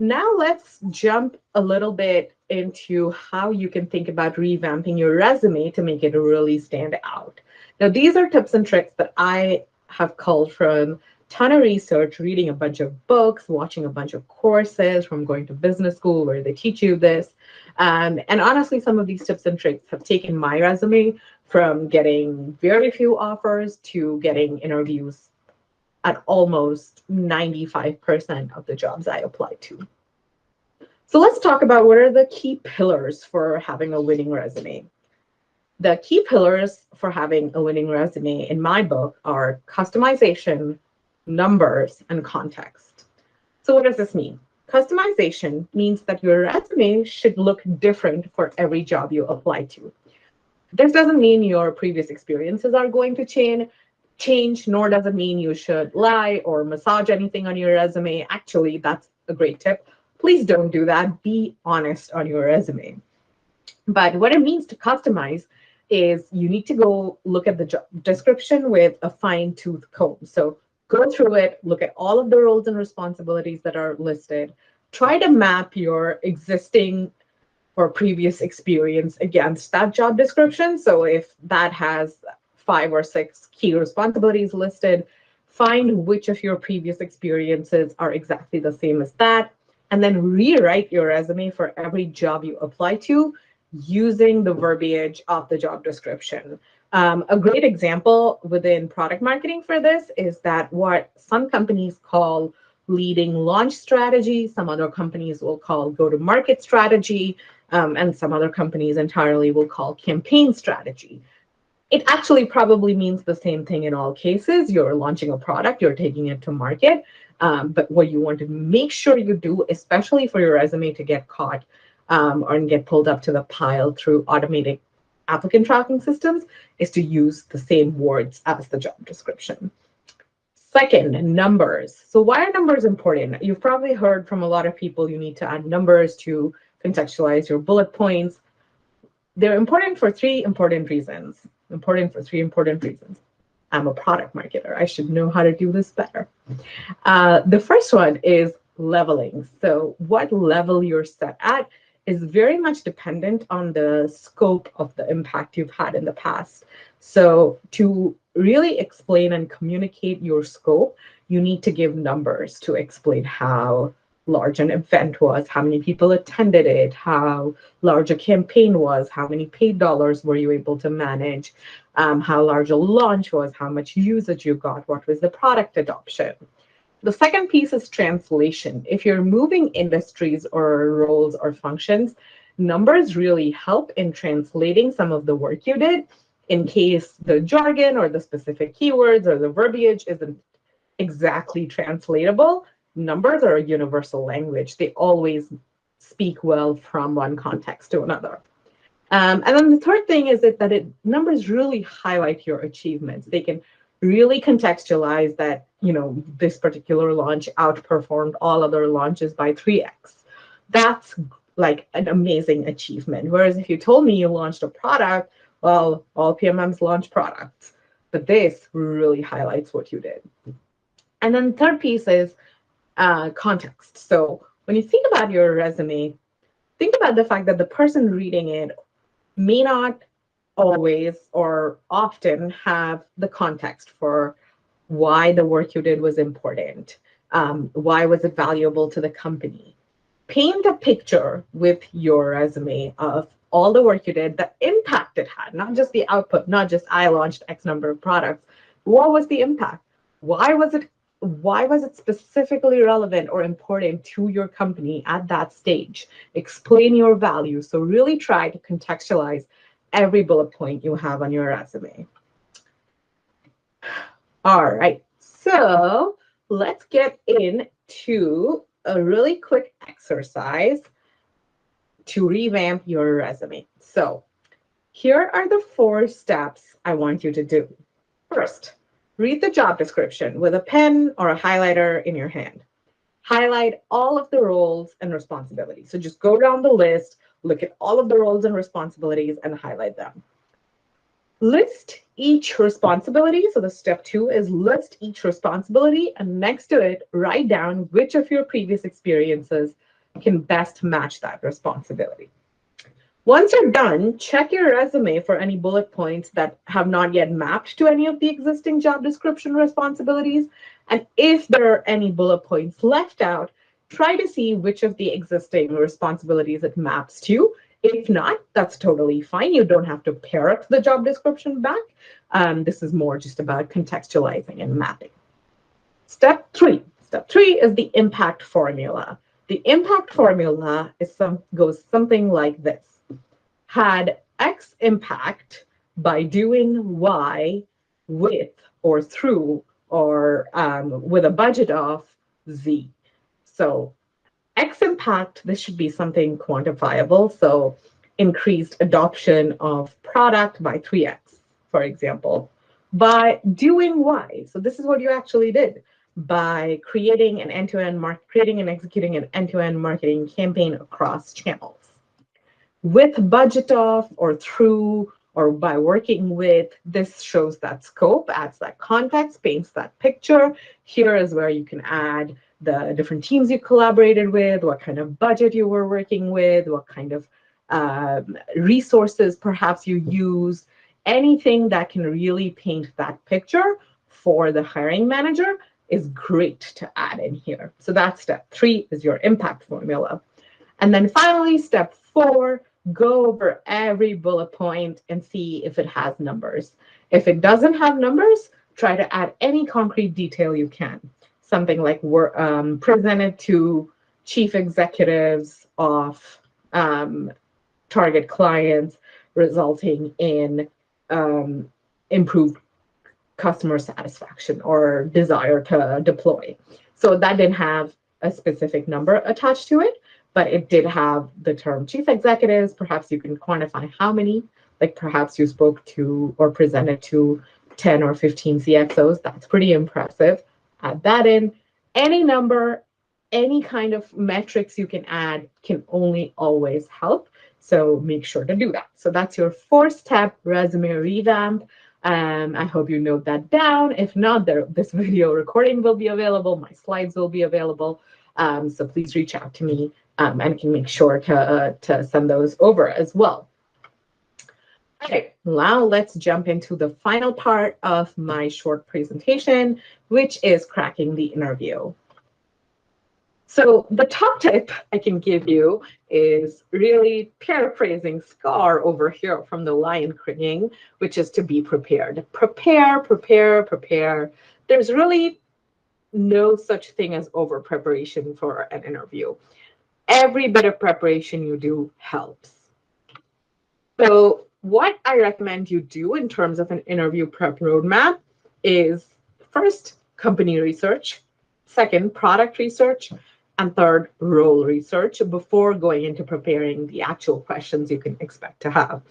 now let's jump a little bit into how you can think about revamping your resume to make it really stand out. Now, these are tips and tricks that I have culled from a ton of research, reading a bunch of books, watching a bunch of courses, from going to business school where they teach you this. And honestly, some of these tips and tricks have taken my resume from getting very few offers to getting interviews at almost 95% of the jobs I apply to. So let's talk about what are the key pillars for having a winning resume. The key pillars for having a winning resume in my book are customization, numbers, and context. So what does this mean? Customization means that your resume should look different for every job you apply to. This doesn't mean your previous experiences are going to change, nor does it mean you should lie or massage anything on your resume. Actually, that's a great tip. Please don't do that. Be honest on your resume. But what it means to customize is you need to go look at the job description with a fine-tooth comb. So go through it, look at all of the roles and responsibilities that are listed, try to map your existing or previous experience against that job description. So if that has 5 or 6 key responsibilities listed, find which of your previous experiences are exactly the same as that, and then rewrite your resume for every job you apply to using the verbiage of the job description. A great example within product marketing for this is that what some companies call leading launch strategy, some other companies will call go-to-market strategy, and some other companies entirely will call campaign strategy. It actually probably means the same thing in all cases. You're launching a product, you're taking it to market, but what you want to make sure you do, especially for your resume to get caught or get pulled up to the pile through automated applicant tracking systems, is to use the same words as the job description. Second, numbers. So why are numbers important? You've probably heard from a lot of people you need to add numbers to contextualize your bullet points. They're important for 3 important reasons. I'm a product marketer. I should know how to do this better. The first one is leveling. So what level you're set at is very much dependent on the scope of the impact you've had in the past. So to really explain and communicate your scope, you need to give numbers to explain how large an event was, how many people attended it, how large a campaign was, how many paid dollars were you able to manage, how large a launch was, how much usage you got, what was the product adoption. The second piece is translation. If you're moving industries or roles or functions, numbers really help in translating some of the work you did in case the jargon or the specific keywords or the verbiage isn't exactly translatable. numbers are a universal language. They always speak well from one context to another. And then the third thing is that numbers really highlight your achievements. They can really contextualize that, this particular launch outperformed all other launches by 3x. That's like an amazing achievement. Whereas if you told me you launched a product, well, all PMMs launch products, but this really highlights what you did. And then the third piece is context. So when you think about your resume, think about the fact that the person reading it may not always or often have the context for why the work you did was important, why was it valuable to the company. Paint a picture with your resume of all the work you did, the impact it had, not just the output, not just I launched X number of products. What was the impact? Why was it specifically relevant or important to your company at that stage? Explain your value. So really try to contextualize every bullet point you have on your resume. All right, so let's get into a really quick exercise to revamp your resume. So here are the 4 steps I want you to do. First, read the job description with a pen or a highlighter in your hand. Highlight all of the roles and responsibilities. So just go down the list, look at all of the roles and responsibilities and highlight them. List each responsibility. So the step 2 is list each responsibility, and next to it, write down which of your previous experiences can best match that responsibility. Once you're done, check your resume for any bullet points that have not yet mapped to any of the existing job description responsibilities. And if there are any bullet points left out, try to see which of the existing responsibilities it maps to. If not, that's totally fine. You don't have to parrot the job description back. This is more just about contextualizing and mapping. Step 3. Step 3 is the impact formula. The impact formula goes something like this. Had X impact by doing Y with or through or with a budget of Z. So X impact, this should be something quantifiable. So increased adoption of product by 3x, for example, by doing Y. So this is what you actually did by creating an creating and executing an end-to-end marketing campaign across channels. With budget of or through or by working with, this shows that scope, adds that context, paints that picture. Here is where you can add the different teams you collaborated with, what kind of budget you were working with, what kind of resources perhaps you use, anything that can really paint that picture for the hiring manager is great to add in here. So that's step 3 is your impact formula. And then finally, step 4, go over every bullet point and see if it has numbers. If it doesn't have numbers, try to add any concrete detail you can. Something like presented to chief executives of target clients, resulting in improved customer satisfaction or desire to deploy. So that didn't have a specific number attached to it, but it did have the term chief executives. Perhaps you can quantify how many, like perhaps you spoke to or presented to 10 or 15 CXOs. That's pretty impressive. Add that in. Any number, any kind of metrics you can add can only always help. So make sure to do that. So that's your 4-step resume revamp. I hope you note that down. If not, this video recording will be available. My slides will be available. So please reach out to me and I can make sure to send those over as well. Okay, now let's jump into the final part of my short presentation, which is cracking the interview. So the top tip I can give you is really paraphrasing Scar over here from The Lion King, which is to be prepared. Prepare, prepare, prepare. There's really no such thing as over preparation for an interview. Every bit of preparation you do helps. So what I recommend you do in terms of an interview prep roadmap is first, company research. Second, product research. And third, role research before going into preparing the actual questions you can expect to have.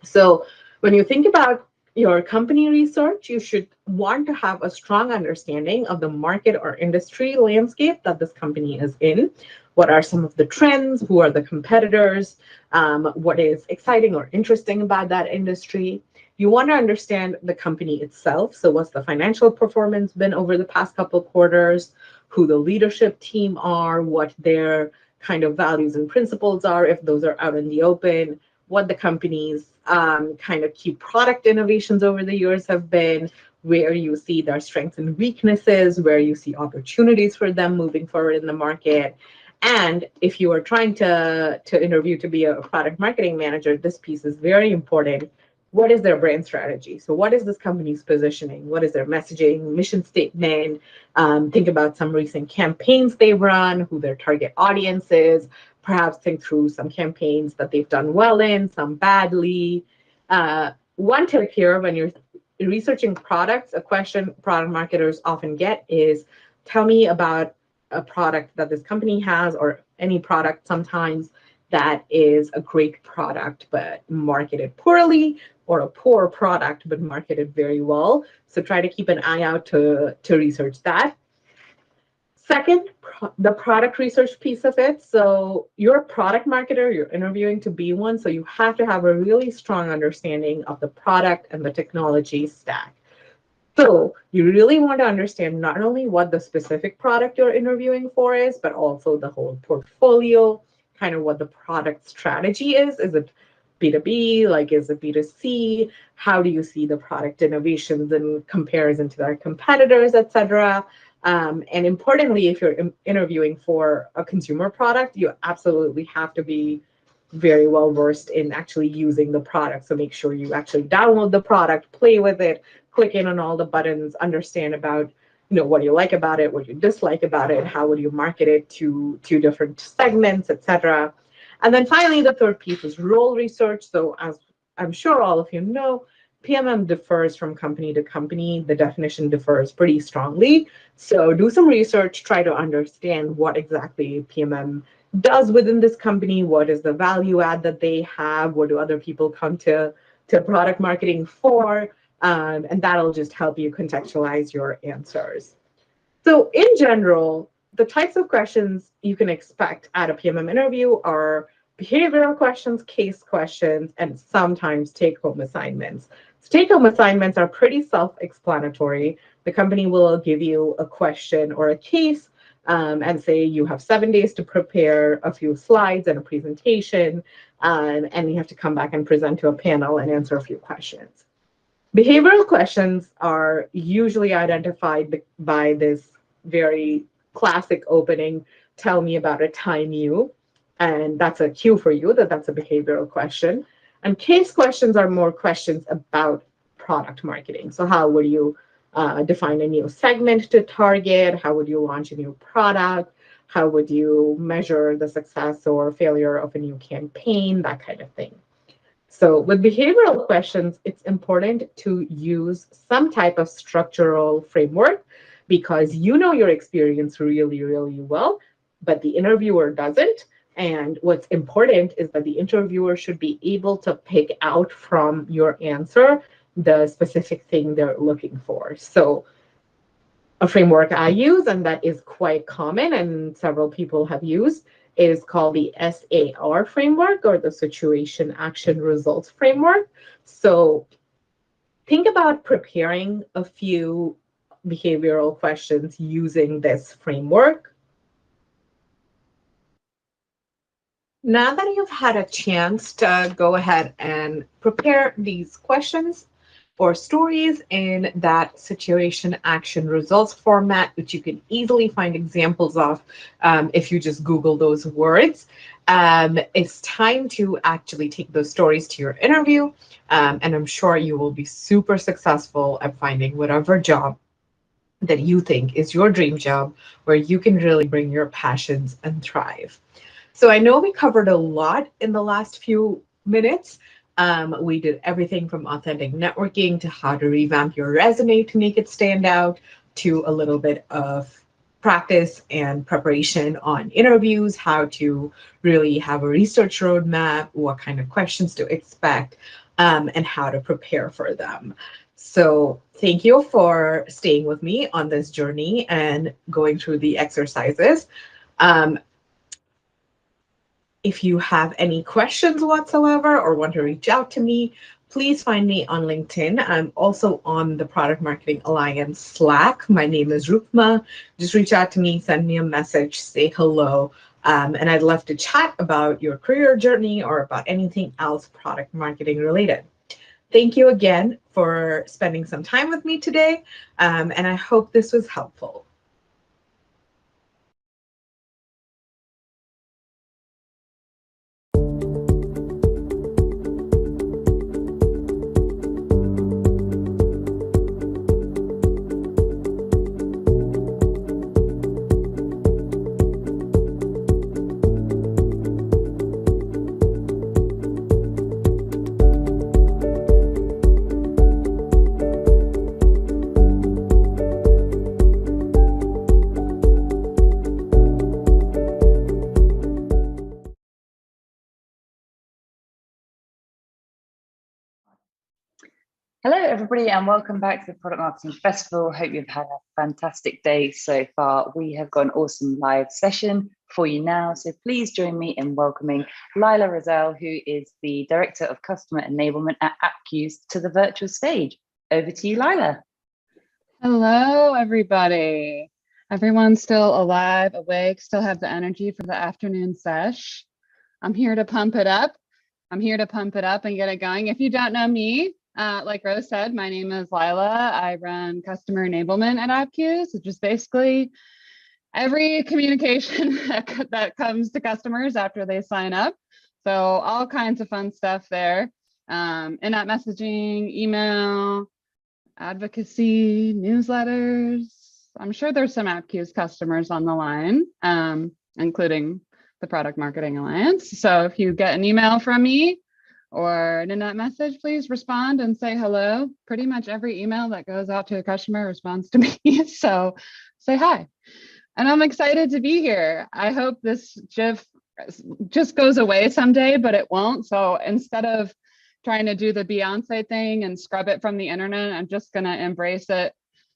So when you think about your company research, you should want to have a strong understanding of the market or industry landscape that this company is in. What are some of the trends? Who are the competitors? What is exciting or interesting about that industry? You want to understand the company itself. So what's the financial performance been over the past couple of quarters? Who the leadership team are, what their kind of values and principles are, if those are out in the open, what the company's kind of key product innovations over the years have been, where you see their strengths and weaknesses, where you see opportunities for them moving forward in the market. And if you are trying to interview to be a product marketing manager, this piece is very important. What is their brand strategy? So what is this company's positioning? What is their messaging, mission statement? Think about some recent campaigns they've run, who their target audience is. Perhaps think through some campaigns that they've done well in, some badly. One tip here, when you're researching products, a question product marketers often get is, tell me about a product that this company has, or any product sometimes that is a great product but marketed poorly, or a poor product but marketed very well. So try to keep an eye out to research that. Second, the product research piece of it. So you're a product marketer, you're interviewing to be one, so you have to have a really strong understanding of the product and the technology stack. So you really want to understand not only what the specific product you're interviewing for is, but also the whole portfolio, kind of what the product strategy is. Is it B2B? Like, is it B2C? How do you see the product innovations in comparison to their competitors, et cetera? And importantly, if you're interviewing for a consumer product, you absolutely have to be very well versed in actually using the product. So make sure you actually download the product, play with it, click in on all the buttons, understand about, you know, what do you like about it, what you dislike about it, how would you market it to different segments, et cetera. And then finally, the third piece is role research. So as I'm sure all of you know, PMM differs from company to company. The definition differs pretty strongly. So do some research, try to understand what exactly PMM does within this company, what is the value add that they have, what do other people come to product marketing for, and that'll just help you contextualize your answers. So in general, the types of questions you can expect at a PMM interview are behavioral questions, case questions, and sometimes take-home assignments. So take-home assignments are pretty self-explanatory. The company will give you a question or a case and say you have 7 days to prepare a few slides and a presentation, and you have to come back and present to a panel and answer a few questions. Behavioral questions are usually identified by this very classic opening, tell me about a time you, and that's a cue for you that that's a behavioral question. And case questions are more questions about product marketing. So how would you define a new segment to target? How would you launch a new product? How would you measure the success or failure of a new campaign? That kind of thing. So with behavioral questions, it's important to use some type of structural framework, because you know your experience really, really well, but the interviewer doesn't. And what's important is that the interviewer should be able to pick out from your answer the specific thing they're looking for. So a framework I use, and that is quite common and several people have used, is called the SAR framework, or the Situation Action Results framework. So think about preparing a few behavioral questions using this framework. Now that you've had a chance to go ahead and prepare these questions or stories in that situation action results format, which you can easily find examples of if you just Google those words, it's time to actually take those stories to your interview. And I'm sure you will be super successful at finding whatever job that you think is your dream job, where you can really bring your passions and thrive. So I know we covered a lot in the last few minutes. We did everything from authentic networking to how to revamp your resume to make it stand out, to a little bit of practice and preparation on interviews, how to really have a research roadmap, what kind of questions to expect, and how to prepare for them. So thank you for staying with me on this journey and going through the exercises. If you have any questions whatsoever or want to reach out to me, please find me on LinkedIn. I'm also on the Product Marketing Alliance Slack. My name is Rupma. Just reach out to me, send me a message, say hello. And I'd love to chat about your career journey or about anything else product marketing related. Thank you again for spending some time with me today. And I hope this was helpful. Hello, everybody, and welcome back to the Product Marketing Festival. Hope you've had a fantastic day so far. We have got an awesome live session for you now, so please join me in welcoming Lila Rozelle, who is the Director of Customer Enablement at Appcues, to the virtual stage. Over to you, Lila. Hello, everybody. Everyone's still alive, awake, still have the energy for the afternoon sesh. I'm here to pump it up. I'm here to pump it up and get it going. If you don't know me, like Rose said, my name is Lila. I run customer enablement at Appcues, which is basically every communication that comes to customers after they sign up. So all kinds of fun stuff there. In-app messaging, email, advocacy, newsletters. I'm sure there's some Appcues customers on the line, including the Product Marketing Alliance. So if you get an email from me, or in that message, please respond and say hello. Pretty much every email that goes out to a customer responds to me. So say hi. And I'm excited to be here. I hope this GIF just goes away someday, but it won't. So instead of trying to do the Beyonce thing and scrub it from the internet, I'm just gonna embrace it.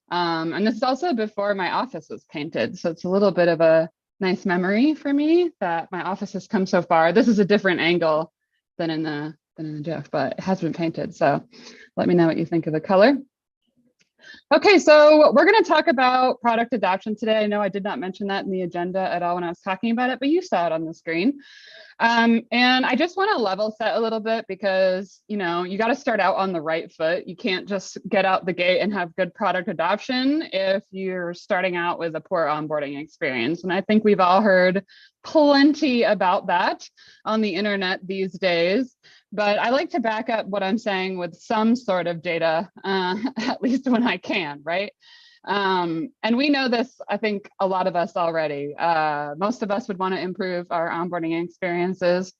And this is also before my office was painted. So it's a little bit of a nice memory for me that my office has come so far. This is a different angle than in the GIF, but it has been painted. So let me know what you think of the color. Okay, so we're going to talk about product adoption today. I know I did not mention that in the agenda at all when I was talking about it, but you saw it on the screen. And I just want to level set a little bit because, you know, you got to start out on the right foot. You can't just get out the gate and have good product adoption if you're starting out with a poor onboarding experience. And I think we've all heard plenty about that on the internet these days. But I like to back up what I'm saying with some sort of data, at least when I can, right? And we know this, I think, a lot of us already. Most of us would want to improve our onboarding experiences.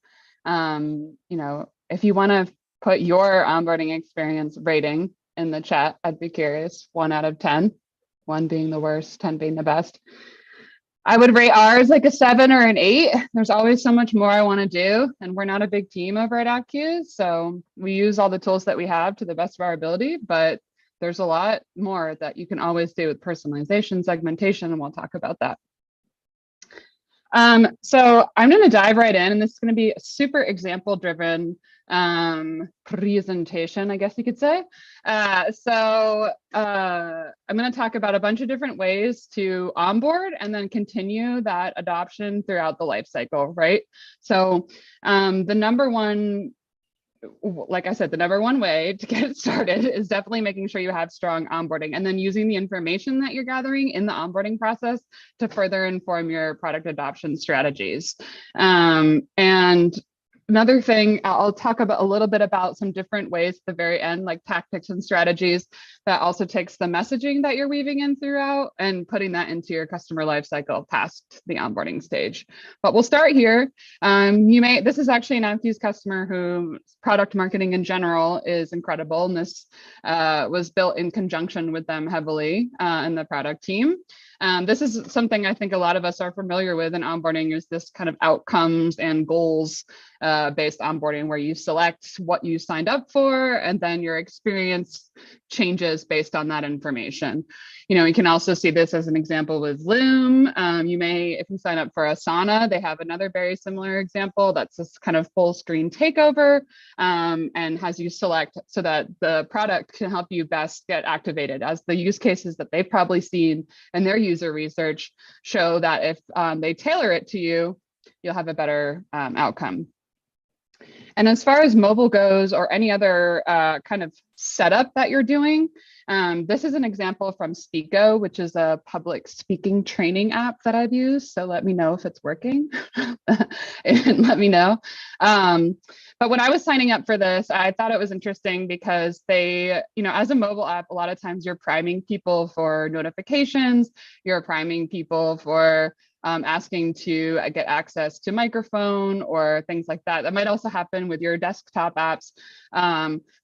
You know, if you want to put your onboarding experience rating in the chat, I'd be curious. 1 out of 10, 1 being the worst, 10 being the best. I would rate ours like a 7 or an 8. There's always so much more I want to do, and we're not a big team over at Appcues, so we use all the tools that we have to the best of our ability, but there's a lot more that you can always do with personalization, segmentation, and we'll talk about that. So I'm going to dive right in, and this is going to be a super example-driven presentation, I guess you could say. I'm going to talk about a bunch of different ways to onboard and then continue that adoption throughout the life cycle, right? So the number one, like I said, the number one way to get started is definitely making sure you have strong onboarding and then using the information that you're gathering in the onboarding process to further inform your product adoption strategies. And another thing, I'll talk about a little bit about some different ways at the very end, like tactics and strategies that also takes the messaging that you're weaving in throughout and putting that into your customer lifecycle past the onboarding stage. But we'll start here. This is actually an Appcues customer whose product marketing in general is incredible. And this was built in conjunction with them heavily in the product team. This is something I think a lot of us are familiar with in onboarding, is this kind of outcomes and goals based onboarding, where you select what you signed up for, and then your experience changes based on that information. You can also see this as an example with Loom. You may, if you sign up for Asana, they have another very similar example that's this kind of full screen takeover, and has you select so that the product can help you best get activated, as the use cases that they've probably seen in their user research show that if they tailor it to you, you'll have a better outcome. And as far as mobile goes, or any other kind of setup that you're doing, this is an example from Speako, which is a public speaking training app that I've used. So let me know if it's working and let me know. But when I was signing up for this, I thought it was interesting because they, as a mobile app, a lot of times you're priming people for notifications, you're priming people for asking to get access to microphone or things like that. That might also happen with your desktop apps.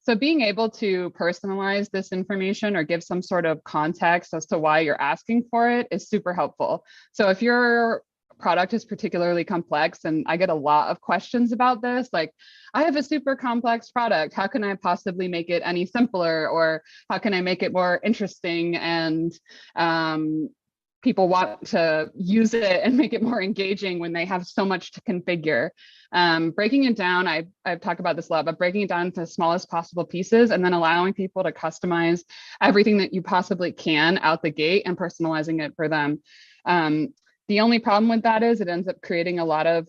So being able to personalize this information or give some sort of context as to why you're asking for it is super helpful. So if your product is particularly complex, and I get a lot of questions about this, like, I have a super complex product, how can I possibly make it any simpler? Or how can I make it more interesting and people want to use it and make it more engaging when they have so much to configure. Breaking it down, I've talked about this a lot, but breaking it down to the smallest possible pieces, and then allowing people to customize everything that you possibly can out the gate and personalizing it for them. The only problem with that is it ends up creating a lot of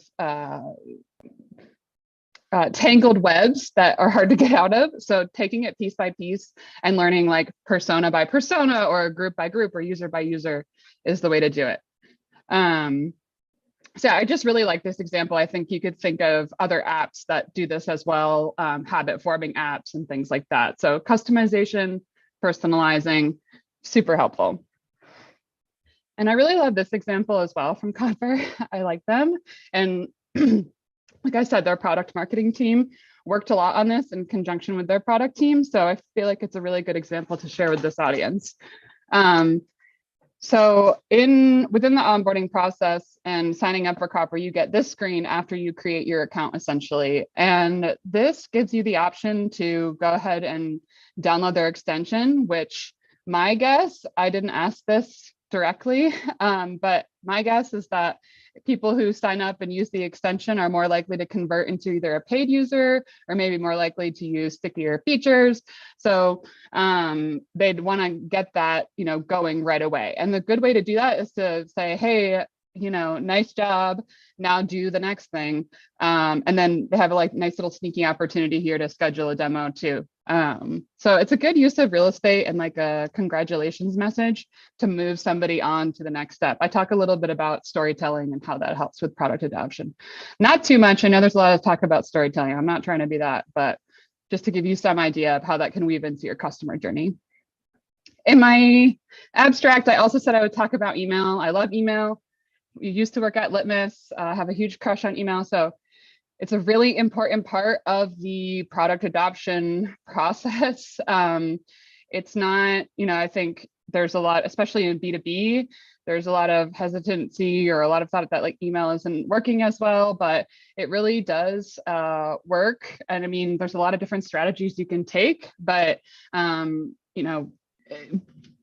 tangled webs that are hard to get out of. So taking it piece by piece and learning like persona by persona or group by group or user by user is the way to do it. So I just really like this example. I think you could think of other apps that do this as well, habit forming apps and things like that. So customization, personalizing, super helpful. And I really love this example as well from Copper. I like them. And like I said, their product marketing team worked a lot on this in conjunction with their product team. So I feel like it's a really good example to share with this audience. So within the onboarding process and signing up for Copper, you get this screen after you create your account essentially. And this gives you the option to go ahead and download their extension, which my guess, I didn't ask this directly, but my guess is that people who sign up and use the extension are more likely to convert into either a paid user or maybe more likely to use stickier features. So they'd want to get that, going right away. And the good way to do that is to say, hey, nice job. Now do the next thing. And then they have a nice little sneaky opportunity here to schedule a demo too. So it's a good use of real estate and like a congratulations message to move somebody on to the next step. I talk a little bit about storytelling and how that helps with product adoption. Not too much. I know there's a lot of talk about storytelling. I'm not trying to be that, but just to give you some idea of how that can weave into your customer journey. In my abstract, I also said I would talk about email. I love email. We used to work at Litmus, have a huge crush on email. So it's a really important part of the product adoption process. It's not, I think there's a lot, especially in B2B, there's a lot of hesitancy or a lot of thought that like email isn't working as well, but it really does work. And I mean, there's a lot of different strategies you can take, but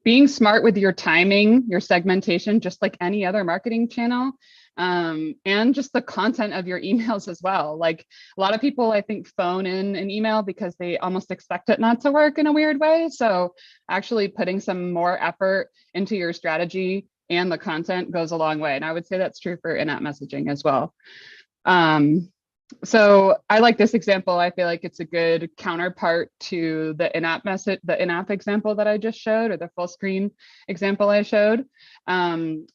being smart with your timing, your segmentation, just like any other marketing channel, and just the content of your emails as well. Like a lot of people, I think, phone in an email because they almost expect it not to work in a weird way. So actually putting some more effort into your strategy and the content goes a long way. And I would say that's true for in-app messaging as well. So I like this example. I feel like it's a good counterpart to the in-app message, the in-app example that I just showed, or the full screen example I showed,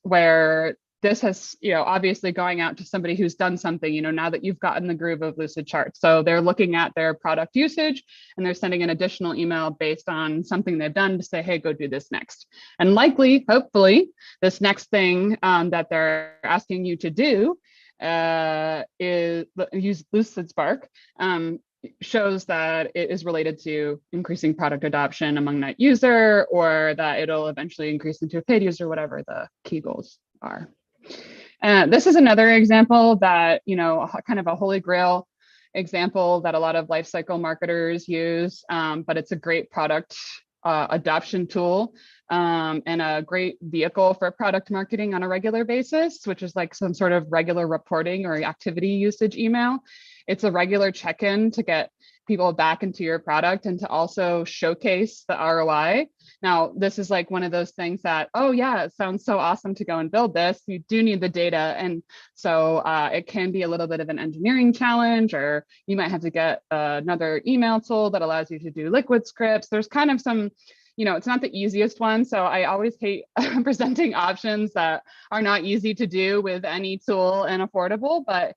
where this has, obviously going out to somebody who's done something, now that you've gotten the groove of Lucidchart. So they're looking at their product usage and they're sending an additional email based on something they've done to say, hey, go do this next. And likely, hopefully, this next thing that they're asking you to do is use Lucidspark shows that it is related to increasing product adoption among that user, or that it'll eventually increase into a paid user, whatever the key goals are. This is another example that, kind of a holy grail example that a lot of lifecycle marketers use, but it's a great product adoption tool and a great vehicle for product marketing on a regular basis, which is like some sort of regular reporting or activity usage email. It's a regular check-in to get people back into your product and to also showcase the ROI. Now, this is like one of those things that, oh yeah, it sounds so awesome to go and build this. You do need the data. And so it can be a little bit of an engineering challenge, or you might have to get another email tool that allows you to do liquid scripts. There's kind of some, it's not the easiest one. So I always hate presenting options that are not easy to do with any tool and affordable, but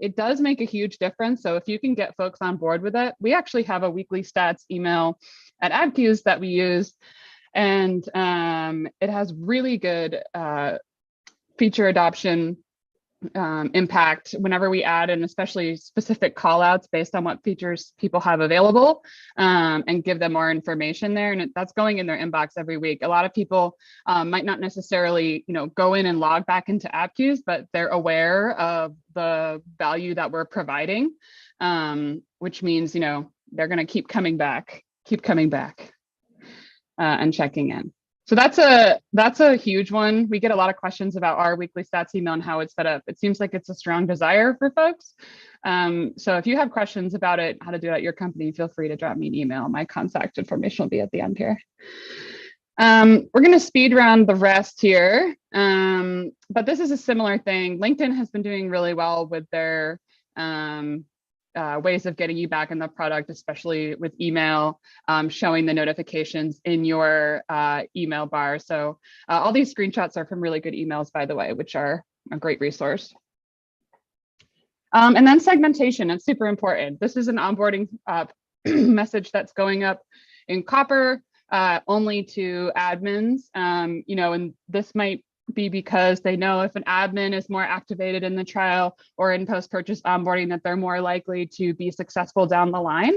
it does make a huge difference. So if you can get folks on board with it, we actually have a weekly stats email at AdQs that we use, and it has really good feature adoption impact whenever we add, and especially specific call outs based on what features people have available, and give them more information there. And that's going in their inbox every week. A lot of people might not necessarily, go in and log back into AppQueues, but they're aware of the value that we're providing, which means, they're going to keep coming back and checking in. So that's a huge one. We get a lot of questions about our weekly stats email and how it's set up. It seems like it's a strong desire for folks. So if you have questions about it, how to do it at your company, feel free to drop me an email. My contact information will be at the end here. We're going to speed round the rest here, but this is a similar thing. LinkedIn has been doing really well with their ways of getting you back in the product, especially with email, showing the notifications in your email bar. So all these screenshots are from really good emails, by the way, which are a great resource. And then segmentation, it's super important. This is an onboarding message that's going up in Copper only to admins, and this might be because they know if an admin is more activated in the trial or in post-purchase onboarding, that they're more likely to be successful down the line.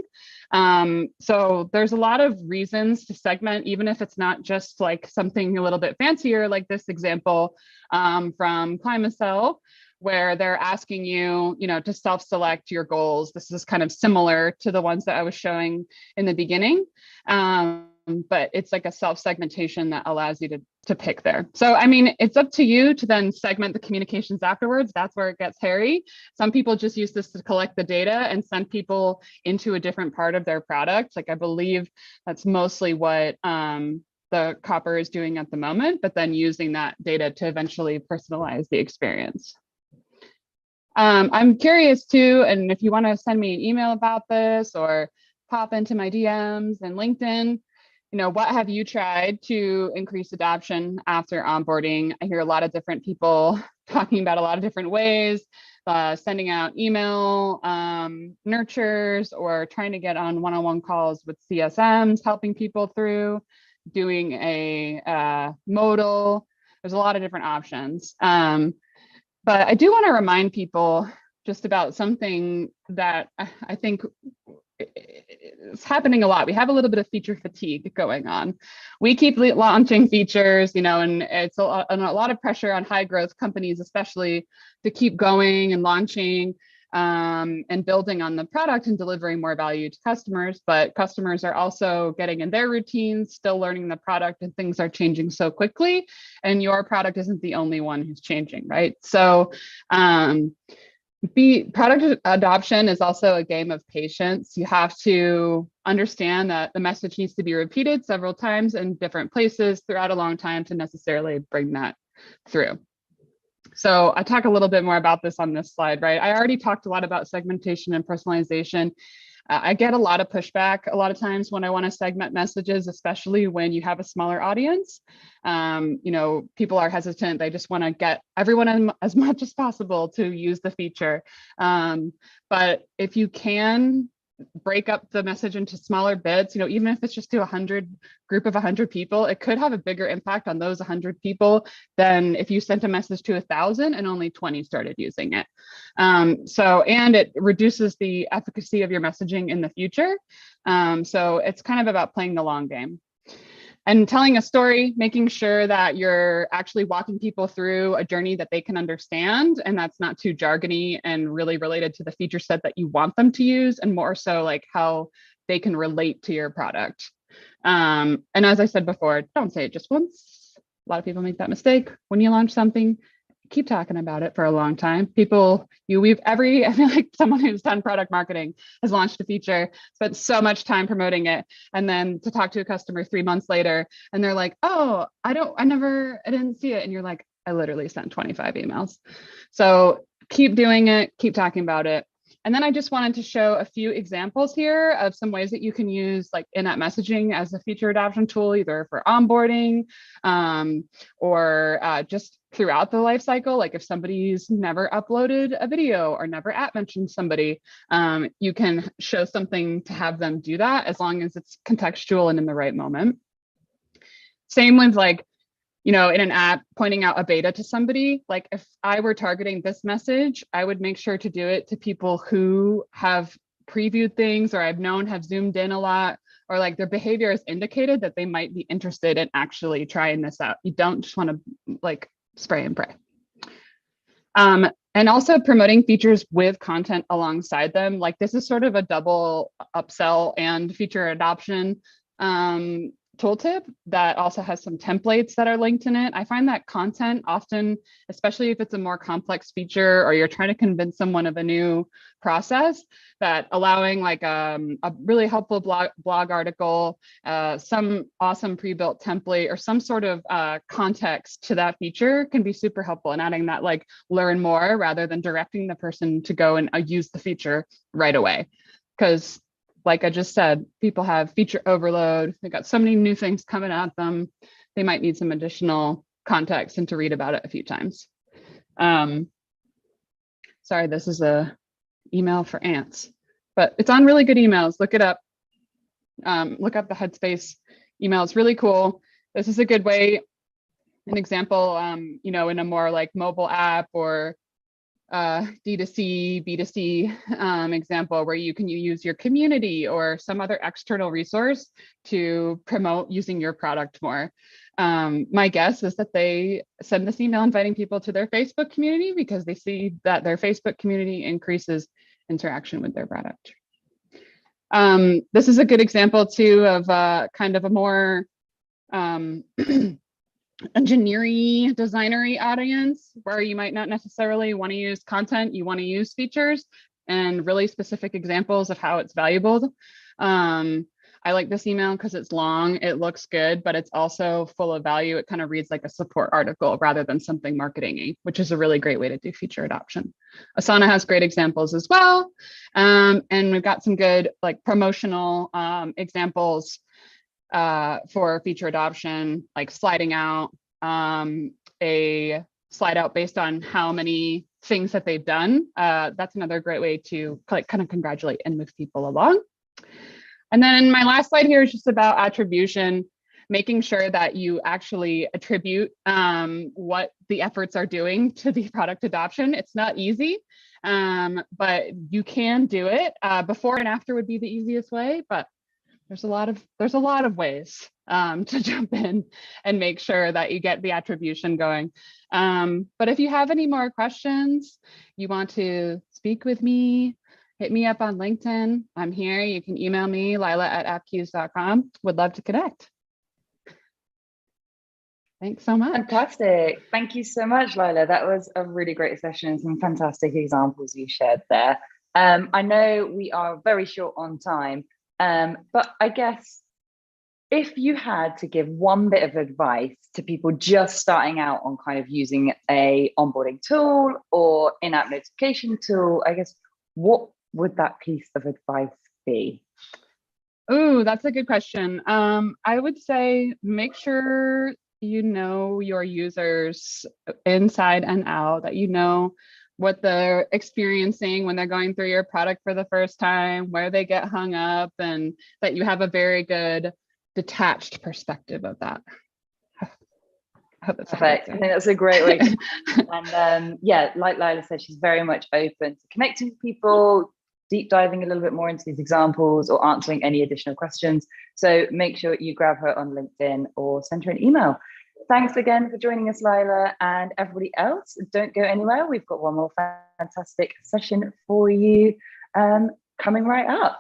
So there's a lot of reasons to segment, even if it's not just like something a little bit fancier, like this example from Climacell, where they're asking you, to self-select your goals. This is kind of similar to the ones that I was showing in the beginning. But it's like a self-segmentation that allows you to pick there. So, I mean, it's up to you to then segment the communications afterwards. That's where it gets hairy. Some people just use this to collect the data and send people into a different part of their product. Like, I believe that's mostly what the Copper is doing at the moment, but then using that data to eventually personalize the experience. I'm curious too, and if you want to send me an email about this or pop into my DMs and LinkedIn, what have you tried to increase adoption after onboarding? I hear a lot of different people talking about a lot of different ways, sending out email nurtures, or trying to get on one-on-one calls with CSMs, helping people through, doing a modal. There's a lot of different options. But I do want to remind people just about something that I think it's happening a lot. We have a little bit of feature fatigue going on. We keep launching features, and it's a lot of pressure on high growth companies, especially, to keep going and launching and building on the product and delivering more value to customers. But customers are also getting in their routines, still learning the product, and things are changing so quickly. And your product isn't the only one who's changing, right? So product adoption is also a game of patience. You have to understand that the message needs to be repeated several times in different places throughout a long time to necessarily bring that through. So I talk a little bit more about this on this slide, right? I already talked a lot about segmentation and personalization. I get a lot of pushback a lot of times when I want to segment messages, especially when you have a smaller audience. People are hesitant. They just want to get everyone as much as possible to use the feature. But if you can break up the message into smaller bits, even if it's just to a group of 100 people, it could have a bigger impact on those 100 people than if you sent a message to 1,000 and only 20 started using it. And it reduces the efficacy of your messaging in the future. So it's kind of about playing the long game. And telling a story, making sure that you're actually walking people through a journey that they can understand, and that's not too jargony and really related to the feature set that you want them to use, and more so like how they can relate to your product. And as I said before, don't say it just once. A lot of people make that mistake. When you launch something, keep talking about it for a long time. I feel like someone who's done product marketing has launched a feature, spent so much time promoting it, and then to talk to a customer 3 months later, and they're like, oh, I didn't see it. And you're like, I literally sent 25 emails. So keep doing it, keep talking about it. And then I just wanted to show a few examples here of some ways that you can use like in-app messaging as a feature adoption tool, either for onboarding or just throughout the life cycle. Like if somebody's never uploaded a video or never at mentioned somebody, you can show something to have them do that as long as it's contextual and in the right moment. Same with like, in an app, pointing out a beta to somebody. Like if I were targeting this message, I would make sure to do it to people who have previewed things or I've known have zoomed in a lot, or like their behavior has indicated that they might be interested in actually trying this out. You don't just want to like spray and pray. And also promoting features with content alongside them. Like this is sort of a double upsell and feature adoption tooltip that also has some templates that are linked in it. I find that content often, especially if it's a more complex feature or you're trying to convince someone of a new process, that allowing like a really helpful blog article, some awesome pre-built template, or some sort of context to that feature can be super helpful in adding that like learn more rather than directing the person to go and use the feature right away. Because like I just said, people have feature overload. They've got so many new things coming at them. They might need some additional context and to read about it a few times. Sorry, this is a email for ants, but it's on Really Good Emails. Look it up. Look up the Headspace email. It's really cool. This is a good way, an example, in a more like mobile app or D2C, B2C example where you can use your community or some other external resource to promote using your product more. My guess is that they send this email inviting people to their Facebook community because they see that their Facebook community increases interaction with their product. This is a good example too of kind of a more engineering, designery audience where you might not necessarily want to use content, you want to use features and really specific examples of how it's valuable. I like this email because it's long, it looks good, but it's also full of value. It kind of reads like a support article rather than something marketing-y, which is a really great way to do feature adoption. Asana has great examples as well. And we've got some good like promotional examples for feature adoption, like sliding out a slide out based on how many things that they've done. That's another great way to like kind of congratulate and move people along. And then my last slide here is just about attribution, making sure that you actually attribute what the efforts are doing to the product adoption. It's not easy, but you can do it. Before and after would be the easiest way, but there's a lot of ways to jump in and make sure that you get the attribution going. But if you have any more questions, you want to speak with me, hit me up on LinkedIn. I'm here. You can email me, lila@appcues.com. Would love to connect. Thanks so much. Fantastic. Thank you so much, Lila. That was a really great session and some fantastic examples you shared there. I know we are very short on time, but I guess if you had to give one bit of advice to people just starting out on kind of using a onboarding tool or in-app notification tool, I guess, what would that piece of advice be? Ooh, that's a good question. I would say make sure you know your users inside and out, that you know what they're experiencing when they're going through your product for the first time, where they get hung up, and that you have a very good detached perspective of that. I hope that's perfect. I think that's a great way to and yeah, like Lila said, she's very much open to connecting with people, deep diving a little bit more into these examples or answering any additional questions. So make sure you grab her on LinkedIn or send her an email. Thanks again for joining us, Lila, and everybody else. Don't go anywhere. We've got one more fantastic session for you coming right up.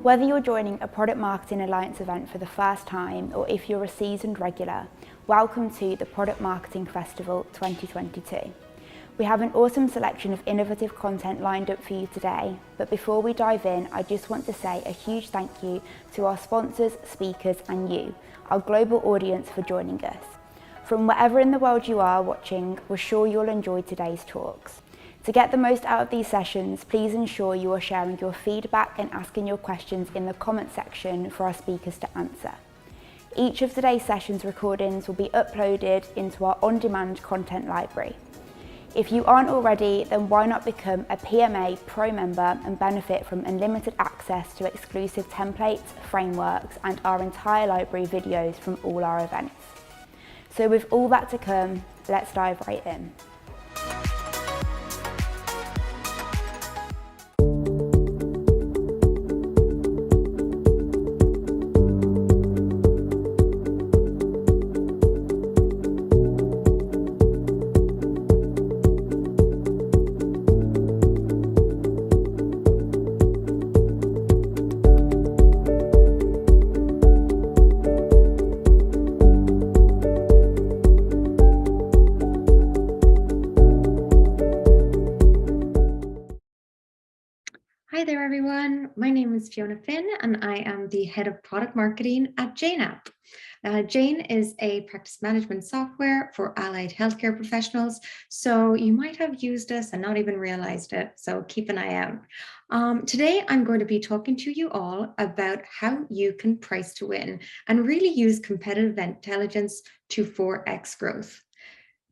Whether you're joining a Product Marketing Alliance event for the first time or if you're a seasoned regular, welcome to the Product Marketing Festival 2022. We have an awesome selection of innovative content lined up for you today, but before we dive in, I just want to say a huge thank you to our sponsors, speakers and you, our global audience, for joining us. From wherever in the world you are watching, we're sure you'll enjoy today's talks. To get the most out of these sessions, please ensure you are sharing your feedback and asking your questions in the comment section for our speakers to answer. Each of today's sessions recordings will be uploaded into our on-demand content library. If you aren't already, then why not become a PMA Pro member and benefit from unlimited access to exclusive templates, frameworks, and our entire library of videos from all our events. So with all that to come, let's dive right in. Hi there, everyone. My name is Fiona Finn, and I am the head of product marketing at Jane App. Jane is a practice management software for allied healthcare professionals, so you might have used us and not even realized it, so keep an eye out. Today, I'm going to be talking to you all about how you can price to win and really use competitive intelligence to 4x growth.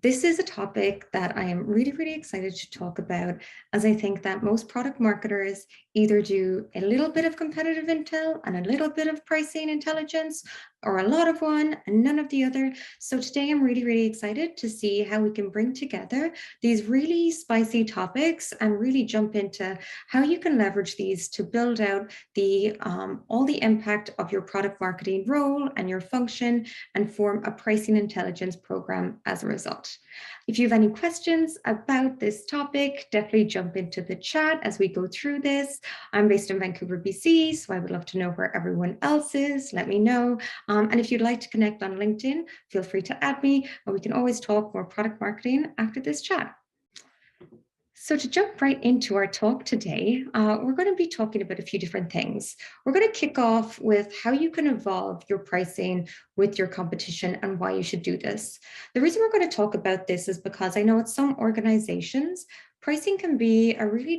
This is a topic that I am really excited to talk about, as I think that most product marketers either do a little bit of competitive intel and a little bit of pricing intelligence, or a lot of one and none of the other. So today I'm really excited to see how we can bring together these really spicy topics and really jump into how you can leverage these to build out the all the impact of your product marketing role and your function and form a pricing intelligence program as a result. If you have any questions about this topic, definitely jump into the chat as we go through this. I'm based in Vancouver, BC, so I would love to know where everyone else is. Let me know. And if you'd like to connect on LinkedIn, feel free to add me, and we can always talk more product marketing after this chat. So to jump right into our talk today, we're going to be talking about a few different things. We're going to kick off with how you can evolve your pricing with your competition and why you should do this. The reason we're going to talk about this is because I know at some organizations, pricing can be a really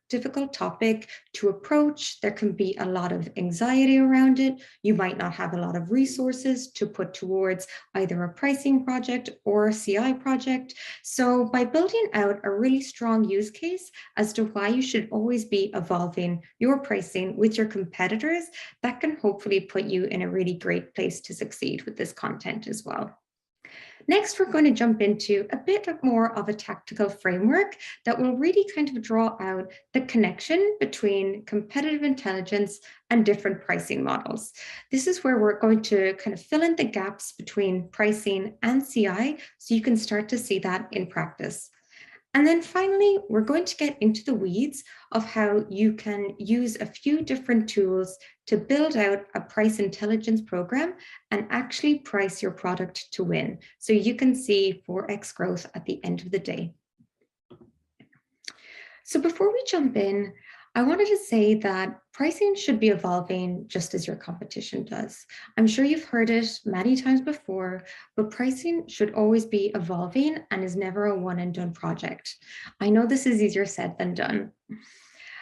difficult topic to approach. There can be a lot of anxiety around it. You might not have a lot of resources to put towards either a pricing project or a CI project. So by building out a really strong use case as to why you should always be evolving your pricing with your competitors, that can hopefully put you in a really great place to succeed with this content as well. Next, we're going to jump into a bit more of a tactical framework that will really kind of draw out the connection between competitive intelligence and different pricing models. This is where we're going to kind of fill in the gaps between pricing and CI, so you can start to see that in practice. And then finally, we're going to get into the weeds of how you can use a few different tools to build out a price intelligence program and actually price your product to win, so you can see 4x growth at the end of the day. So before we jump in, I wanted to say that pricing should be evolving just as your competition does. I'm sure you've heard it many times before, but pricing should always be evolving and is never a one and done project. I know this is easier said than done.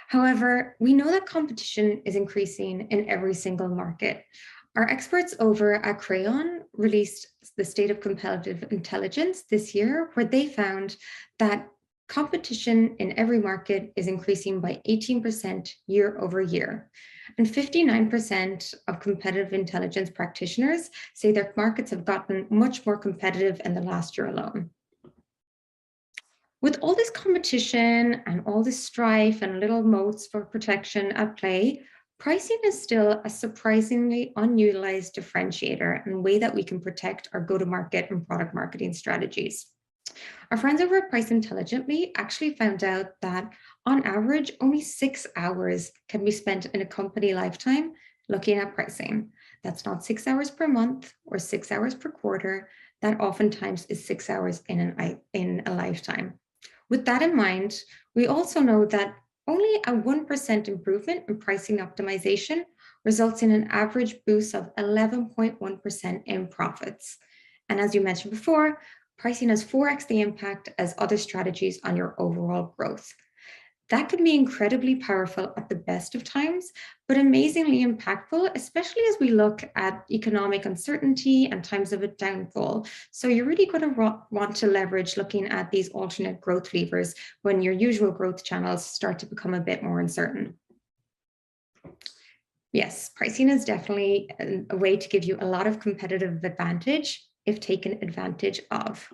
However, we know that competition is increasing in every single market. Our experts over at Crayon released the State of Competitive Intelligence this year, where they found that competition in every market is increasing by 18% year over year. And 59% of competitive intelligence practitioners say their markets have gotten much more competitive in the last year alone. With all this competition and all this strife and little moats for protection at play, pricing is still a surprisingly unutilized differentiator and way that we can protect our go-to-market and product marketing strategies. Our friends over at Price Intelligently actually found out that on average, only 6 hours can be spent in a company lifetime looking at pricing. That's not 6 hours per month or 6 hours per quarter. That oftentimes is 6 hours in a lifetime. With that in mind, we also know that only a 1% improvement in pricing optimization results in an average boost of 11.1% in profits. And as you mentioned before, pricing has 4x the impact as other strategies on your overall growth. That can be incredibly powerful at the best of times, but amazingly impactful, especially as we look at economic uncertainty and times of a downfall. So you're really going to want to leverage looking at these alternate growth levers when your usual growth channels start to become a bit more uncertain. Yes, pricing is definitely a way to give you a lot of competitive advantage if taken advantage of.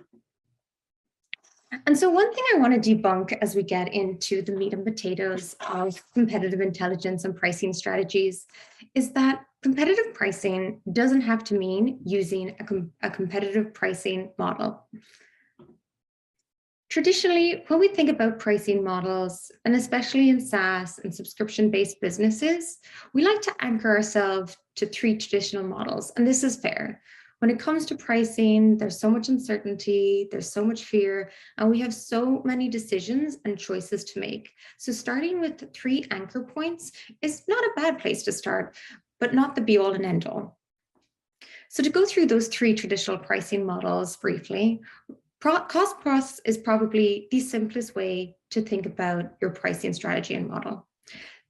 And so one thing I want to debunk as we get into the meat and potatoes of competitive intelligence and pricing strategies is that competitive pricing doesn't have to mean using a competitive pricing model. Traditionally, when we think about pricing models, and especially in SaaS and subscription-based businesses, we like to anchor ourselves to 3 traditional models, and this is fair. When it comes to pricing, there's so much uncertainty, there's so much fear, and we have so many decisions and choices to make. So starting with 3 anchor points is not a bad place to start, but not the be-all and end-all. So to go through those 3 traditional pricing models briefly, cost plus is probably the simplest way to think about your pricing strategy and model.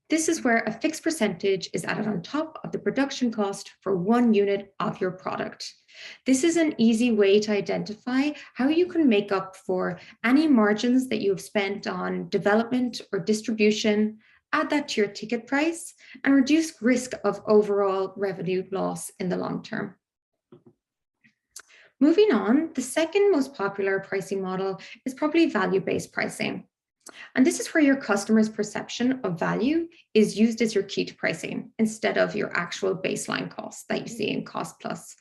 This is where a fixed percentage is added on top of the production cost for 1 unit of your product. This is an easy way to identify how you can make up for any margins that you've spent on development or distribution, add that to your ticket price, and reduce risk of overall revenue loss in the long term. Moving on, the second most popular pricing model is probably value-based pricing. And this is where your customer's perception of value is used as your key to pricing instead of your actual baseline cost that you see in cost plus.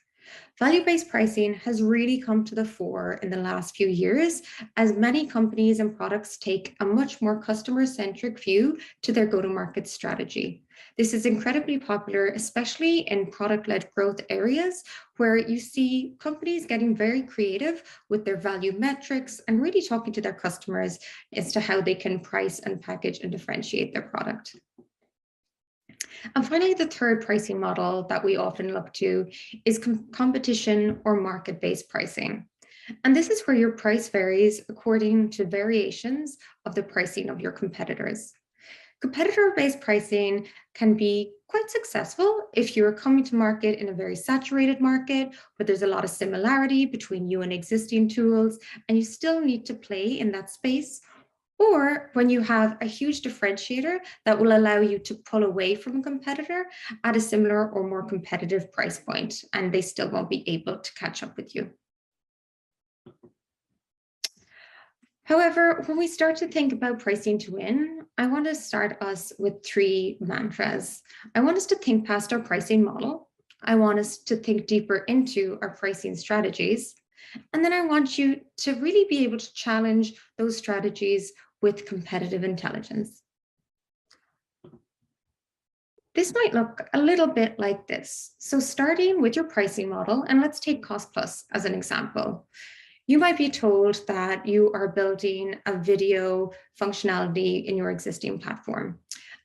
Value-based pricing has really come to the fore in the last few years as many companies and products take a much more customer-centric view to their go-to-market strategy. This is incredibly popular, especially in product-led growth areas where you see companies getting very creative with their value metrics and really talking to their customers as to how they can price and package and differentiate their product. And finally, the third pricing model that we often look to is competition or market-based pricing. And this is where your price varies according to variations of the pricing of your competitors. Competitor-based pricing can be quite successful if you're coming to market in a very saturated market, but there's a lot of similarity between you and existing tools, and you still need to play in that space. Or when you have a huge differentiator that will allow you to pull away from a competitor at a similar or more competitive price point, and they still won't be able to catch up with you. However, when we start to think about pricing to win, I want to start us with 3 mantras. I want us to think past our pricing model. I want us to think deeper into our pricing strategies. And then I want you to really be able to challenge those strategies with competitive intelligence. This might look a little bit like this. So starting with your pricing model, and let's take cost plus as an example. You might be told that you are building a video functionality in your existing platform.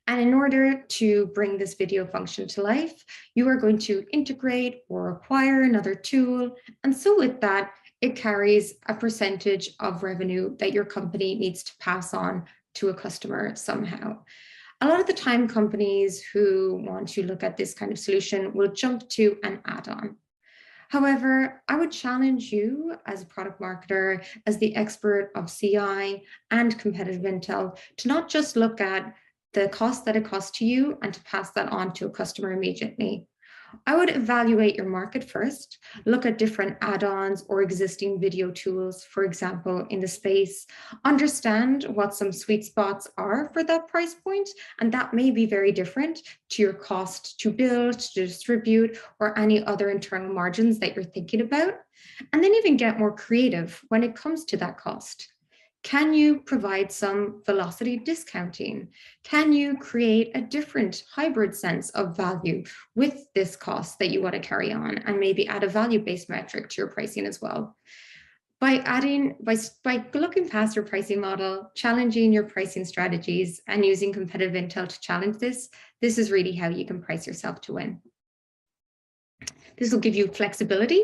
And in order to bring this video function to life, you are going to integrate or acquire another tool. And so with that, it carries a percentage of revenue that your company needs to pass on to a customer somehow. A lot of the time, companies who want to look at this kind of solution will jump to an add-on. However, I would challenge you as a product marketer, as the expert of CI and competitive intel, to not just look at the cost that it costs to you and to pass that on to a customer immediately. I would evaluate your market first, look at different add-ons or existing video tools, for example, in the space, understand what some sweet spots are for that price point, and that may be very different to your cost to build, to distribute, or any other internal margins that you're thinking about, and then even get more creative when it comes to that cost. Can you provide some velocity discounting? Can you create a different hybrid sense of value with this cost that you want to carry on, and maybe add a value-based metric to your pricing as well? By looking past your pricing model, challenging your pricing strategies, and using competitive intel to challenge this is really how you can price yourself to win. This will give you flexibility.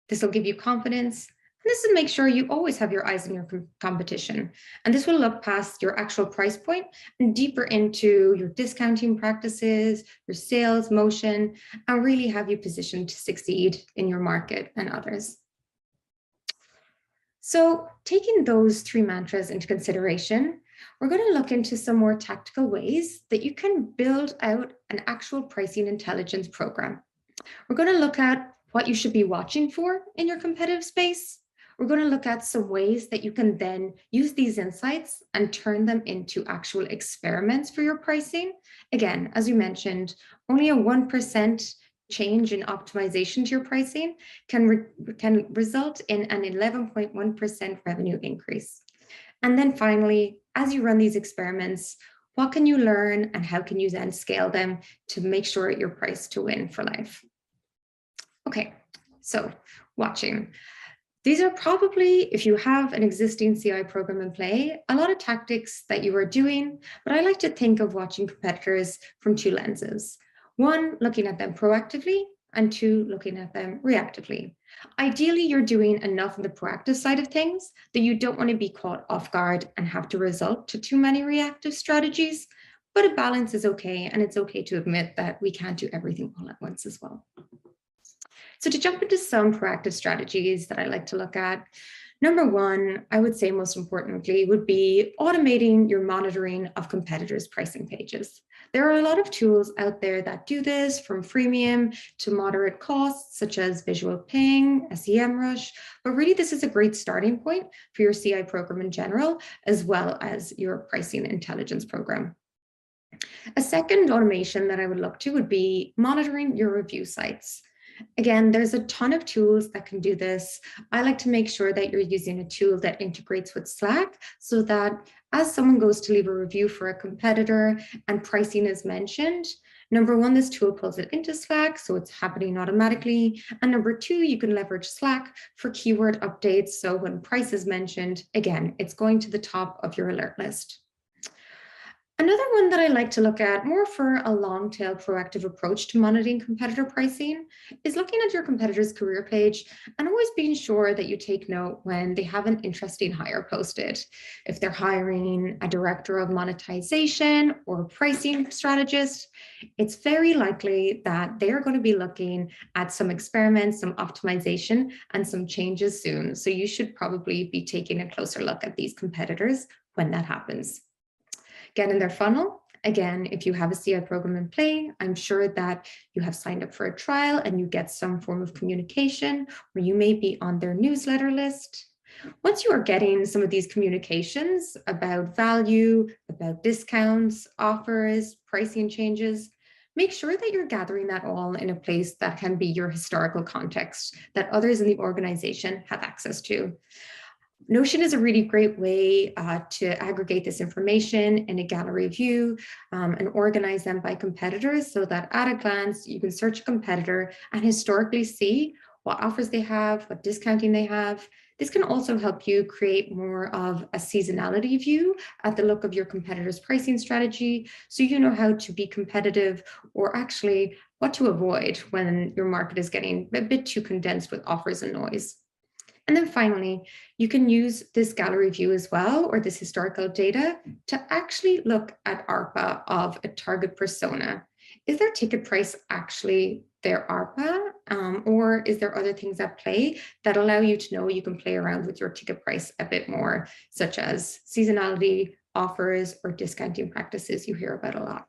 This will give you confidence. This will make sure you always have your eyes on your competition. And this will look past your actual price point and deeper into your discounting practices, your sales motion, and really have you positioned to succeed in your market and others. So taking those three mantras into consideration, we're going to look into some more tactical ways that you can build out an actual pricing intelligence program. We're going to look at what you should be watching for in your competitive space. We're going to look at some ways that you can then use these insights and turn them into actual experiments for your pricing. Again, as you mentioned, only a 1% change in optimization to your pricing can result in an 11.1% revenue increase. And then finally, as you run these experiments, what can you learn and how can you then scale them to make sure you're priced to win for life? Okay, so watching. These are probably, if you have an existing CI program in play, a lot of tactics that you are doing, but I like to think of watching competitors from two lenses. One, looking at them proactively, and two, looking at them reactively. Ideally, you're doing enough on the proactive side of things that you don't want to be caught off guard and have to resort to too many reactive strategies, but a balance is okay, and it's okay to admit that we can't do everything all at once as well. So to jump into some proactive strategies that I like to look at, number one, I would say most importantly, would be automating your monitoring of competitors' pricing pages. There are a lot of tools out there that do this, from freemium to moderate costs, such as Visual Ping, SEMrush, but really this is a great starting point for your CI program in general, as well as your pricing intelligence program. A second automation that I would look to would be monitoring your review sites. Again, there's a ton of tools that can do this. I like to make sure that you're using a tool that integrates with Slack so that as someone goes to leave a review for a competitor and pricing is mentioned, number one, this tool pulls it into Slack, so it's happening automatically. And number two, you can leverage Slack for keyword updates. So when price is mentioned, again, it's going to the top of your alert list. Another one that I like to look at more for a long tail proactive approach to monitoring competitor pricing is looking at your competitor's career page and always being sure that you take note when they have an interesting hire posted. If they're hiring a director of monetization or pricing strategist, it's very likely that they're going to be looking at some experiments, some optimization, and some changes soon. So you should probably be taking a closer look at these competitors when that happens. Get in their funnel. Again, if you have a CI program in play, I'm sure that you have signed up for a trial and you get some form of communication, or you may be on their newsletter list. Once you are getting some of these communications about value, about discounts, offers, pricing changes, make sure that you're gathering that all in a place that can be your historical context that others in the organization have access to. Notion is a really great way to aggregate this information in a gallery view and organize them by competitors so that at a glance, you can search a competitor and historically see what offers they have, what discounting they have. This can also help you create more of a seasonality view at the look of your competitor's pricing strategy, so you know how to be competitive or actually what to avoid when your market is getting a bit too condensed with offers and noise. And then finally, you can use this gallery view as well, or this historical data, to actually look at ARPA of a target persona. Is their ticket price actually their ARPA, or is there other things at play that allow you to know you can play around with your ticket price a bit more, such as seasonality, offers, or discounting practices you hear about a lot.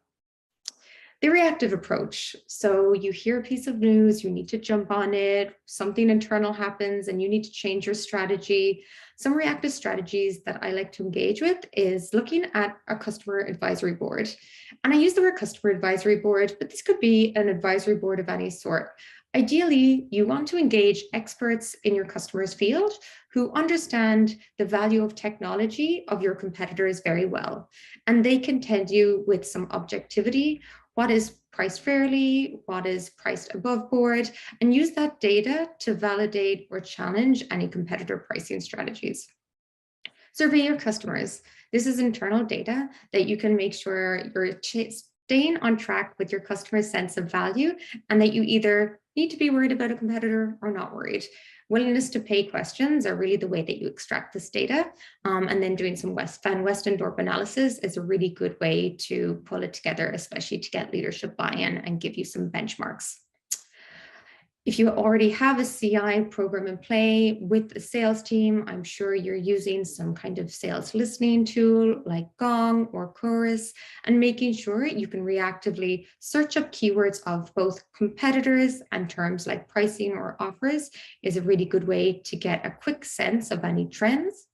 The reactive approach. So you hear a piece of news, you need to jump on it, something internal happens and you need to change your strategy. Some reactive strategies that I like to engage with is looking at a customer advisory board. And I use the word customer advisory board, but this could be an advisory board of any sort. Ideally, you want to engage experts in your customer's field who understand the value of technology of your competitors very well. And they can tell you with some objectivity what is priced fairly, what is priced above board, and use that data to validate or challenge any competitor pricing strategies. Survey your customers. This is internal data that you can make sure you're staying on track with your customer's sense of value and that you either need to be worried about a competitor or not worried. Willingness to pay questions are really the way that you extract this data. And then doing some Van Westendorp analysis is a really good way to pull it together, especially to get leadership buy-in and give you some benchmarks. If you already have a CI program in play with the sales team, I'm sure you're using some kind of sales listening tool like Gong or Chorus, and making sure you can reactively search up keywords of both competitors and terms like pricing or offers is a really good way to get a quick sense of any trends.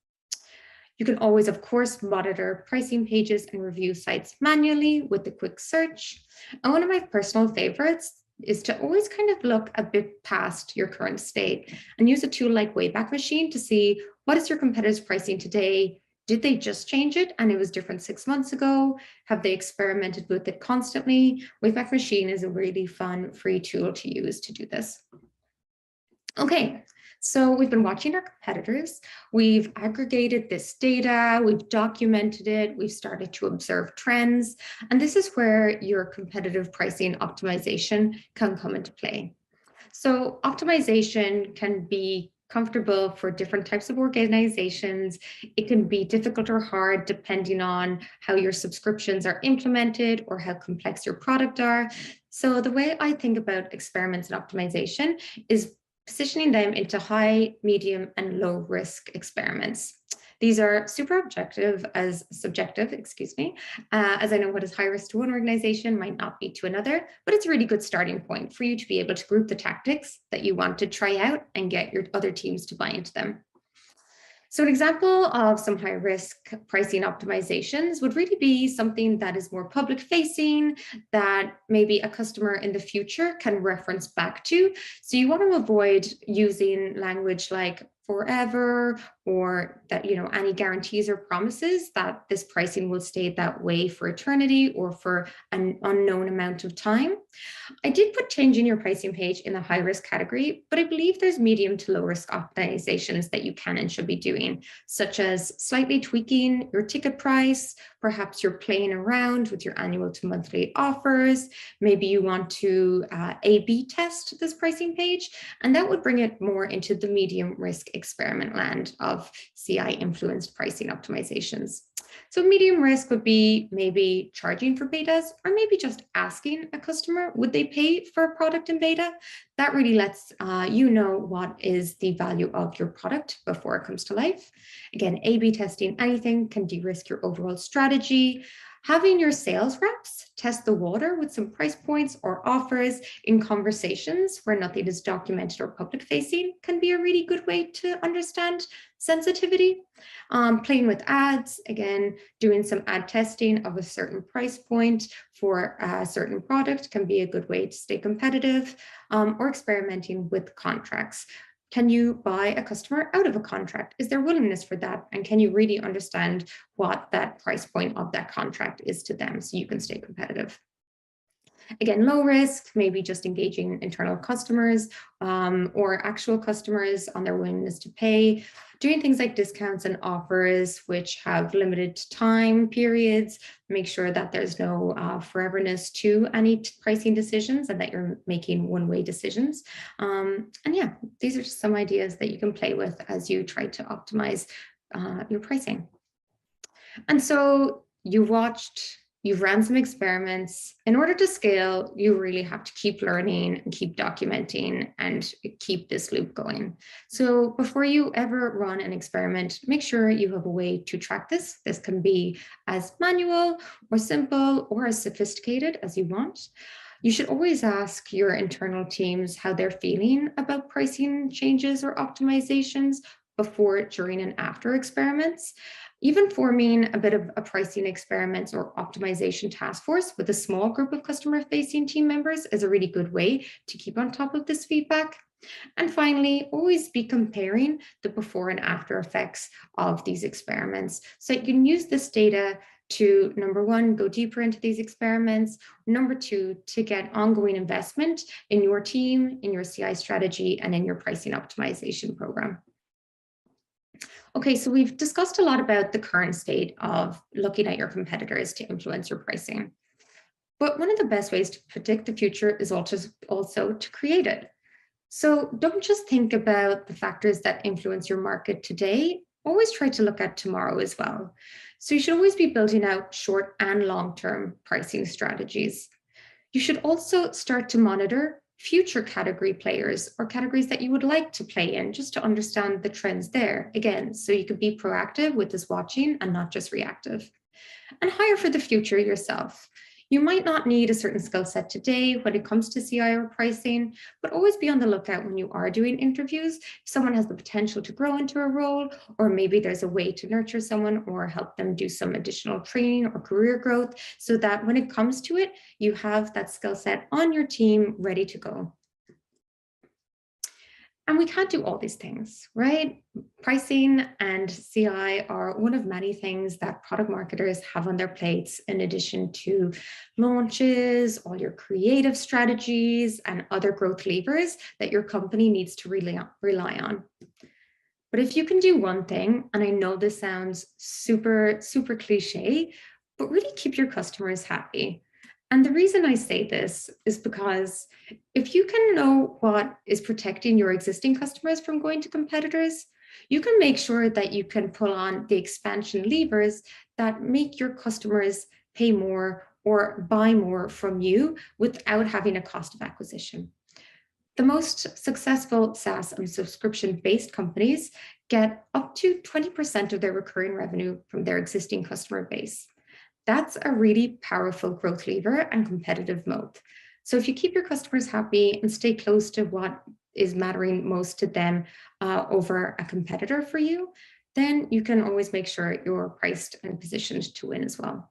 You can always, of course, monitor pricing pages and review sites manually with a quick search. And one of my personal favorites is to always kind of look a bit past your current state and use a tool like Wayback Machine to see what is your competitor's pricing today. Did they just change it and it was different 6 months ago? Have they experimented with it constantly? Wayback Machine is a really fun free tool to use to do this. Okay, so we've been watching our competitors, we've aggregated this data, we've documented it, we've started to observe trends, and this is where your competitive pricing optimization can come into play. So optimization can be comfortable for different types of organizations. It can be difficult or hard depending on how your subscriptions are implemented or how complex your product are. So the way I think about experiments and optimization is positioning them into high, medium, and low risk experiments. These are super subjective, as I know what is high risk to one organization might not be to another, but it's a really good starting point for you to be able to group the tactics that you want to try out and get your other teams to buy into them. So an example of some high risk pricing optimizations would really be something that is more public facing, that maybe a customer in the future can reference back to. So you want to avoid using language like forever, or that, you know, any guarantees or promises that this pricing will stay that way for eternity or for an unknown amount of time. I did put changing your pricing page in the high risk category, but I believe there's medium to low risk optimizations that you can and should be doing, such as slightly tweaking your ticket price. Perhaps you're playing around with your annual to monthly offers. Maybe you want to A/B test this pricing page, and that would bring it more into the medium risk experiment land of CI influenced pricing optimizations. So medium risk would be maybe charging for betas, or maybe just asking a customer, would they pay for a product in beta? That really lets you know what is the value of your product before it comes to life. Again, A/B testing anything can de-risk your overall strategy. Having your sales reps test the water with some price points or offers in conversations where nothing is documented or public facing can be a really good way to understand sensitivity. Playing with ads, again, doing some ad testing of a certain price point for a certain product can be a good way to stay competitive, or experimenting with contracts. Can you buy a customer out of a contract? Is there willingness for that? And can you really understand what that price point of that contract is to them so you can stay competitive? Again, low risk, maybe just engaging internal customers or actual customers on their willingness to pay. Doing things like discounts and offers, which have limited time periods, make sure that there's no foreverness to any pricing decisions and that you're making one-way decisions. And yeah, these are just some ideas that you can play with as you try to optimize your pricing. And so you've ran some experiments. In order to scale, you really have to keep learning and keep documenting and keep this loop going. So before you ever run an experiment, make sure you have a way to track this. This can be as manual or simple or as sophisticated as you want. You should always ask your internal teams how they're feeling about pricing changes or optimizations before, during, and after experiments. Even forming a bit of a pricing experiments or optimization task force with a small group of customer-facing team members is a really good way to keep on top of this feedback. And finally, always be comparing the before and after effects of these experiments. So you can use this data to, number one, go deeper into these experiments. Number two, to get ongoing investment in your team, in your CI strategy, and in your pricing optimization program. Okay, so we've discussed a lot about the current state of looking at your competitors to influence your pricing. But one of the best ways to predict the future is also to create it. So don't just think about the factors that influence your market today, always try to look at tomorrow as well. So you should always be building out short and long-term pricing strategies. You should also start to monitor future category players or categories that you would like to play in, just to understand the trends there. Again, so you could be proactive with this watching and not just reactive. And hire for the future yourself. You might not need a certain skill set today when it comes to CI or pricing, but always be on the lookout when you are doing interviews. If someone has the potential to grow into a role, or maybe there's a way to nurture someone or help them do some additional training or career growth, so that when it comes to it, you have that skill set on your team ready to go. And we can't do all these things, right? Pricing and CI are one of many things that product marketers have on their plates, in addition to launches, all your creative strategies, and other growth levers that your company needs to rely on. But if you can do one thing, and I know this sounds super, super cliche, but really keep your customers happy. And the reason I say this is because if you can know what is protecting your existing customers from going to competitors, you can make sure that you can pull on the expansion levers that make your customers pay more or buy more from you without having a cost of acquisition. The most successful SaaS and subscription-based companies get up to 20% of their recurring revenue from their existing customer base. That's a really powerful growth lever and competitive moat. So if you keep your customers happy and stay close to what is mattering most to them over a competitor for you, then you can always make sure you're priced and positioned to win as well.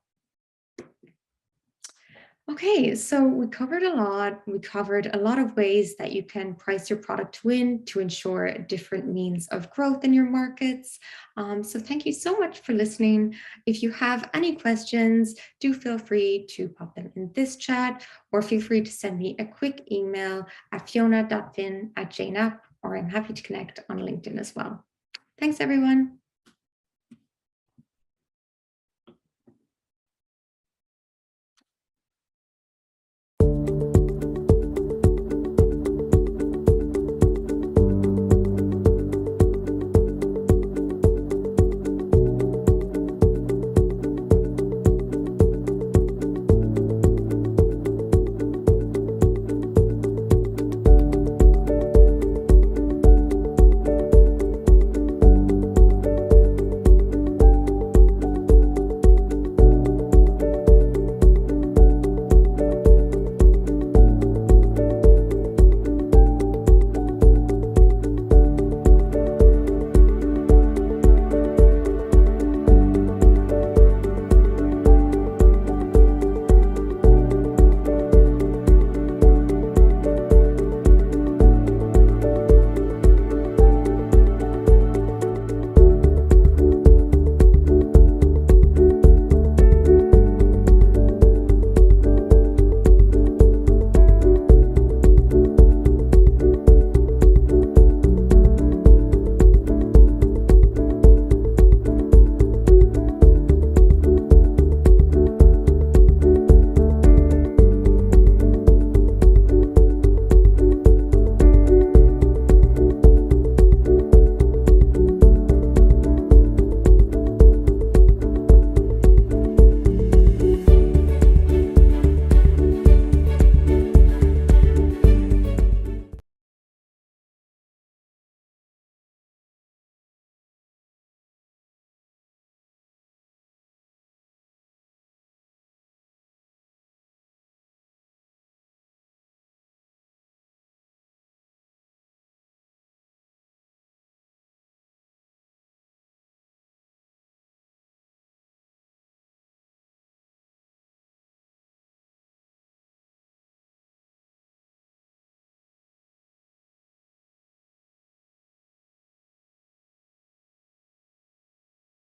Okay, so we covered a lot. We covered a lot of ways that you can price your product to win to ensure different means of growth in your markets. So thank you so much for listening. If you have any questions, do feel free to pop them in this chat, or feel free to send me a quick email at fiona.fin@jnapp, or I'm happy to connect on LinkedIn as well. Thanks, everyone.